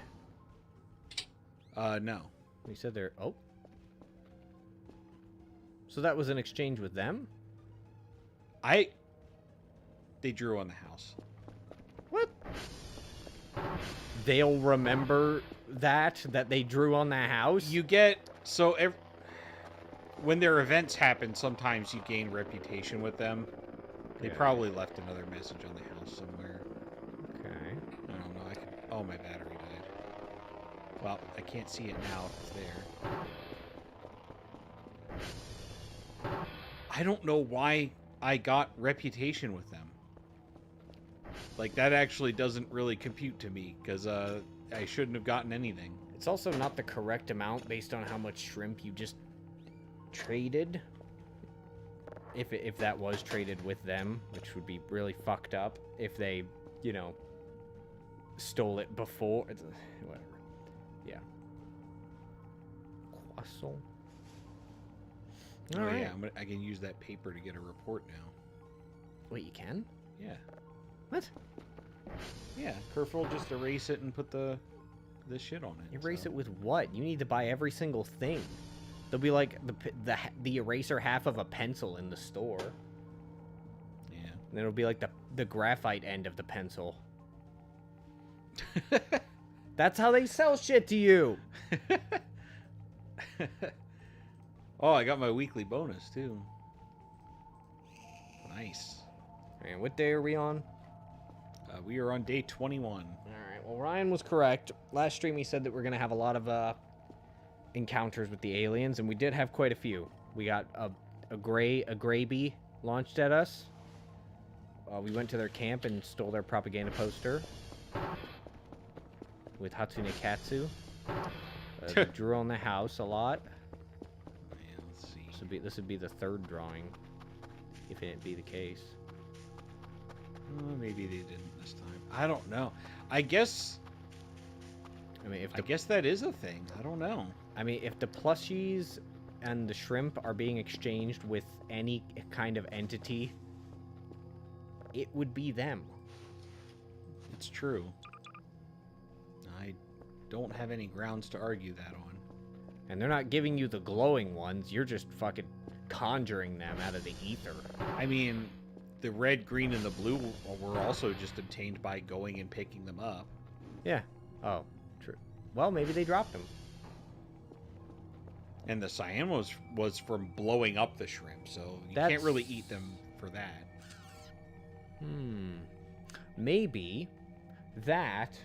B: No.
A: You said there... Oh. So that was an exchange with them?
B: They drew on the house.
A: What? They'll remember that they drew on the house?
B: You get... So, when their events happen, sometimes you gain reputation with them. They
A: Yeah.
B: probably left another message on the house somewhere.
A: Okay.
B: I don't know. Oh, my battery died. Well, I can't see it now if it's there. I don't know why I got reputation with them. Like, that actually doesn't really compute to me, because I shouldn't have gotten anything.
A: It's also not the correct amount based on how much shrimp you just traded. If that was traded with them, which would be really fucked up if they, you know, stole it before. Whatever. Yeah. Croissant.
B: Oh,
A: All right.
B: yeah. I can use that paper to get a report now.
A: Wait, you can?
B: Yeah.
A: What?
B: Yeah. Kerfur will just erase it and put the shit on it.
A: Erase it with what? You need to buy every single thing. There'll be like the eraser half of a pencil in the store.
B: Yeah.
A: And it'll be like the graphite end of the pencil. That's how they sell shit to you.
B: Oh, I got my weekly bonus too. Nice.
A: And what day are we on?
B: We are on day 21.
A: All right. Well, Ryan was correct. Last stream he said that we're gonna have a lot of encounters with the aliens, and we did have quite a few. We got a gray bee launched at us. We went to their camp and stole their propaganda poster with Hatsune Katsu. They drew on the house a lot.
B: Yeah, let's see.
A: This would be the third drawing, if it be the case.
B: Maybe they didn't this time. I don't know. I guess
A: I
B: guess that is a thing. I don't know.
A: I mean, if the plushies and the shrimp are being exchanged with any kind of entity, it would be them.
B: It's true. I don't have any grounds to argue that on.
A: And they're not giving you the glowing ones. You're just fucking conjuring them out of the ether.
B: I mean, the red, green, and the blue were also just obtained by going and picking them up.
A: Yeah. Oh, true. Well, maybe they dropped them.
B: And the cyan was from blowing up the shrimp, so you
A: That's...
B: can't really eat them for that.
A: Maybe that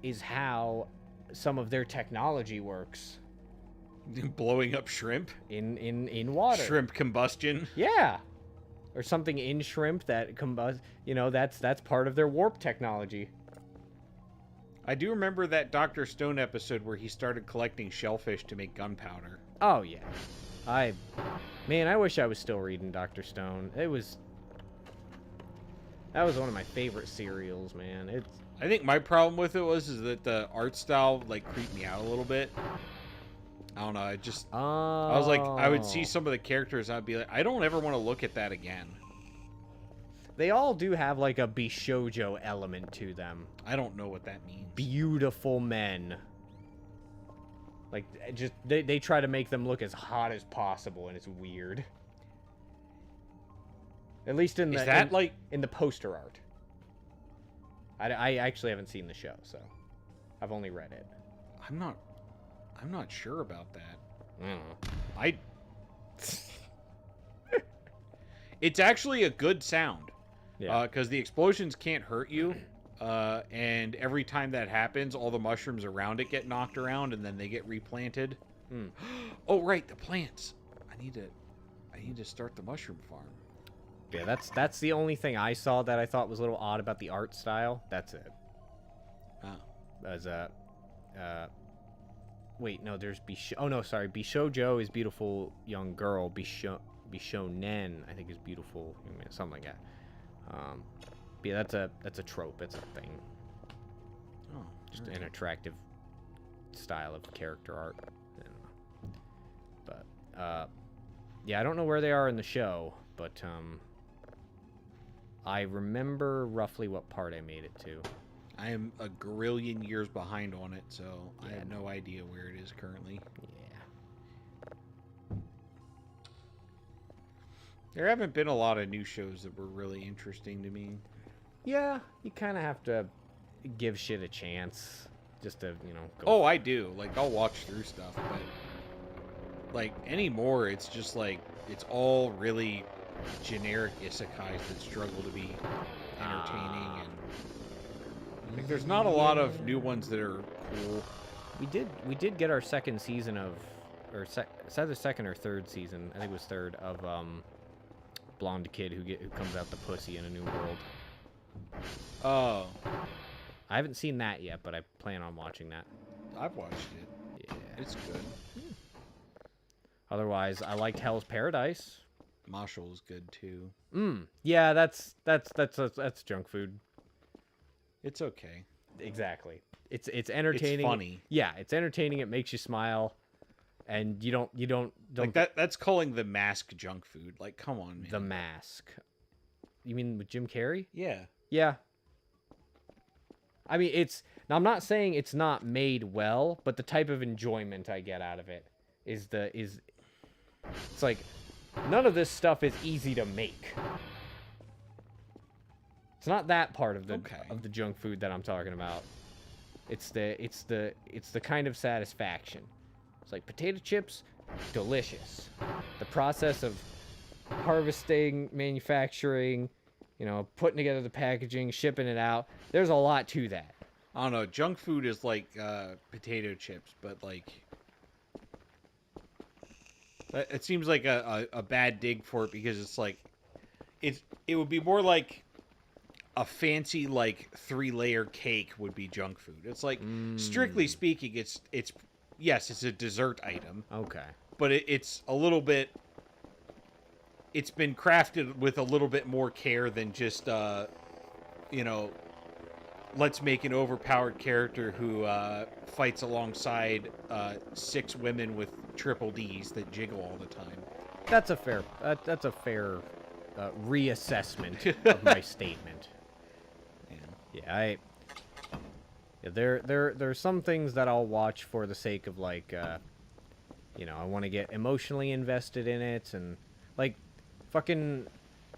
A: is how some of their technology works.
B: Blowing up shrimp?
A: In water.
B: Shrimp combustion?
A: Yeah. Or something in shrimp that combust. You know, that's part of their warp technology.
B: I do remember that Dr. Stone episode where he started collecting shellfish to make gunpowder.
A: Oh, yeah. Man, I wish I was still reading Dr. Stone. That was one of my favorite serials, man.
B: I think my problem with it is that the art style, like, creeped me out a little bit. I don't know, I was like, I would see some of the characters, I'd be like, I don't ever want to look at that again.
A: They all do have, like, a Bishoujo element to them.
B: I don't know what that means.
A: Beautiful men. Like, just, they try to make them look as hot as possible, and it's weird. At least in the...
B: Is that, like...
A: In the poster art. I actually haven't seen the show, so... I've only read it.
B: I'm not sure about that.
A: I don't know.
B: It's actually a good sound.
A: Yeah.
B: Because the explosions can't hurt you. And every time that happens, all the mushrooms around it get knocked around, and then they get replanted. Oh, right, the plants. I need to start the mushroom farm.
A: Yeah, that's the only thing I saw that I thought was a little odd about the art style. That's it.
B: Oh.
A: As wait, no, there's oh no, sorry, Bishoujo is beautiful young girl. Bishonen, I think, is beautiful, something like that. But yeah, that's a trope. It's a thing.
B: Oh,
A: just an attractive style of character art. I don't know. But yeah, I don't know where they are in the show, but I remember roughly what part I made it to.
B: I am a gazillion years behind on it, so
A: Yeah.
B: I have no idea where it is currently.
A: Yeah.
B: There haven't been a lot of new shows that were really interesting to me.
A: Yeah, you kind of have to give shit a chance just to, go.
B: Oh, I do. Like, I'll watch through stuff, but like anymore, it's just like it's all really generic isekais that struggle to be entertaining, and like there's not a lot of new ones that are cool.
A: We did get our second season of, or it's either second or third season. I think it was third of blonde kid who comes out the pussy in a new world.
B: Oh,
A: I haven't seen that yet, but I plan on watching that.
B: I've watched it.
A: Yeah,
B: It's good.
A: Otherwise, I liked Hell's Paradise.
B: Marshall is good too.
A: Yeah, that's junk food.
B: It's okay.
A: Exactly. It's entertaining.
B: It's funny.
A: Yeah, it's entertaining. It makes you smile, and you don't
B: Like that's calling The Mask junk food. Like, come on, man.
A: The Mask. You mean with Jim Carrey?
B: Yeah.
A: Yeah. I mean, now I'm not saying it's not made well, but the type of enjoyment I get out of it is it's like none of this stuff is easy to make. It's not that part of the junk food that I'm talking about. It's the kind of satisfaction. It's like potato chips, delicious. The process of harvesting, manufacturing, putting together the packaging, shipping it out. There's a lot to that.
B: I don't know. Junk food is like potato chips, but like it seems like a bad dig for it because it's like it would be more like a fancy like 3-layer cake would be junk food. It's like strictly speaking, it's yes, it's a dessert item.
A: Okay.
B: But it's a little bit. It's been crafted with a little bit more care than just let's make an overpowered character who fights alongside 6 women with triple Ds that jiggle all the time.
A: That's a fair reassessment of my statement. Yeah, there are some things that I'll watch for the sake of like You know, I want to get emotionally invested in it, and like fucking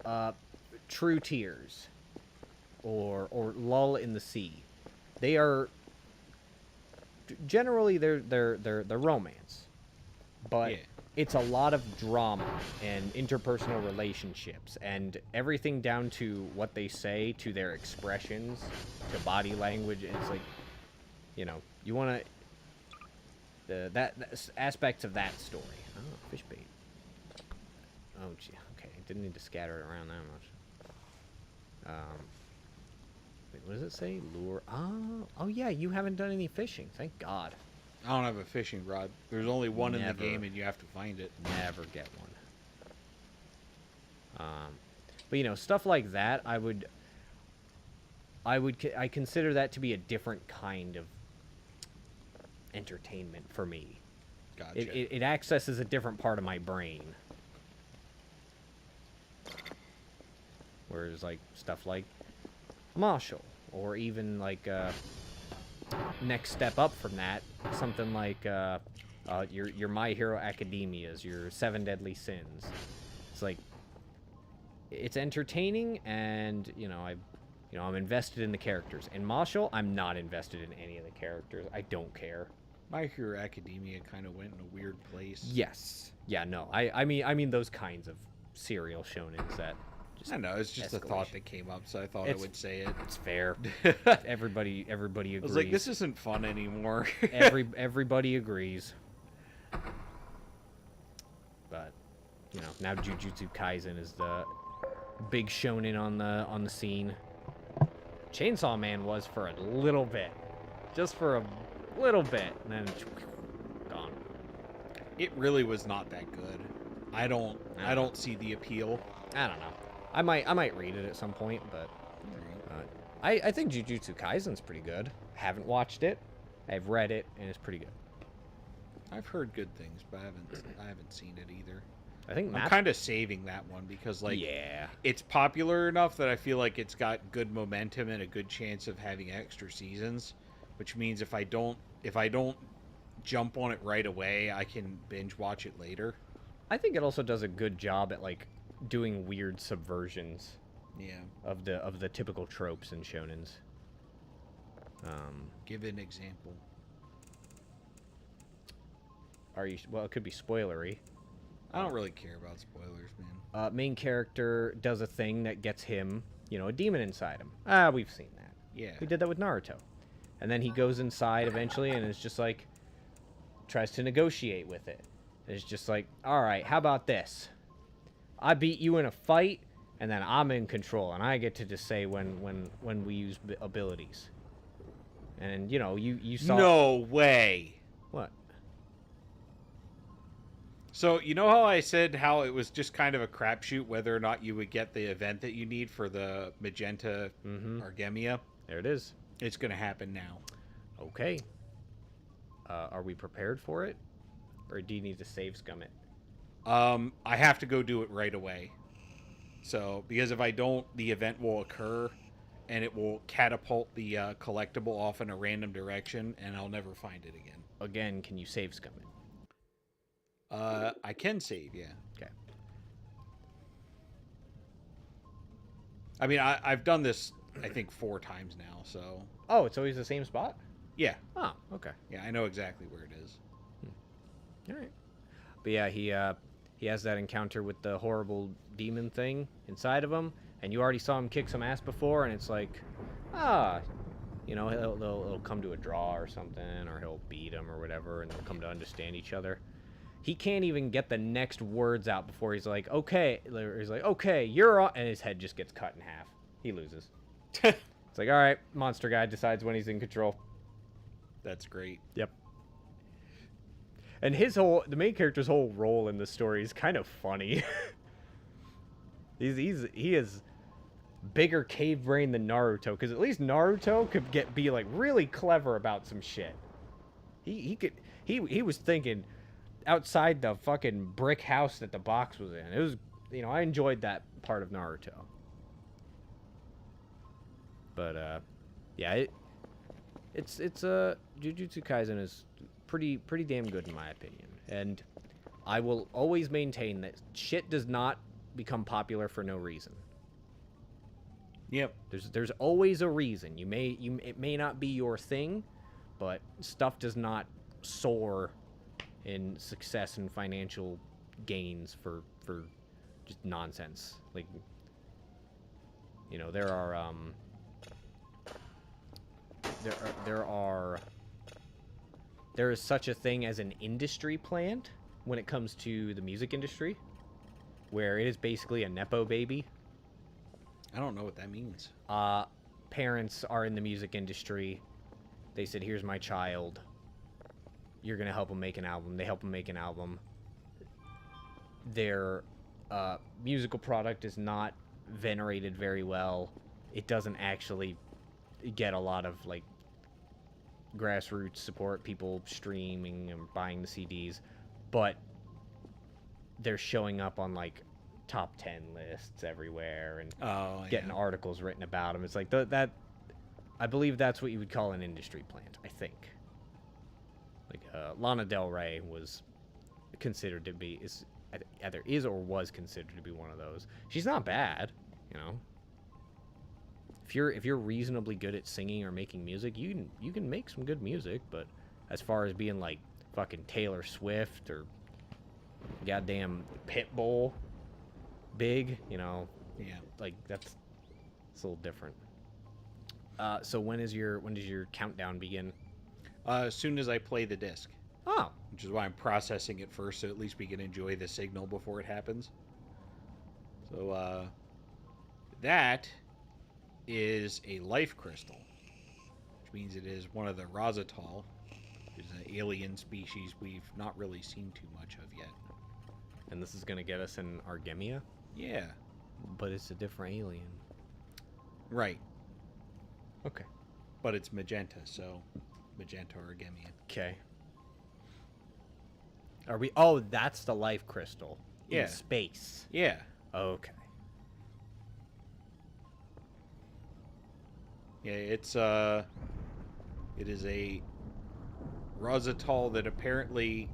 A: uh, True Tears or Lull in the Sea. They are generally they're romance, but
B: Yeah.
A: it's a lot of drama and interpersonal relationships and everything down to what they say, to their expressions, to body language. It's like, you know, you want to that aspects of that story. Oh, fish bait. Oh, gee. Okay, didn't need to scatter it around that much. Wait, what does it say? Lure. Oh yeah, you haven't done any fishing. Thank God.
B: I don't have a fishing rod. There's only one in the
A: Never.
B: game, and you have to find it.
A: Never get one. But you know, stuff like that, I consider that to be a different kind of entertainment for me.
B: Gotcha.
A: It accesses a different part of my brain. Whereas like stuff like Marshall, or even like next step up from that, something like your My Hero Academias, your Seven Deadly Sins. It's like it's entertaining, and I'm invested in the characters. In Marshall, I'm not invested in any of the characters. I don't care.
B: My Hero Academia kind of went in a weird place.
A: Yes. Yeah. No. I mean those kinds of serial shonens that.
B: I know, it's just a thought
A: escalation.
B: that came up, so I thought I would say it.
A: It's fair. Everybody agrees.
B: I was like, this isn't fun anymore.
A: Everybody agrees. But now Jujutsu Kaisen is the big shonen on the scene. Chainsaw Man was for a little bit, just for a little bit, and then gone.
B: It really was not that good. I don't see the appeal.
A: I don't know. I might read it at some point, but I think Jujutsu Kaisen's pretty good. Haven't watched it. I've read it, and it's pretty good.
B: I've heard good things, but I haven't seen it either.
A: I think
B: I'm kind of saving that one because
A: yeah,
B: it's popular enough that I feel like it's got good momentum and a good chance of having extra seasons, which means if I don't jump on it right away, I can binge watch it later.
A: I think it also does a good job at like doing weird subversions.
B: Yeah.
A: Of the typical tropes in shonens.
B: Give an example.
A: Well, it could be spoilery.
B: I don't really care about spoilers, man.
A: Main character does a thing that gets him, a demon inside him. We've seen that.
B: Yeah.
A: We did that with Naruto. And then he goes inside eventually and is just like, tries to negotiate with it. And it's just like, all right, how about this? I beat you in a fight, and then I'm in control, and I get to just say when we use abilities. And you saw.
B: No way.
A: What?
B: So you know how I said how it was just kind of a crapshoot whether or not you would get the event that you need for the magenta Argemia?
A: There it is.
B: It's going to happen now.
A: Okay. Are we prepared for it, or do you need to save scum it?
B: I have to go do it right away. So, because if I don't, the event will occur, and it will catapult the collectible off in a random direction, and I'll never find it again.
A: Again, can you save scum it?
B: I can save, yeah.
A: Okay.
B: I mean, I've done this, I think, 4 times now, so...
A: Oh, it's always the same spot?
B: Yeah.
A: Oh, okay.
B: Yeah, I know exactly where it is.
A: All right. But yeah, he has that encounter with the horrible demon thing inside of him, and you already saw him kick some ass before, and it's like, they'll come to a draw or something, or he'll beat him or whatever, and they'll come to understand each other. He can't even get the next words out before he's like, okay, you're on, and his head just gets cut in half. He loses. It's like, all right, monster guy decides when he's in control.
B: That's great.
A: Yep. And the main character's whole role in the story is kind of funny. He is bigger cave brain than Naruto, because at least Naruto could be like really clever about some shit. He was thinking outside the fucking brick house that the box was in. It was, I enjoyed that part of Naruto. But yeah, Jujutsu Kaisen is pretty damn good in my opinion. And I will always maintain that shit does not become popular for no reason.
B: Yep.
A: There's always a reason. It may not be your thing, but stuff does not soar in success and financial gains for just nonsense. Like, you know, there is such a thing as an industry plant when it comes to the music industry, where it is basically a nepo baby.
B: I don't know what that means.
A: Parents are in the music industry. They said, here's my child. You're going to help them make an album. They help them make an album. Their musical product is not venerated very well. It doesn't actually get a lot of, like, grassroots support, people streaming and buying the CDs. But they're showing up on, like, top 10 lists everywhere and getting articles written about them. It's like that. I believe that's what you would call an industry plant, I think. Like Lana Del Rey was considered to be either is or was considered to be one of those. She's not bad, you know. If you're reasonably good at singing or making music, you can make some good music. But as far as being like fucking Taylor Swift or goddamn Pitbull, big, you know, like it's a little different. So when does your countdown begin?
B: As soon as I play the disc.
A: Oh,
B: Which is why I'm processing it first, so at least we can enjoy the signal before it happens. So that is a life crystal, which means it is one of the Rosatol, which is an alien species we've not really seen too much of yet.
A: and this is gonna get us in Argemia,
B: Yeah.
A: but it's a different alien.
B: Right.
A: Okay.
B: But it's magenta, so magenta Argemian.
A: Okay. Are we? Oh, that's the life crystal
B: Yeah.
A: in space.
B: Yeah.
A: Okay.
B: Yeah, it is a Rosatol that apparently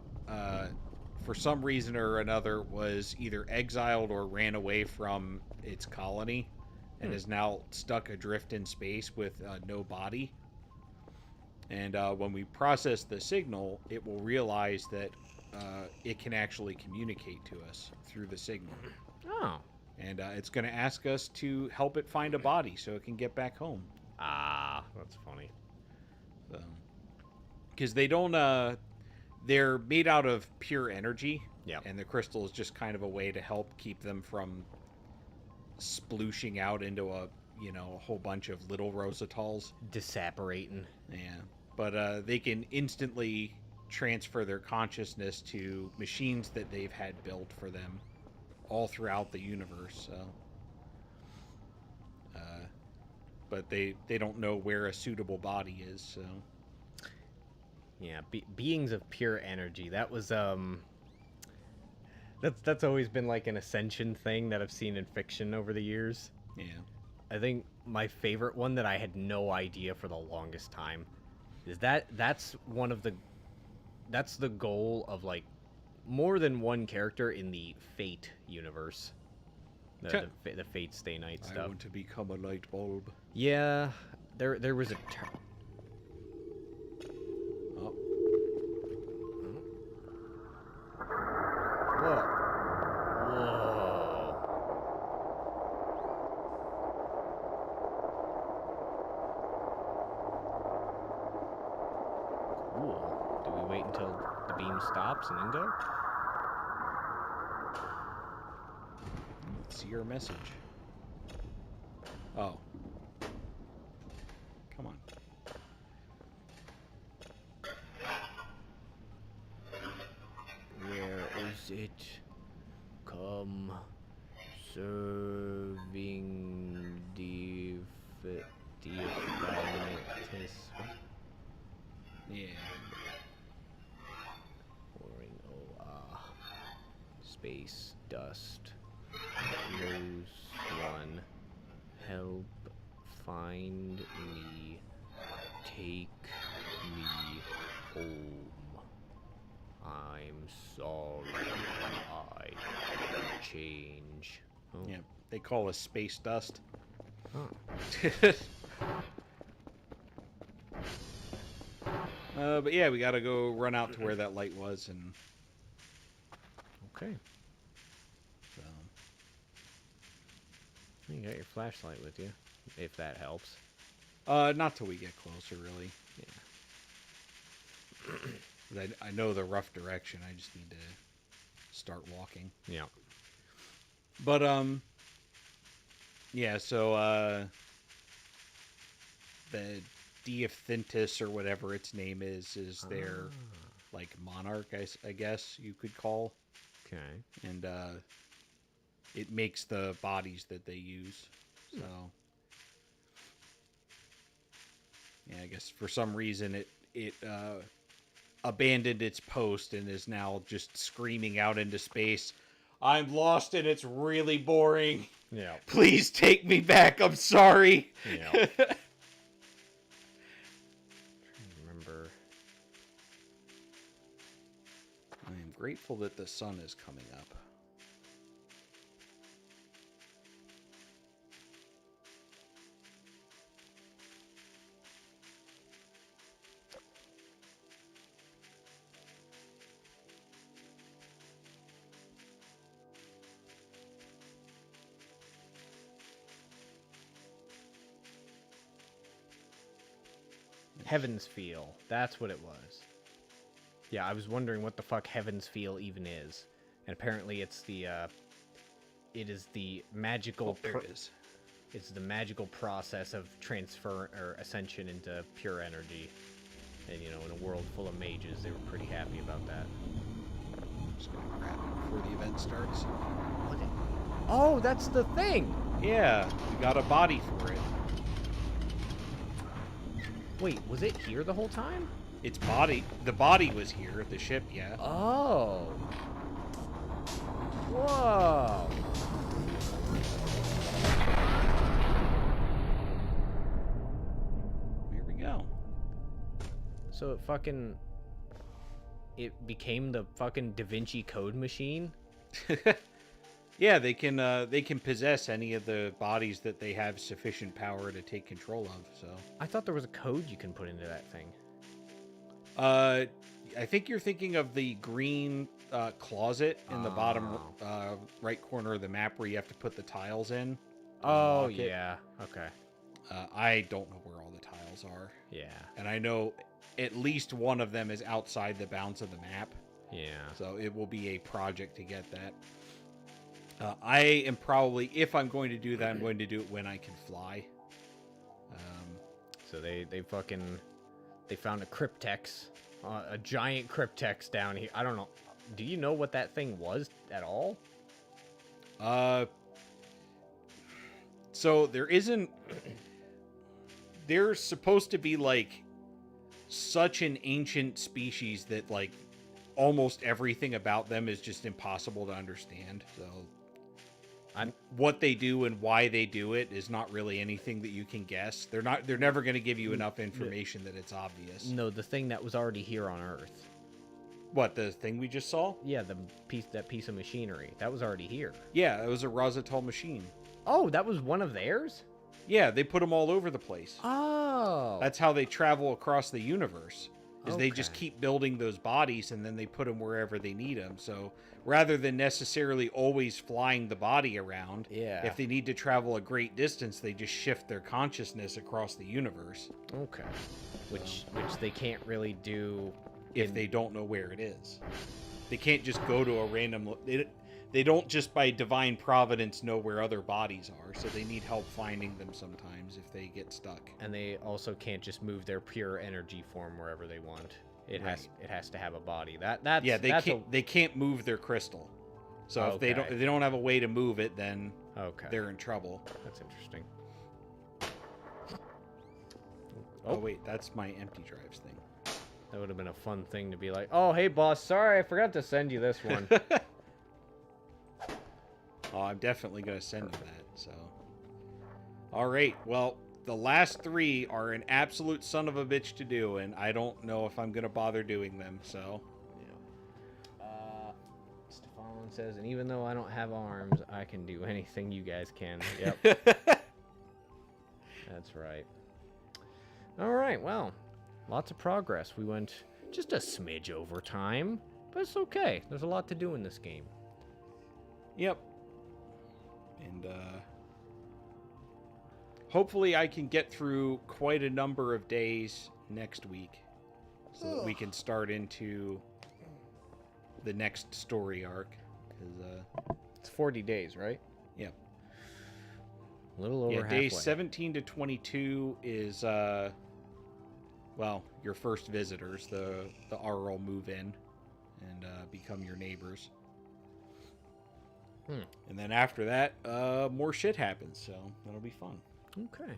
B: for some reason or another was either exiled or ran away from its colony and is now stuck adrift in space with no body. And when we process the signal, it will realize that it can actually communicate to us through the signal.
A: Oh.
B: And it's going to ask us to help it find a body so it can get back home.
A: Ah, that's funny.
B: Because they don't, they're made out of pure energy.
A: Yeah.
B: And the crystal is just kind of a way to help keep them from splooshing out into a whole bunch of little Rosatols.
A: Disapparating.
B: Yeah. But they can instantly transfer their consciousness to machines that they've had built for them all throughout the universe. So, but they don't know where a suitable body is. So,
A: Yeah, beings of pure energy. That was that's always been like an Ascension thing that I've seen in fiction over the years.
B: yeah.
A: I think my favorite one that I had no idea for the longest time is that's the goal of like more than one character in the Fate universe. The Fate Stay Night
B: I
A: stuff.
B: want to become a light bulb.
A: Yeah, there was a
B: Oh,
A: Whoa. Whoa. Cool. Do we wait until the beam stops and then go?
B: let's see your message. Oh. Come on.
A: Where is it? Come serving definitis.
B: Yeah.
A: Pouring space dust. Close one. Help find me. Take me home. I'm sorry. I change. Oh.
B: Yeah, they call us space dust.
A: Huh.
B: But yeah, we gotta go run out to where that light was, and
A: Okay.
B: so.
A: You got your flashlight with you, if that helps.
B: Not till we get closer, really.
A: Yeah.
B: 'Cause I know the rough direction. I just need to start walking.
A: Yeah.
B: But yeah. So the Diophintus or whatever its name is their like monarch, I guess you could call,
A: Okay.
B: and it makes the bodies that they use. So yeah, I guess for some reason it abandoned its post and is now just screaming out into space. I'm lost and it's really boring.
A: Yeah.
B: Please take me back. I'm sorry.
A: Yeah. Remember.
B: I am grateful that the sun is coming up.
A: Heaven's Feel. That's what it was. Yeah, I was wondering what the fuck Heaven's Feel even is. And apparently it's the, it is the magical...
B: There it is.
A: It's the magical process of transfer or ascension into pure energy. And, you know, in a world full of mages, they were pretty happy about that.
B: I'm just gonna grab it before the event starts.
A: Oh, that's the thing!
B: Yeah, we got a body for it.
A: Wait, was it here the whole time?
B: Its body, the body was here at the ship, yeah.
A: Oh. Whoa.
B: Here we go.
A: So it became the fucking Da Vinci Code machine?
B: Yeah, they can possess any of the bodies that they have sufficient power to take control of. So
A: I thought there was a code you can put into that thing.
B: I think you're thinking of the green closet in the bottom right corner of the map where you have to put the tiles in.
A: Oh,
B: Unlock it.
A: yeah. Okay.
B: I don't know where all the tiles are.
A: Yeah.
B: And I know at least one of them is outside the bounds of the map.
A: Yeah.
B: So it will be a project to get that. I am probably, if I'm going to do that, I'm going to do it when I can fly.
A: So they found a cryptex, a giant cryptex down here. I don't know. Do you know what that thing was at all?
B: So there isn't. There's supposed to be like such an ancient species that like almost everything about them is just impossible to understand. So what they do and why they do it is not really anything that you can guess. They're never going to give you enough information that it's obvious.
A: No, the thing that was already here on Earth.
B: What, the thing we just saw?
A: Yeah, that piece of machinery. That was already here.
B: Yeah, it was a Rosatol machine.
A: Oh, that was one of theirs?
B: Yeah, they put them all over the place.
A: Oh.
B: That's how they travel across the universe. Is they just
A: Okay.
B: keep building those bodies and then they put them wherever they need them. So rather than necessarily always flying the body around,
A: Yeah.
B: if they need to travel a great distance, they just shift their consciousness across the universe.
A: Okay. Which they can't really do
B: If they don't know where it is. They can't just go to a random... They don't just by divine providence know where other bodies are, so they need help finding them sometimes if they get stuck.
A: And they also can't just move their pure energy form wherever they want. It
B: Right.
A: has to have a body. That's
B: They can't move their crystal. So if
A: Okay.
B: they don't have a way to move it, then
A: okay.
B: they're in trouble.
A: That's interesting.
B: Oh wait, that's my empty drives thing.
A: That would have been a fun thing to be like, "Oh, hey boss, sorry, I forgot to send you this one."
B: Oh, I'm definitely going to send him that, so. All right, well, the last three are an absolute son of a bitch to do, and I don't know if I'm going to bother doing them, so.
A: Alan says, and even though I don't have arms, I can do anything you guys can. Yep, that's right. All right, well, lots of progress. We went just a smidge over time, but it's okay. There's a lot to do in this game.
B: Yep. And hopefully I can get through quite a number of days next week so that we can start into the next story arc. Cause,
A: It's 40 days, right?
B: yep.
A: A little over
B: Yeah,
A: halfway.
B: days 17 to 22 is, well, your first visitors. The RL move in and become your neighbors. And then after that, more shit happens, so that'll be fun.
A: Okay.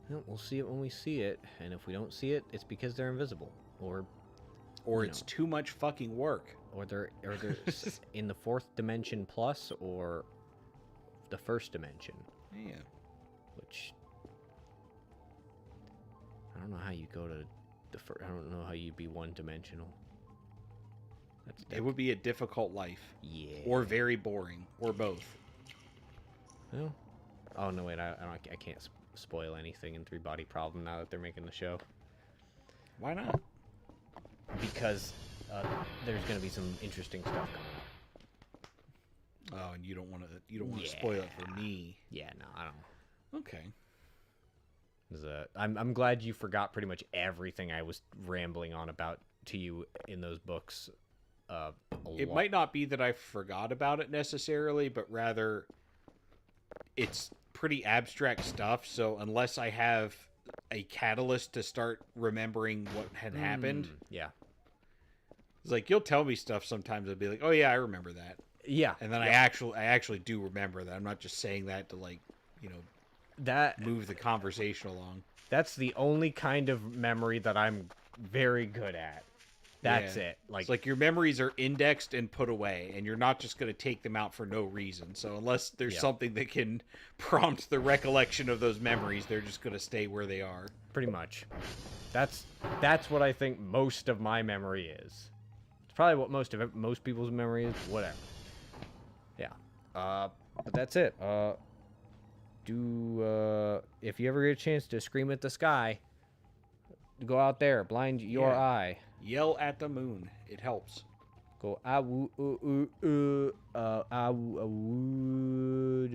A: Well, we'll see it when we see it, and if we don't see it, it's because they're invisible, or
B: It's too much fucking work.
A: they're in the fourth dimension plus, or the first dimension,
B: Yeah.
A: which I don't know how you go to the first. I don't know how you'd be one dimensional.
B: It would be a difficult life.
A: Yeah.
B: Or very boring. Or both.
A: Well, oh no, wait, I can't spoil anything in Three Body Problem now that they're making the show,
B: Why not?
A: because there's gonna be some interesting stuff coming up.
B: Oh, and you don't want to spoil it for me.
A: Yeah, no, I don't.
B: Okay.
A: I'm glad you forgot pretty much everything I was rambling on about to you in those books.
B: It might not be that I forgot about it necessarily, but rather it's pretty abstract stuff. So unless I have a catalyst to start remembering what had happened,
A: Yeah.
B: it's like you'll tell me stuff sometimes. I'll be like, "Oh yeah, I remember that,"
A: Yeah.
B: and then I actually do remember that. I'm not just saying that to
A: that
B: move the conversation along.
A: that's the only kind of memory that I'm very good at. That's
B: Yeah.
A: it.
B: It's like your memories are indexed and put away, and you're not just going to take them out for no reason. So unless there's
A: Yeah.
B: something that can prompt the recollection of those memories, they're just going to stay where they are.
A: pretty much. That's what I think most of my memory is. It's probably what most people's memory is. Whatever. Yeah. But that's it. If you ever get a chance to scream at the sky, go out there, blind your
B: Yeah.
A: eye.
B: Yell at the moon. It helps.
A: Go ah woo ah woo ah woo